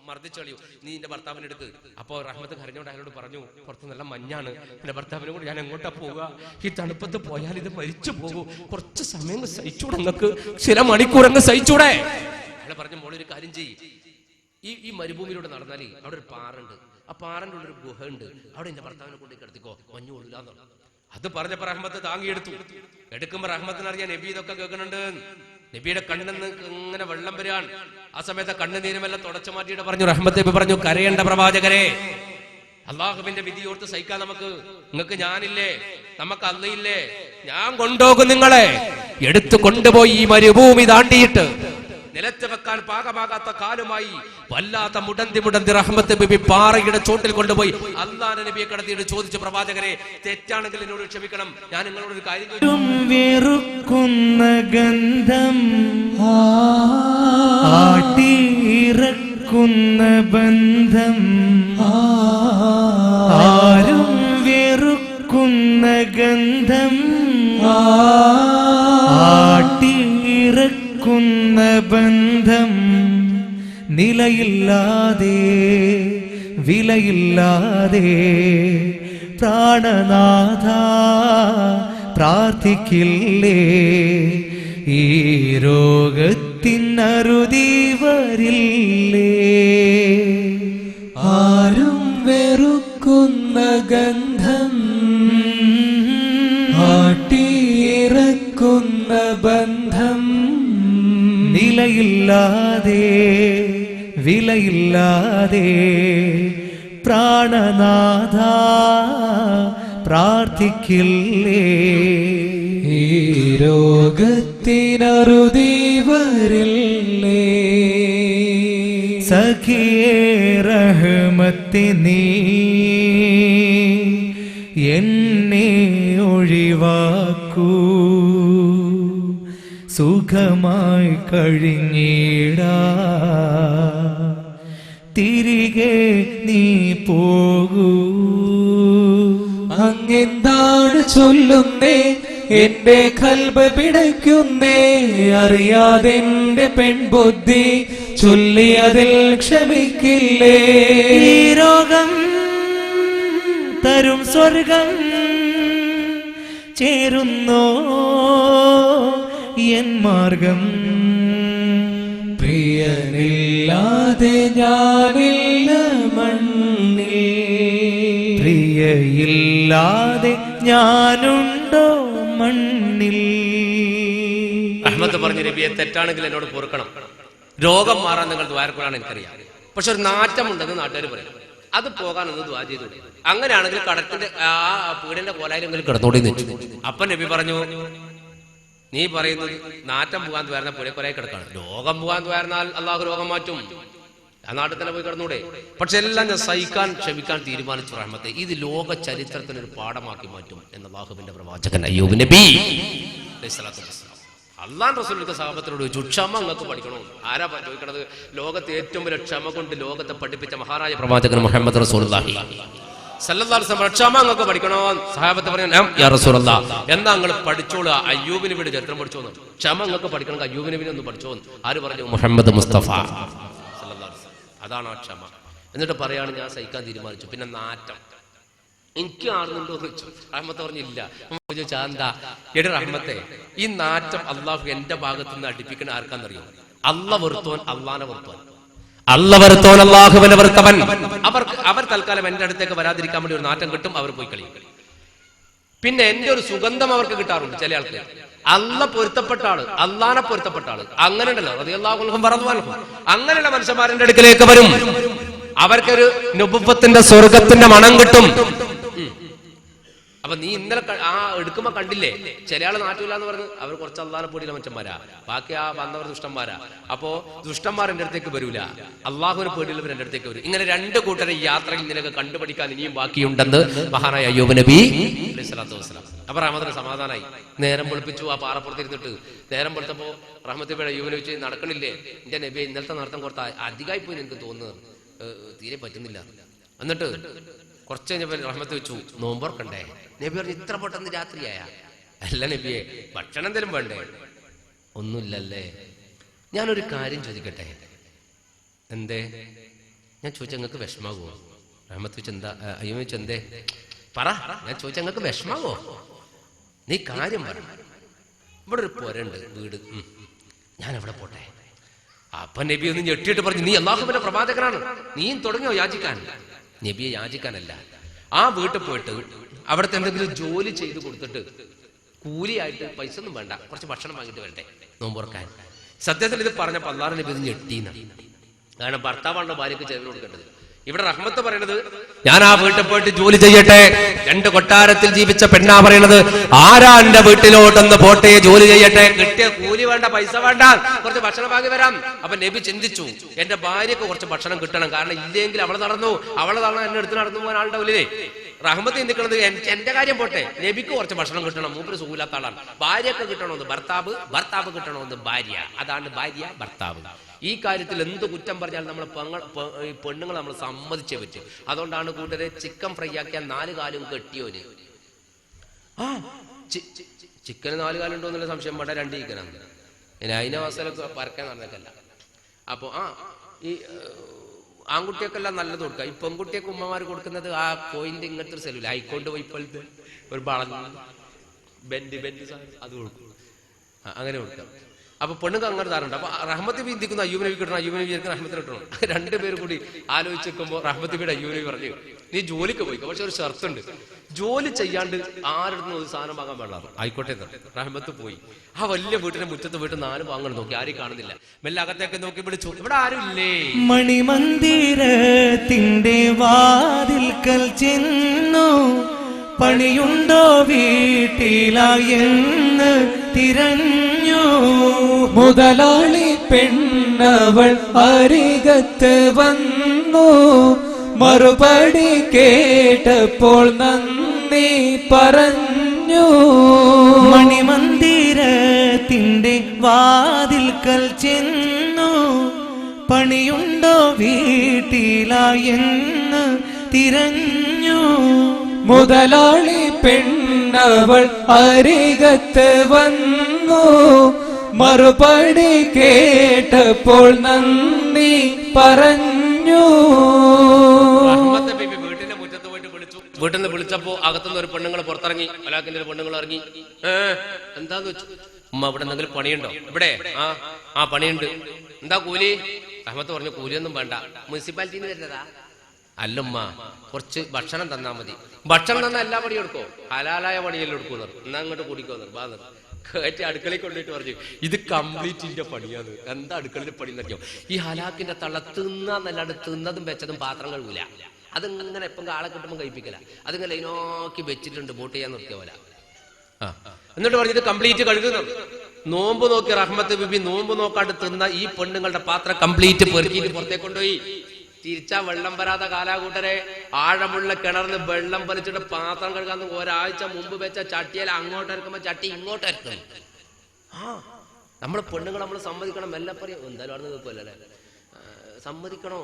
മർദ്ദിച്ചളിയോ, നീ എന്റെ ഭർത്താവിനെ എടുക്ക്. അപ്പോ റഹ്മത്ത് കരഞ്ഞോണ്ട് അയാളോട് പറഞ്ഞു, പുറത്ത് നല്ല മഞ്ഞാണ്, എന്റെ ഭർത്താവിനെ കൂടി ഞാൻ എങ്ങോട്ടാ പോവുക? ഈ തണുപ്പത്ത് പോയാൽ ഇത് മരിച്ചു പോകും. കുറച്ച് സമയം സഹിച്ചൂടെ, നിങ്ങൾക്ക് ചില മണിക്കൂർ അങ്ങ് സഹിച്ചൂടെ? അയാൾ പറഞ്ഞു, മോളൊരു കാര്യം ചെയ്യ്, ഈ മരുഭൂമിയിലൂടെ നടന്നാലേ അവിടെ ഒരു പാറുണ്ട്, ആ പാറന്റെ ഉള്ളൊരു ഗുഹ ഉണ്ട്, അവിടെ എന്റെ ഭർത്താവിനെ കൊണ്ട് കിടത്തിക്കോ, മഞ്ഞു കൊള്ളില്ലാന്ന്. അത് പറഞ്ഞപ്പോ റഹ്മത്ത് താങ്ങിയെടുത്തു. എടുക്കുമ്പോ റഹ്മത്തിനറിയാൻ നബി ഇതൊക്കെ കേൾക്കുന്നുണ്ട്. നബിയുടെ കണ്ണെന്ന് ഇങ്ങനെ വെള്ളം വരാൻ. ആ സമയത്ത് കണ്ണുനീരുമെല്ലാം തുടച്ചു മാറ്റിയിട്ട് പറഞ്ഞു, റഹ്മത്ത് നബി പറഞ്ഞു, കരയേണ്ട പ്രവാചകരെ, അള്ളാഹുവിന്റെ വിധിയോർത്ത് സഹിക്കാൻ നിങ്ങൾക്ക് ഞാനില്ലേ, നമുക്ക് അല്ലയില്ലേ, ഞാൻ കൊണ്ടുപോകും നിങ്ങളെ. എടുത്തു കൊണ്ടുപോയി ഈ മരുഭൂമി താണ്ടിയിട്ട് നിലത്ത് വെക്കാൻ പാകമാകാത്ത കാലുമായി വല്ലാത്ത മുടന്തി റഹ്മത്ത് നബി പാറയുടെ ചോട്ടിൽ കൊണ്ടുപോയി അല്ലാഹുവിന്റെ നബിയെ കടത്തിയിട്ട് ചോദിച്ചു, പ്രവാചകരെ തെറ്റാണെങ്കിൽ എന്നോട് ക്ഷമിക്കണം, ഞാൻ നിങ്ങളോടൊരു കാര്യം വെറുക്കുന്ന ഗന്ധം ആട്ടിയിറക്കുന്ന ബന്ധം ആരും വെറുക്കുന്ന ഗന്ധം ആട്ടിയിറക്കുന്ന ബന്ധം നിലയില്ലാതെ വിലയില്ലാതെ പ്രാണനാഥ പ്രാർത്ഥിക്കില്ലേ, ഈ രോഗത്തിനറുതി വരില്ലേ. ആരും വെറുക്കുന്ന ഗന്ധം ആട്ടിയിറക്കുന്ന ബന്ധം നിലയില്ലാതെ വിലയില്ലാതെ പ്രാണനാഥ പ്രാർത്ഥിക്കില്ലേ, ഈ രോഗത്തിനറുതി വരില്ലേ. സഖിയേ റഹ്മത്തെ നീ എന്നെ ഒഴിവാക്കൂ, സുഖമായി കഴിഞ്ഞിടാ തിരികെ നീ പോകൂ. അങ്ങെന്താണ് ചൊല്ലുന്നേ, എന്റെ കൽബ് പിടയ്ക്കുന്നേ, അറിയാതെ എന്റെ പെൺബുദ്ധി ചൊല്ലി അതിൽ ക്ഷമിക്കില്ലേ. ഈ രോഗം തരും സ്വർഗം ചേരുന്നോ എൻ മാർഗം, പ്രിയനില്ലാതെ ഞാനില്ല മണ്ണിൽ, പ്രിയയില്ലാതെ ഞാനുണ്ടോ മണ്ണിൽ. റഹ്മത്ത് പറഞ്ഞു, നബിയെ തെറ്റാണെങ്കിൽ എന്നോട് പൊറുക്കണം, രോഗം മാറാൻ നിങ്ങൾ ദ്വാരക്കുള്ളാണ് എനിക്കറിയാം, പക്ഷെ ഒരു നാറ്റമുണ്ടെന്ന് നാട്ടുകാർ പറയും, അത് പോകാനൊന്ന് ദ്വാ ചെയ്തു. അങ്ങനെയാണെങ്കിൽ കടത്തിന്റെ ആ പീടിന്റെ കോലായിലെങ്കിലും കിടന്നോടി നിന്നു. അപ്പൊ നബി പറഞ്ഞു, നീ പറയുന്നത് നാറ്റം പോകാൻ ദ്വാരുന്ന പുഴക്കൊലായി കിടക്കാണ്, രോഗം പോകാൻ ദ്വാരുന്നാൽ അള്ളാഹു രോഗം മാറ്റും, ആ നാട്ടിൽ തന്നെ പോയി കിടന്നൂടെ. പക്ഷെ എല്ലാം ഞാൻ സഹിക്കാൻ ക്ഷമിക്കാൻ തീരുമാനിച്ചു റഹ്മത്തെ, ഇത് ലോക ചരിത്രത്തിന് ഒരു പാഠമാക്കി മാറ്റും എന്ന് അള്ളാഹുവിന്റെ പ്രവാചകൻ അയ്യൂബ് നബി അള്ളാഹ് റസൂലുള്ളാഹി സഹാബത്തിനോട് ചോദിച്ചു, ക്ഷമ നിങ്ങൾക്ക് പഠിക്കണോ? ആരാ ചോദിക്കണത്? ലോകത്തെ ഏറ്റവും വലിയ ക്ഷമ കൊണ്ട് ലോകത്തെ പഠിപ്പിച്ച മഹാനായ പ്രവാചകൻ മുഹമ്മദ് റസൂലുള്ളാഹി സല്ലല്ലാഹു അലൈഹി വസല്ലം, ക്ഷമ നിങ്ങൾക്ക് പഠിക്കണോ? സഹാബത്ത് പറഞ്ഞു, യാ റസൂലല്ലാഹ്, എന്നാ നിങ്ങൾ പഠിച്ചോളൂ, അയ്യൂബ് നബിയുടെ ചരിത്രം പഠിച്ചോന്ന്. ക്ഷമ നിങ്ങൾക്ക് പഠിക്കണം, അയ്യൂബ് നബിനെ ഒന്ന് പഠിച്ചോന്ന്. ആര് പറഞ്ഞു? മുഹമ്മദ് മുസ്തഫ സല്ലല്ലാഹു അലൈഹി വസല്ലം. അതാണ് ആ ക്ഷമ. എന്നിട്ട് പറയാണ്, ഞാൻ സഹിക്കാൻ തീരുമാനിച്ചു. പിന്നെ നാറ്റം എനിക്ക് ആറുന്നുണ്ടോ എന്ന് വെച്ചു. റഹ്മത്ത് പറഞ്ഞില്ല. ചോദിച്ചാ എന്താ? എടി റഹ്മത്തെ, ഈ നാറ്റം അള്ളാഹു എന്റെ ഭാഗത്ത് നിന്ന് അടുപ്പിക്കണ ആർക്കാന്നറിയോ? അള്ള വെറുത്തോൻ അള്ളാനെ വെറുത്തോൻ, അള്ള വെറുത്തോൻ അള്ളാഹുവിനെ വെറുത്തവൻ. അവർ തൽക്കാലം എന്റെ അടുത്തേക്ക് വരാതിരിക്കാൻ വേണ്ടി ഒരു നാറ്റം കിട്ടും, അവർ പോയി കളിയും. പിന്നെ എന്റെ ഒരു സുഗന്ധം അവർക്ക് കിട്ടാറുണ്ട് ചില ആൾക്ക്. അള്ള പൊരുത്തപ്പെട്ട ആള്, അള്ളാനെ പൊരുത്തപ്പെട്ട ആള്, അങ്ങനെ ഉണ്ടല്ലോ, റളിയല്ലാഹു അൻഹും വറദ്വാൻഹും. അങ്ങനെയുള്ള മനുഷ്യന്മാരുടെ അടുക്കലേക്ക് വരും, അവർക്കൊരു നുബുവ്വത്തിന്റെ സ്വർഗത്തിന്റെ മണം കിട്ടും. അപ്പൊ നീ ഇന്നലെ ആ എടുക്കുമ്പോ കണ്ടില്ലേ, ചില ആള് നാട്ടില്ല എന്ന് പറഞ്ഞ് അവർ കുറച്ച് അള്ളാനെ പൊടിയിലെ മനുഷ്യന്മാരാ, ബാക്കി ആ വന്നവർ ദുഷ്ടന്മാരാ. അപ്പോ ദുഷ്ടന്മാർ എന്റെ അടുത്തേക്ക് വരൂല, അള്ളാഹുവിനെ പേടിയുള്ളവർ എന്റെ അടുത്തേക്ക് വരും. ഇങ്ങനെ രണ്ട് കൂട്ടരെ യാത്രയിൽ നിനക്ക് കണ്ടുപിടിക്കാൻ ഇനിയും ബാക്കിയുണ്ടെന്ന് മഹാനായ അയ്യൂബ് നബി അലൈഹി സ്വലാത്തു വസ്സലാം. അപ്പൊ റഹ്മത്തിന് സമാധാനായി. നേരം വെളുപ്പിച്ചു, ആ പാറപ്പുറത്തിരുന്നിട്ട് നേരം വെളുത്തപ്പോ റഹ്മത്ത് അയ്യൂബിനെ വെച്ച് നടക്കണില്ലേ, എന്റെ നബി ഇന്നലത്തെ നടത്തം കുറച്ച് അധികമായി പോയി എനിക്ക് തോന്നുന്നത്. തീരെ പറ്റുന്നില്ല. എന്നിട്ട് കുറച്ച് കഴിഞ്ഞപ്പോൾ റഹ്മത്ത് വെച്ചു, നോമ്പുറക്കണ്ടേ? നബി പറഞ്ഞു, ഇത്ര പെട്ടെന്ന് രാത്രിയായ? അല്ല നബിയെ, ഭക്ഷണം എന്തെങ്കിലും വേണ്ടേ? ഒന്നുമില്ലല്ലേ. ഞാനൊരു കാര്യം ചോദിക്കട്ടെ. എന്തേ? ഞാൻ ചോദിച്ചാൽ നിങ്ങൾക്ക് വിഷമാകുമോ? റഹ്മത്ത് വെച്ച് എന്താ? അയ്യോ വെച്ച് എന്തേ? പറ. ഞാൻ ചോദിച്ചാൽ നിങ്ങൾക്ക് വിഷമാകുമോ? നീ കാര്യം പറ. ഇവിടെ ഒരു പുരണ്ട്, വീട്, ഞാൻ എവിടെ പോട്ടെ? അപ്പൊ നബി ഒന്ന് ഞെട്ടിയിട്ട് പറഞ്ഞു, നീ അല്ലാഹുവിന്റെ പ്രവാചകനാണ്, നീയും തുടങ്ങിയോ യാചിക്കാൻ? നബിയെ യാചിക്കാനല്ല, ആ വീട്ടിൽ പോയിട്ട് അവിടുത്തെ എന്തെങ്കിലും ജോലി ചെയ്ത് കൊടുത്തിട്ട് കൂലിയായിട്ട് പൈസ ഒന്നും വേണ്ട, കുറച്ച് ഭക്ഷണം വാങ്ങിട്ട് വരട്ടെ നോമ്പുറക്കാൻ. സത്യത്തിൽ ഇത് പറഞ്ഞപ്പോൾ അല്ലാഹു നബി ഇത് ഞെട്ടീന്നാണ്. കാരണം ഭർത്താവാണല്ലോ ഭാര്യക്ക് ചെലവ് കൊടുക്കേണ്ടത്. ഇവിടെ റഹ്മത്ത് പറയണത്, ഞാൻ ആ വീട്ടിൽ പോയിട്ട് ജോലി ചെയ്യട്ടെ. 2 കൊട്ടാരത്തിൽ ജീവിച്ച പെണ്ണാ പറയണത്, ആരാ എന്റെ വീട്ടിലോട്ടൊന്ന് പോട്ടെ, ജോലി ചെയ്യട്ടെ, കിട്ടിയ കൂലി വേണ്ട, പൈസ വേണ്ട, കുറച്ച് ഭക്ഷണം വാങ്ങി വരാം. അപ്പൊ നബി ചിന്തിച്ചു, എന്റെ ഭാര്യക്ക് കുറച്ച് ഭക്ഷണം കിട്ടണം, കാരണം ഇല്ലെങ്കിൽ അവളെ നടന്നു എന്നെ എടുത്ത് നടന്നു പോകാൻ ആളുണ്ടാവില്ലേ. റഹ്മത്ത് ചിന്തിക്കുന്നത്, എന്റെ കാര്യം പോട്ടെ, നബിക്ക് കുറച്ച് ഭക്ഷണം കിട്ടണം, മൂപ്പര് സുഖമില്ലാത്ത ആളാണ്. ഭാര്യക്ക് കിട്ടണമെന്ന് ഭർത്താവ് കിട്ടണമെന്ന് ഭാര്യ. അതാണ് ഭാര്യ ഭർത്താവ്. ഈ കാര്യത്തിൽ എന്ത് കുറ്റം പറഞ്ഞാൽ നമ്മൾ പെണ്ണുങ്ങൾ നമ്മൾ സമ്മതിച്ചേ പറ്റും. അതുകൊണ്ടാണ് കൂട്ടരെ ചിക്കൻ ഫ്രൈ ആക്കിയാൽ 4 കാലും കെട്ടിയോര്. ചിക്കന് 4 കാലുണ്ടോ എന്നുള്ള സംശയം വേണ്ട, 2 ചിക്കനാണ്. ഇനി അതിനെ മസാലൊക്കെ പരക്കാൻ നടന്നേക്കല്ല. അപ്പൊ ഈ ആൺകുട്ടിയൊക്കെല്ലാം നല്ലത് കൊടുക്കുക. ഈ പെൺകുട്ടിയൊക്കെ ഉമ്മമാർ കൊടുക്കുന്നത് ആ കോയിന്റെ ഇങ്ങനത്തെ ഒരു സെലൂല ആയിക്കൊണ്ട് പോയി ഇപ്പോഴത്തെ ഒരു ബെൻഡ് അത് കൊടുക്കും, അങ്ങനെ കൊടുക്കാം. അപ്പൊ പെണ്ണുക്ക് അങ്ങനെ താറുണ്ട്. അപ്പൊ റഹ്മത്ത് ബി ചിന്തിക്കുന്നു, അയ്യൂബ് നബി കിട്ടണം, അയ്യൂബ് നബി റഹ്മത്തിന് കിട്ടണം. 2 പേര് കൂടി ആലോചിച്ച് വെക്കുമ്പോൾ റഹ്മത്ത് ബിയുടെ അയ്യൂബ് നബി പറഞ്ഞു, നീ ജോലിക്ക് പോയിക്കോ, പക്ഷെ ഒരു ഷർത്തുണ്ട്, ജോലി ചെയ്യാണ്ട് ആരുടെ ഒരു സാധനം വാങ്ങാൻ പാടില്ല. ആയിക്കോട്ടെ. റഹ്മത്ത് പോയി ആ വലിയ വീട്ടിന്റെ മുറ്റത്ത് പോയിട്ട് 4 വാങ്ങണം നോക്കി, ആരും കാണുന്നില്ല. മെല്ലെ അകത്തേക്ക് നോക്കി വിളിച്ചു, ഇവിടെ ആരും ഇല്ലേ? മണിമന്ദിരത്തിന്റെ വാതിൽക്കൽ ചെന്നു, പണിയുണ്ടോ വീട്ടിലായെന്ന് തിരഞ്ഞു. മുതലാളി പെണ്ണവൾ അരികത്ത് വന്നു, മറുപടി കേട്ടപ്പോൾ നന്ദി പറഞ്ഞു. മണിമന്ദിരത്തിന്റെ വാതിൽക്കൽ ചെന്നു, പണിയുണ്ടോ വീട്ടിലായെന്ന് തിരഞ്ഞു. മുതലാളി പെണ്ണവൾ അരികത്ത് വന്നു, മറുപടി കേട്ടപ്പോൾ നന്ദി പറഞ്ഞു. വീട്ടിന്റെ മുറ്റത്ത് പോയിട്ട് വിളിച്ചു. വീട്ടിൽ നിന്ന് വിളിച്ചപ്പോ അകത്തുനിന്ന് ഒരു പെണ്ണുങ്ങൾ പുറത്തിറങ്ങി, അലാഖിന്റെ ഒരു പെണ്ണുങ്ങൾ ഇറങ്ങി. എന്താന്ന് വെച്ചു, ഉമ്മ ഇവിടെ എന്തെങ്കിലും പണിയുണ്ടോ? ഇവിടെ ആ പണിയുണ്ട്. എന്താ കൂലി? റഹ്മത്ത് പറഞ്ഞു, കൂലിയൊന്നും വേണ്ട, മുനിസിപ്പാലിറ്റിന്ന് വരുന്നതാ. അല്ലമ്മ, കുറച്ച് ഭക്ഷണം തന്നാ മതി. ഭക്ഷണം തന്നാ എല്ലാ പണിയും എടുക്കോ? ഹലാലായ പണിയെല്ലാം എടുക്കുന്നു. എന്നാ അങ്ങോട്ട് കൂടിക്കോന്നു കയറ്റി അടുക്കളയിൽ കൊണ്ടിട്ട് പറഞ്ഞു, ഇത് കംപ്ലീറ്റിന്റെ പണിയാണ്. എന്താ അടുക്കളയിൽ പണി എന്നറിയോ? ഈ ഹലാക്കിന്റെ തള്ള തിന്നാന്നല്ലാണ്ട് തിന്നതും വെച്ചതും പാത്രം കഴുകൂല. അതിങ്ങനെ എപ്പം ആളെ കിട്ടുമ്പോൾ കഴിപ്പിക്കല. അതിങ്ങനെ ലൈനോക്കി വെച്ചിട്ടുണ്ട്, ബോട്ട് ചെയ്യാൻ നിർത്തിയ പോലെ. എന്നിട്ട് പറഞ്ഞത് കംപ്ലീറ്റ് കഴുകുന്നു. നോമ്പ് നോക്കി റഹ്മത്ത് ബിബി നോമ്പ് നോക്കാണ്ട് തിന്ന ഈ പെണ്ണുങ്ങളുടെ പാത്രം കംപ്ലീറ്റ് പെറുക്കിയിട്ട് പുറത്തേക്ക് കൊണ്ടുപോയി. തിരിച്ചാ വെള്ളം വരാത്ത കാലാകൂട്ടരെ, ആഴമുള്ള കിണറിന് വെള്ളം വലിച്ചിട്ട് പാത്രം കഴുകാന്ന് ഒരാഴ്ച മുമ്പ് വെച്ച ചട്ടിയാൽ അങ്ങോട്ട് ഇറക്കുമ്പോ ചട്ടി ഇങ്ങോട്ട് ഇറക്കണം. നമ്മള് പെണ്ണുങ്ങൾ നമ്മൾ സമ്മതിക്കണം. മെല്ലെ പറയും, എന്തായാലും അവിടെ നിൽക്കുമല്ലേ, സമ്മതിക്കണോ?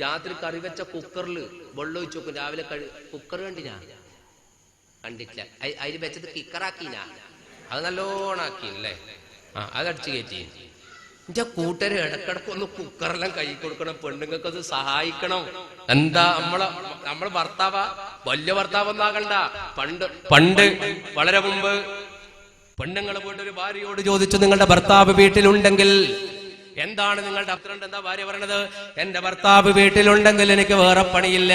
രാത്രി കറി വെച്ച കുക്കറിൽ വെള്ളം ഒഴിച്ചു വെക്കും. രാവിലെ കുക്കർ കണ്ടിനാ? കണ്ടിട്ടില്ല. അതിൽ വെച്ചത് കിക്കറാക്കീനാ? അത് നല്ലോണം ആക്കിയല്ലേ? അതടിച്ചു കയറ്റി. എന്റെ കൂട്ടര് ഇടക്കിടക്കൊന്ന് കുക്കറെല്ലാം കൈ കൊടുക്കണം. പെണ്ണുങ്ങൾക്ക് അത് സഹായിക്കണം. എന്താ നമ്മളെ ഭർത്താവാ? വലിയ ഭർത്താവൊന്നാകണ്ട. പണ്ട് വളരെ മുമ്പ് പെണ്ണുങ്ങൾ പോയിട്ട് ഒരു ഭാര്യയോട് ചോദിച്ചു, നിങ്ങളുടെ ഭർത്താവ് വീട്ടിലുണ്ടെങ്കിൽ എന്താണ് നിങ്ങളുടെ അർത്ഥം? എന്താ ഭാര്യ പറയണത്? എന്റെ ഭർത്താവ് വീട്ടിലുണ്ടെങ്കിൽ എനിക്ക് വേറെ പണിയില്ല.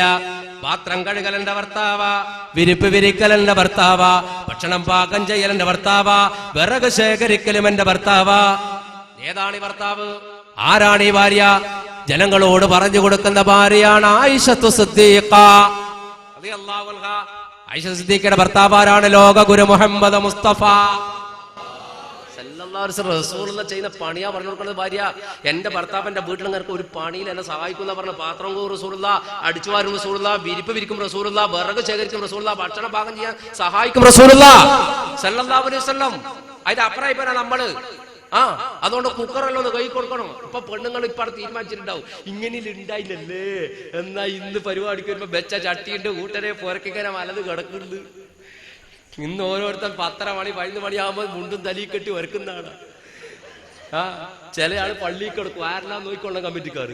പാത്രം കഴുകൽ എന്റെ ഭർത്താവാ, വിരിപ്പ് വിരിക്കൽ എന്റെ ഭർത്താവാ, ഭക്ഷണം പാകം ചെയ്യൽ എന്റെ ഭർത്താവാ, വിറക് ശേഖരിക്കലും എന്റെ ഭർത്താവാ. ഏതാണ് ഈ ഭർത്താവ്? ആരാണ് ഈ ഭാര്യ? ജനങ്ങളോട് പറഞ്ഞു കൊടുക്കുന്ന ഭാര്യയാണ് ആയിഷത്തു സിദ്ദീഖ റളിയല്ലാഹു അൻഹാ. ആയിഷ സിദ്ദീഖയുടെ ഭർത്താവ് ആരാണ്? ലോക ഗുരു മുഹമ്മദ് മുസ്തഫ സല്ലല്ലാഹു അലൈഹി വസല്ലം. റസൂലുള്ള ചെയ്യുന്ന പണിയാ പറഞ്ഞു കൊടുക്കുന്നത് ഭാര്യ. എന്റെ ഭർത്താവിന്റെ വീട്ടിൽ നിനക്ക് ഒരു പണിയിൽ എന്നെ സഹായിക്കുന്ന പറഞ്ഞ പാത്രം റസൂലുള്ള, അടിച്ചുവാരും റസൂലുള്ള, വിരിപ്പ് വിരിക്കും റസൂലുള്ള, വിറക് ശേഖരിക്കും റസൂലുള്ള, ഭക്ഷണം പാകം ചെയ്യാൻ സഹായിക്കും റസൂലുള്ള സല്ലല്ലാഹു അലൈഹി വസല്ലം. അതിന്റെ അപ്പുറം നമ്മള് അതുകൊണ്ട് കുക്കറെല്ലാം ഒന്ന് കൈ കൊടുക്കണം. ഇപ്പൊ പെണ്ണുങ്ങൾ ഇപ്പൊ തീരുമാനിച്ചിട്ടുണ്ടാവും ഇങ്ങനെ ഉണ്ടായില്ലല്ലേ, എന്നാ ഇന്ന് പരിപാടിക്ക് വരുമ്പോ വെച്ച ചട്ടിയുണ്ട് കൂട്ടരെ പുരക്കിങ്ങനെ വലത് കിടക്കുന്നത്. ഇന്ന് ഓരോരുത്തർ 10:30 മണി 11 മണിയാകുമ്പോൾ മുണ്ടും തലി കെട്ടി ഒരുക്കുന്നതാണ്. ചില ആള് പള്ളിയിൽ കിടക്കും, ആരെല്ലാം നോക്കിക്കൊള്ളാം കമ്മിറ്റിക്കാർ.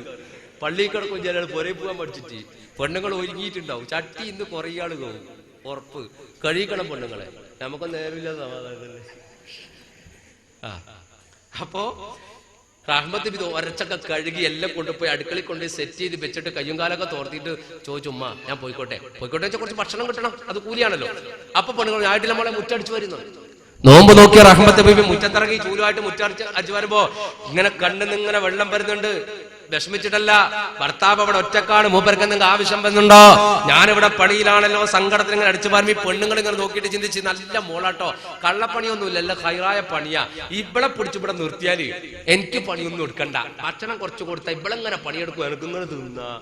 പള്ളിയിൽ കിടക്കും, ചില ആൾ പുരയിൽ പോകാൻ പഠിച്ചിട്ട്. പെണ്ണുങ്ങൾ ഒരുങ്ങിയിട്ടുണ്ടാവും, ചട്ടി ഇന്ന് കുറേ ആള് പോകും, ഉറപ്പ്. കഴിക്കണം പെണ്ണുങ്ങളെ, നമുക്കൊന്നും നേരമില്ല സമാധാനല്ലേ. അപ്പോ റഹ്മത്ത് ബി ഒരച്ചൊക്കെ കഴുകി എല്ലാം കൊണ്ടുപോയി അടുക്കളയിൽ കൊണ്ടുപോയി സെറ്റ് ചെയ്ത് വെച്ചിട്ട് കയ്യും കാലൊക്കെ തോർത്തിട്ട് ചോദിച്ചു, ഉമ്മ ഞാൻ പോയിക്കോട്ടെ വെച്ചാൽ കുറച്ച് ഭക്ഷണം കിട്ടണം, അത് കൂലിയാണല്ലോ. അപ്പൊ പെണ്ണുങ്ങൾ ഞാട്ടിൽ നമ്മളെ മുറ്റടിച്ചു വരുന്നു. നോമ്പ് നോക്കിയ റഹ്മത്ത് ബീബി മുറ്റത്തിറങ്ങി ചൂലുമായിട്ട് മുറ്റടിച്ച് വരുമ്പോ ഇങ്ങനെ കണ്ണിന്നിങ്ങനെ വെള്ളം വരുന്നുണ്ട്. വിഷമിച്ചിട്ടല്ല, ഭർത്താവ് അവിടെ ഒറ്റക്കാണ്, മൂപ്പർക്ക് എന്തെങ്കിലും ആവശ്യം വരുന്നുണ്ടോ, ഞാനിവിടെ പണിയിലാണല്ലോ, സങ്കടത്തിന് ഇങ്ങനെ അടിച്ചു പാർമി. പെണ്ണുങ്ങൾ ഇങ്ങനെ നോക്കിയിട്ട് ചിന്തിച്ച്, നല്ല മോളാട്ടോ, കള്ളപ്പണിയൊന്നുമില്ല, എല്ലാം ഹൈറായ പണിയാ. ഇവിടെ പിടിച്ചിവിടെ നിർത്തിയാല് എനിക്ക് പണിയൊന്നും എടുക്കണ്ട, ഭക്ഷണം കുറച്ച് കൊടുത്താൽ ഇവിടെ ഇങ്ങനെ പണിയെടുക്കും, എനിക്കിങ്ങനെ തിന്നാ.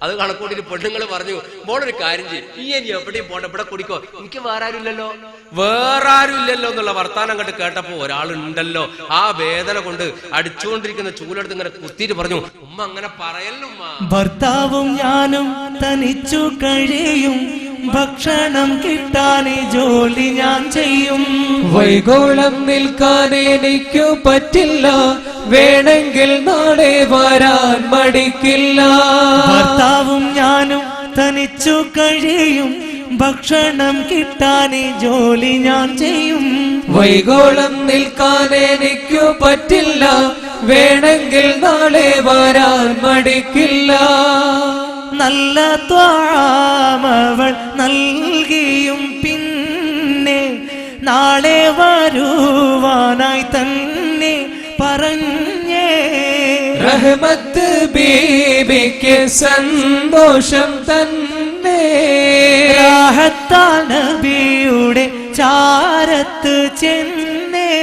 അത് കണക്കൂട്ടിട്ട് പെണ്ണുങ്ങൾ പറഞ്ഞു, മോളൊരു കാര്യം ചെയ്യും, ഈ ഇനി എവിടെയും പോണ്ട, ഇവിടെ കുടിക്കോ, എനിക്ക് വേറെ ആരും ഇല്ലല്ലോ എന്നുള്ള വർത്താനം കണ്ട് കേട്ടപ്പോ ഒരാളുണ്ടല്ലോ, ആ വേദന കൊണ്ട് അടിച്ചുകൊണ്ടിരിക്കുന്ന ചൂലെടുത്ത് ഇങ്ങനെ കുത്തിയിട്ട് പറഞ്ഞു, ഉമ്മ അങ്ങനെ പറയല്ലോ ഉമ്മ. ഭർത്താവും ഞാനും തനിച്ചു കഴിയും, ഭക്ഷണം കിട്ടാനേ ജോലി ഞാൻ ചെയ്യും. വൈകോളം നിൽക്കാൻ എനിക്കു പറ്റില്ല, വേണമെങ്കിൽ നാളെ വരാൻ മടിക്കില്ല. ഭർത്താവും ഞാനും തനിച്ചു കഴിയും, ഭക്ഷണം കിട്ടാനേ ജോലി ഞാൻ ചെയ്യും. വൈകോളം നിൽക്കാൻ എനിക്കു പറ്റില്ല, വേണമെങ്കിൽ നാളെ വരാൻ മടിക്കില്ല. നല്ല ത്വാമവൾ നൽകിയും പിന്നെ നാളെ വരുവാനായി തന്നെ പറഞ്ഞേ. റഹ്മത്ത് ബീബിക്ക് സന്തോഷം തന്നെ, രാഹത്താൽ നബിയുടെ ചാരത്ത് ചെന്നേ.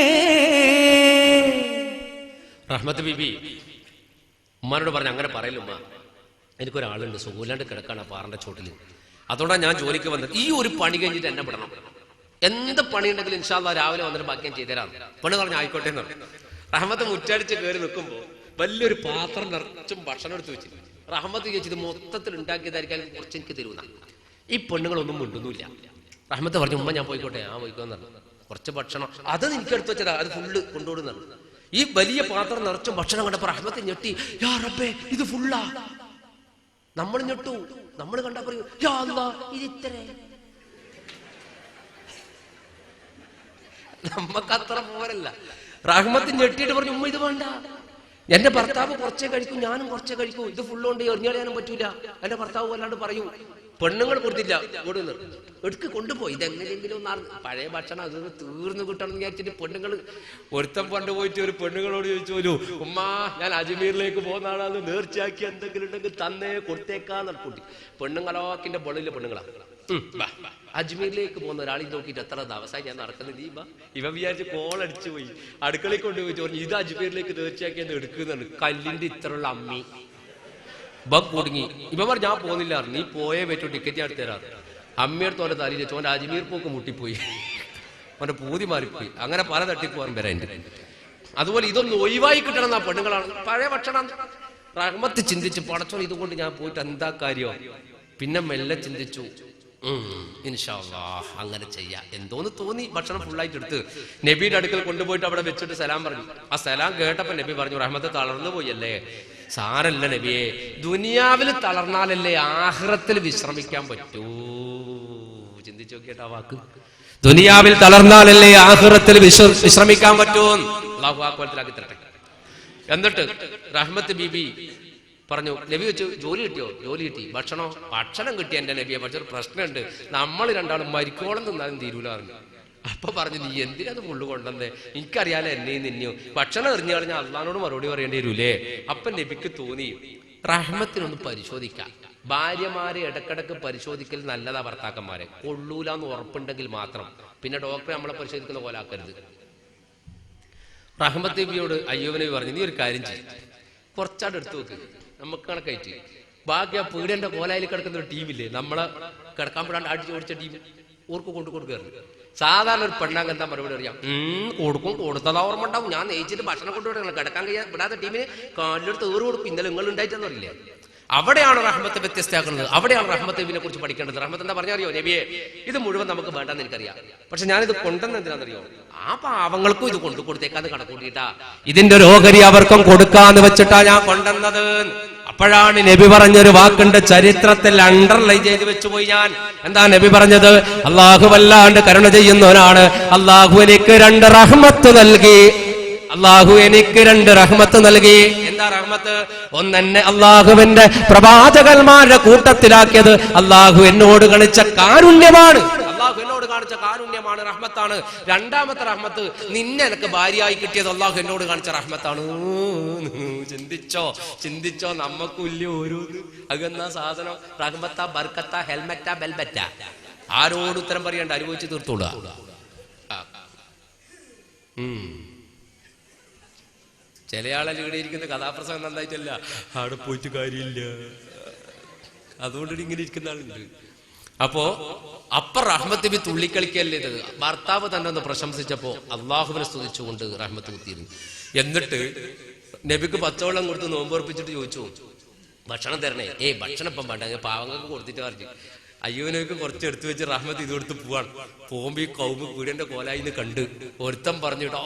റഹ്മത്ത് ബീബി ഉമ്മാനോട് പറഞ്ഞു, അങ്ങനെ പറയല്ലോ ഉമ്മ, എനിക്കൊരാളുണ്ട് സുഖമില്ലാണ്ട് കിടക്കാണ് പാറിന്റെ ചോട്ടിൽ, അതുകൊണ്ടാണ് ഞാൻ ജോലിക്ക് വന്നത്. ഈ ഒരു പണി കഴിഞ്ഞിട്ട് എന്നെ വിടണം, എന്ത് പണിയുണ്ടെങ്കിലും ഇൻഷാ അല്ലാഹ് രാവിലെ വന്നിട്ട് ബാക്കി ഞാൻ ചെയ്തുതരാം. പെണ്ണ് പറഞ്ഞു ആയിക്കോട്ടെ എന്ന് പറഞ്ഞു. റഹ്മത്ത് മുറ്റടിച്ച് കയറി നിൽക്കുമ്പോൾ വലിയൊരു പാത്രം നിറച്ചും ഭക്ഷണം എടുത്ത് വെച്ചു. റഹ്മത്ത് ചോദിച്ചത് മൊത്തത്തിൽ ഉണ്ടാക്കിയതായിരിക്കും, കുറച്ച് എനിക്ക് തരുന്ന. ഈ പെണ്ണുങ്ങളൊന്നും മിണ്ടുന്നില്ല. റഹ്മത്ത് പറഞ്ഞു, ഉമ്മ ഞാൻ പോയിക്കോട്ടെ. പോയിക്കോന്ന് പറഞ്ഞു. കുറച്ച് ഭക്ഷണം അത് എനിക്ക് എടുത്ത് വെച്ചതാ, അത് ഫുള്ള് കൊണ്ടുപോടുന്നു. ഈ വലിയ പാത്രം നിറച്ചും ഭക്ഷണം കണ്ടപ്പോ റഹ്മത്ത് ഞെട്ടി, യാ റബ്ബേ ഇത് ഫുള്ളാ. നമ്മൾ ഞെട്ടു, നമ്മൾ കണ്ടാ പറയൂ, യാ അല്ലാഹ് ഇത് ഇത്ര. നമ്മക്ക് അത്ര പോരല്ല. റഹ്മത്ത് ഞെട്ടിയിട്ട് പറഞ്ഞു, ഉമ്മ ഇത് വേണ്ട, എന്റെ ഭർത്താവ് കുറച്ചേ കഴിക്കും, ഞാനും കുറച്ചേ കഴിക്കൂ, ഇത് ഫുള്ളുകൊണ്ട് എറിഞ്ഞാടാനും പറ്റൂല, എന്റെ ഭർത്താവ് അല്ലാണ്ട് പറയൂ. പെണ്ണുങ്ങൾ കൊടുത്തില്ല, എടുക്ക് കൊണ്ടുപോയി, ഇതെങ്ങനെയെങ്കിലും പഴയ ഭക്ഷണം അത് തീർന്നു കിട്ടണം എന്ന് വിചാരിച്ചിട്ട് പെണ്ണുങ്ങൾ ഒരുത്തം പണ്ട് പോയിട്ട് ഒരു പെണ്ണുങ്ങളോട് ചോദിച്ചു, ഉമ്മ ഞാൻ അജ്മീറിലേക്ക് പോകുന്ന ആളാണ്, നേർച്ചയാക്കി എന്തെങ്കിലും ഉണ്ടെങ്കിൽ തന്നെ കൊടുത്തേക്കാന്ന് കൂട്ടി. പെണ്ണുങ്ങളാക്കിന്റെ ബളിലെ പെണ്ണുങ്ങളാണ്. അജ്മീറിലേക്ക് പോകുന്ന ഒരാളെ നോക്കിയിട്ട് എത്ര ദിവസമായി ഞാൻ നടക്കുന്നത്, ഇവ വിചാരിച്ച് കോളടിച്ചു പോയി അടുക്കളയിൽ കൊണ്ടുപോയി പറഞ്ഞു, ഇത് അജ്മീറിലേക്ക് നേർച്ചയാക്കി എന്ന് എടുക്കുന്നുണ്ട്. കല്ലിന്റെ ഇത്രയുള്ള അമ്മി കുടുങ്ങി. ഇവ പറഞ്ഞു, ഞാൻ പോകുന്നില്ല, നീ പോയേ പറ്റൂ, ടിക്കറ്റ് ഞാൻ എടുത്തരാറ്. അമ്മയെടുത്ത് ഓന്റെ തലയിൽ വെച്ചു, ഓന്റെ അജ്മീർ പോക്ക് മുട്ടിപ്പോയി, അവന്റെ പൂതി മാറിപ്പോയി. അങ്ങനെ പല തട്ടിപ്പോകാൻ വരാൻ. അതുപോലെ ഇതൊന്നും ഒഴിവായി കിട്ടണം എന്നാ പെണ്ണുങ്ങളാണ് പഴയ ഭക്ഷണം. റഹ്മത്ത് ചിന്തിച്ച്, പടച്ചോൻ ഇതുകൊണ്ട് ഞാൻ പോയിട്ട് എന്താ കാര്യം. പിന്നെ മെല്ലെ ചിന്തിച്ചു, ഇൻഷാ അല്ലാഹ് അങ്ങനെ ചെയ്യാം എന്തോന്ന് തോന്നി. ഭക്ഷണം ഫുള്ളായിട്ട് എടുത്ത് നബിയുടെ അടുക്കൽ കൊണ്ടുപോയിട്ട് അവിടെ വെച്ചിട്ട് സലാം പറഞ്ഞു. ആ സലാം കേട്ടപ്പോ നബി പറഞ്ഞു, റഹ്മത്ത് തളർന്നു പോയല്ലേ. സാരല്ല നബിയെ, ദുനിയാവിൽ തളർന്നാലല്ലേ ആഖിറത്തിൽ വിശ്രമിക്കാൻ പറ്റൂ. ചിന്തിച്ചു നോക്കിയിട്ട് ആ വാക്ക്, ദുനിയാവിൽ തളർന്നാലല്ലേ ആഖിറത്തിൽ വിശ്രമിക്കാൻ പറ്റൂ. അല്ലാഹു ആഖിറത്തിലാക്കി തരട്ടെ. എന്നിട്ട് റഹ്മത്ത് ബീബി പറഞ്ഞു, നബി വെച്ചു, ജോലി കിട്ടിയോ? ജോലി കിട്ടി. ഭക്ഷണം കിട്ടിയ എന്റെ നബിയെ, പക്ഷെ ഒരു പ്രശ്നമുണ്ട്, നമ്മൾ രണ്ടാളും മരിക്കോളം തിന്നാലും തീരൂല പറഞ്ഞു. അപ്പൊ പറഞ്ഞു, നീ എന്തിനത് ഫുള്ള് കൊണ്ടുവന്നേ, എനിക്കറിയാലോ എന്നെയും നിന്നെയോ, ഭക്ഷണം എറിഞ്ഞു കഴിഞ്ഞാൽ അള്ളാനോട് മറുപടി പറയേണ്ടി വരൂലേ. അപ്പൊ നബിക്ക് തോന്നി റഹ്മത്തിനൊന്ന് പരിശോധിക്കാം. ഭാര്യമാരെ ഇടക്കിടക്ക് പരിശോധിക്കൽ നല്ലതാ ഭർത്താക്കന്മാരെ, കൊള്ളൂലെന്ന് ഉറപ്പുണ്ടെങ്കിൽ മാത്രം. പിന്നെ ഡോക്ടറെ നമ്മളെ പരിശോധിക്കുന്ന പോലെ ആക്കരുത്. റഹ്മത്ത് നബിയോട് അയ്യൂബ് നബി പറഞ്ഞു, നീ ഒരു കാര്യം ചെയ്യും, കുറച്ചാട് എടുത്തു നോക്ക്, നമുക്ക് കണക്കായിട്ട്. ബാക്കി ആ പീഡന്റെ കോലായിൽ കിടക്കുന്ന ഒരു ടീമില്ലേ, നമ്മളെ കിടക്കാൻ പെടാണ്ട് അടിച്ചു ഓടിച്ച ടീം, ഓർക്ക് കൊണ്ടു കൊടുക്കുകയായിരുന്നു. സാധാരണ ഒരു പെണ്ണാങ്ക് എന്താ മറുപടി അറിയാം, കൊടുക്കും, കൊടുത്തത് ഓർമ്മ ഉണ്ടാവും, ഞാൻ നെയ്ച്ചിട്ട് ഭക്ഷണം കൊണ്ടുവിടണം, കിടക്കാൻ വിടാത്ത ടീമിന് കാലിലെടുത്ത് ഏറ് കൊടുക്കും, ഇന്നലെ നിങ്ങൾ ഉണ്ടായിട്ടെന്ന് അറിയില്ലേ. അവിടെയാണ് റഹ്മത്ത് വ്യത്യസ്തമാക്കുന്നത്. അവിടെയാണ് റഹ്മത്ത് നബിനെ കുറിച്ച് പഠിക്കേണ്ടത്. റഹ്മത്ത് എന്താ പറഞ്ഞറിയോ, നബിയെ ഇത് മുഴുവൻ നമുക്ക് വേണ്ടെന്ന് എനിക്കറിയാം, പക്ഷെ ഞാനിത് കൊണ്ടെന്ന് എന്തിനാണെന്നറിയോ, ആ പാവങ്ങൾക്കും ഇത് കൊണ്ടു കൊടുത്തേക്കാന്ന് കണക്കൂട്ടിയിട്ടാ, ഇതിന്റെ ഒരു ഓഹരി അവർക്കും കൊടുക്കാന്ന് വെച്ചിട്ടാ ഞാൻ കൊണ്ടുവന്നത്. അപ്പോഴാണ് നബി പറഞ്ഞൊരു വാക്കുണ്ട്, ചരിത്രത്തിൽ അണ്ടർലൈൻ ചെയ്ത് വെച്ചുപോയി ഞാൻ. എന്താ നബി പറഞ്ഞത്? അള്ളാഹു വല്ലാണ്ട് കരുണ ചെയ്യുന്നവനാണ്, അള്ളാഹു എനിക്ക് 2 റഹ്മത്ത് നൽകി. അള്ളാഹു എനിക്ക് 2 റഹ്മത്ത് നൽകി. എന്താ റഹ്മത്ത്? ഒന്നെന്നെ അള്ളാഹുവിന്റെ പ്രവാചകന്മാരുടെ കൂട്ടത്തിലാക്കിയത് അള്ളാഹു എന്നോട് കാണിച്ച കാരുണ്യമാണ്. അള്ളാഹു എന്നോട് കാണിച്ച കാരുണ്യമാണ്, റഹ്മത്താണ്. രണ്ടാമത്തെ റഹ്മത്ത്, നിന്നെ എനിക്ക് ഭാര്യയായി കിട്ടിയത് അള്ളാഹു എന്നോട് കാണിച്ച റഹ്മത്താണ്. ചിന്തിച്ചോ നമുക്കില്ല ഓരോന്ന് അതെന്നാ സാധനം, റഹ്മത്താ, ബർക്കത്താ, ഹെൽമറ്റാ, ബെൽബറ്റാ, ആരോട് ഉത്തരം പറയണ്ട, അനുഭവിച്ച് തീർത്തോളാ. ചില ആളെ ഇവിടെ ഇരിക്കുന്ന കഥാപ്രസംഗം നന്നായിട്ടല്ല, അവിടെ പോയിട്ട് കാര്യമില്ല, അതുകൊണ്ട് ഇങ്ങനെ ഇരിക്കുന്ന ആളുണ്ട്. അപ്പോ റഹ്മത്ത് നബി തുള്ളിക്കളിക്കല്ലേ ഇത്. ഭർത്താവ് തന്നെ ഒന്ന് പ്രശംസിച്ചപ്പോ അള്ളാഹുവിനെ സ്തുതിച്ചുകൊണ്ട് റഹ്മത്ത് കുത്തിയിരുന്നു. എന്നിട്ട് നബിക്ക് പച്ചവെള്ളം കൊടുത്ത് നോമ്പുറപ്പിച്ചിട്ട് ചോദിച്ചു, ഭക്ഷണം തരണേ. ഭക്ഷണം ഇപ്പം വേണ്ട, പാവങ്ങൾക്ക് കൊടുത്തിട്ട് പറഞ്ഞു. അയ്യോനൊക്കെ കുറച്ച് എടുത്തു വെച്ച് റഹ്മത്ത് ഇത് കൊടുത്ത് പോവാണ്. പോകുമ്പോ ഈ കൗമ് വീടിന്റെ കോലായിന്ന് കണ്ട് ഒരുത്തം പറഞ്ഞിട്ട്,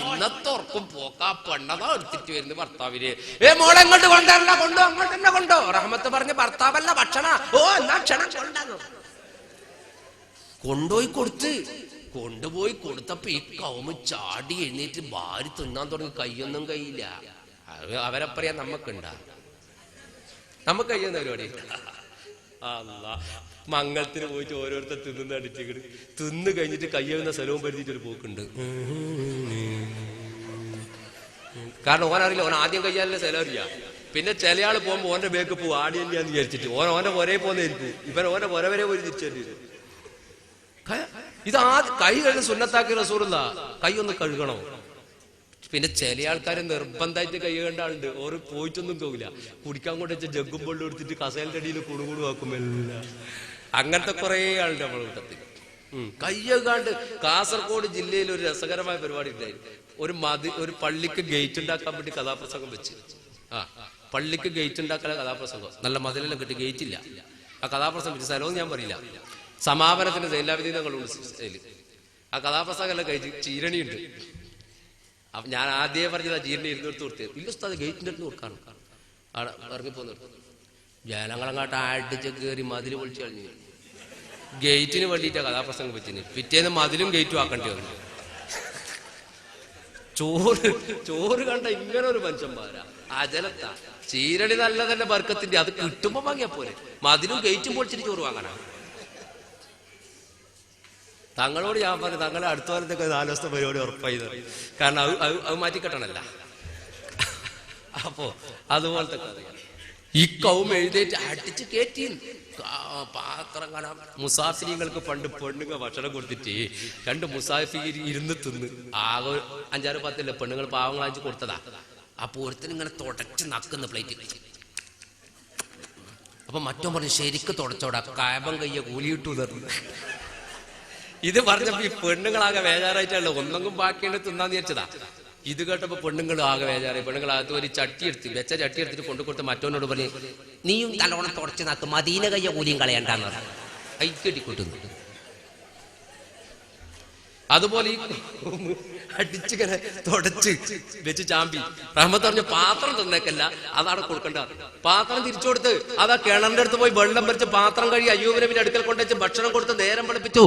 ഇന്നത്തെ ഉറക്കും പോക്കാ പെണ്ണതാ എടുത്തിട്ട് വരുന്ന ഭർത്താവിന്. മോളെ എങ്ങോട്ട് കൊണ്ടുവരണ്ട, കൊണ്ടോ, അങ്ങോട്ട് തന്നെ കൊണ്ടോ. റഹ്മത്ത് പറഞ്ഞ ഭർത്താവല്ല ഭക്ഷണ. എന്നാ ക്ഷണം കൊണ്ടാന്നോ. കൊണ്ടുപോയി കൊടുത്തപ്പോ ഈ കൗമ് ചാടി എഴുന്നേറ്റ് ഭാര്യ തിന്നാൻ തുടങ്ങി. കയ്യൊന്നും കഴിയില്ല. അവരപ്പറയാ നമുക്കുണ്ടാ, നമുക്ക് കഴിയുന്ന പരിപാടി. മംഗളത്തിന് പോയിട്ട് ഓരോരുത്തർ തിന്നുന്ന അടിച്ചിട്ട് തിന്നു കഴിഞ്ഞിട്ട് കയ്യുന്ന സ്ഥലവും പരിധിയിട്ടൊരു പോക്കുണ്ട്. കാരണം ഓനറിയില്ല, ഓൻ ആദ്യം കഴിയാനുള്ള സ്ഥലം അറിയാം. പിന്നെ ചില ആള് പോകുമ്പോ ഓന്റെ ബേക്ക് പോകും, ആടിയല്ലാന്ന് വിചാരിച്ചിട്ട് ഓന്റെ പുരയെ പോകുന്നതായിരിക്കും. ഇവൻ ഓന്റെ പുര വരെ പോയി തിരിച്ചു. ഇത് കൈ കഴുകി സുന്നത്താക്കി റസൂലുള്ളാ, കൈ ഒന്ന് കഴുകണോ. പിന്നെ ചില ആൾക്കാർ നിർബന്ധമായിട്ട് കൈ കണ്ട ആളുണ്ട്, ഓരോ പോയിട്ടൊന്നും പോകില്ല, കുടിക്കാൻ കൊണ്ട് വെച്ച ജഗ്ഗും വെള്ളം എടുത്തിട്ട് കസേലിന്റെ അടിയിൽ കുണുകുണു ആക്കുമല്ല. അങ്ങനത്തെ കുറെ ആളുണ്ട് നമ്മളെ കൂട്ടത്തിൽ. കൈ കഴുകാണ്ട്. കാസർഗോഡ് ജില്ലയിൽ ഒരു രസകരമായ പരിപാടി ഉണ്ടായി. ഒരു പള്ളിക്ക് ഗേറ്റ് ഉണ്ടാക്കാൻ വേണ്ടി കഥാപ്രസംഗം വെച്ച്. പള്ളിക്ക് ഗേറ്റ് ഉണ്ടാക്കാൻ കഥാപ്രസംഗം, നല്ല മതിലെല്ലാം കിട്ടി, ഗേറ്റ് ഇല്ല. ആ കഥാപ്രസംഗം വെച്ച് സ്ഥലവും ഞാൻ പറയില്ല. സമാപനത്തിന് എല്ലാവിധ ഞങ്ങളുണ്ട്. ആ കഥാപ്രസംഗം എല്ലാം കഴിച്ച് ചീരണിയുണ്ട്. അപ്പൊ ഞാൻ ആദ്യമേ പറഞ്ഞത് ജീറിന്റെ 200 കൊടുത്തത് ഇല്ല ഉസ്താദ്, ഗേറ്റിന്റെ അടുത്ത് കൊടുക്കാണ്. ഇറങ്ങിപ്പോന്ന് ജനങ്ങളങ്ങാട്ട് അടിച്ച് കയറി മതിൽ പൊളിച്ച് കളഞ്ഞു. ഗേറ്റിന് വേണ്ടിയിട്ടാ കഥാപ്രസംഗം വെച്ചിന്. പിറ്റേന്ന് മതിലും ഗേറ്റും ആക്കേണ്ടി വന്നു. ചോറ് കണ്ട ഇങ്ങനെ ഒരു മനുഷ്യന്മാരാ അജലത്താ. ചീരടി നല്ല തന്നെ ബർക്കത്തിന്റെ, അത് കിട്ടുമ്പോ വാങ്ങിയാ പോലെ. മതിലും ഗേറ്റും പൊളിച്ചിട്ട് ചോറ് വാങ്ങാനാ. തങ്ങളോട് ഞാൻ പറഞ്ഞു, തങ്ങളെ അടുത്ത കാലത്തൊക്കെ 4 ദിവസത്തെ പരിപാടി ഉറപ്പായി. കാരണം അത് മാറ്റിക്കെട്ടണല്ല. അപ്പോ അതുപോലത്തെ ഈ കൗമ എഴുതേറ്റ് അടിച്ച് കയറ്റി പാത്രം കാണാം. മുസാഫിരിങ്ങൾക്ക് പണ്ട് പെണ്ണുങ്ങൾ ഭക്ഷണം കൊടുത്തിട്ട് 2 മുസാഫിരി ഇരുന്ന് തിന്ന് ആകെ 5-6-10 പെണ്ണുങ്ങൾ പാവങ്ങളാഞ്ച് കൊടുത്തതാ. അപ്പൊ ഒരുത്തനും ഇങ്ങനെ തുടച്ച് നക്കുന്ന പ്ലേറ്റ്. അപ്പൊ മറ്റോ പറഞ്ഞു, ശരിക്ക് തുടച്ചോടാ, കായബം കയ്യ കൂലിയിട്ടു തരുന്നു. ഇത് പറഞ്ഞപ്പോ ഈ പെണ്ണുങ്ങളാകെ വേജാറായിട്ടല്ലോ, ഒന്നെങ്കിലും ബാക്കിയുണ്ട് തിന്നാന്ന് വിചാരിച്ചതാ. ഇത് കേട്ടപ്പോ പെണ്ണുങ്ങൾ ആകെ വേജാറായി. പെണ്ണുങ്ങളകത്ത് ഒരു ചട്ടി വെച്ച ചട്ടി എടുത്തിട്ട് കൊണ്ടു കൊടുത്ത് മറ്റോനോട് പറഞ്ഞു, നീയും നല്ലോണം തുടച്ച് നാക്ക്, മദീന കയ്യ കൂലിയും കളയണ്ടെന്ന് പറഞ്ഞു. കൈക്കെട്ടിക്കൊട്ടുന്നു. അതുപോലെ ഈ അടിച്ചിങ്ങനെ തുടച്ച് വെച്ച് ചാമ്പി. റഹ്മത്ത് പറഞ്ഞ പാത്രം തന്നേക്കല്ല, അതാണ് കൊടുക്കേണ്ട. പാത്രം തിരിച്ചു കൊടുത്ത് അതാ കിണറിന്റെ അടുത്ത് പോയി വെള്ളം വരച്ച് പാത്രം കഴുകി അയ്യൂബ് നബിയുടെ അടുക്കൽ കൊണ്ടുവച്ച് ഭക്ഷണം കൊടുത്ത് നേരം പഠിപ്പിച്ചു.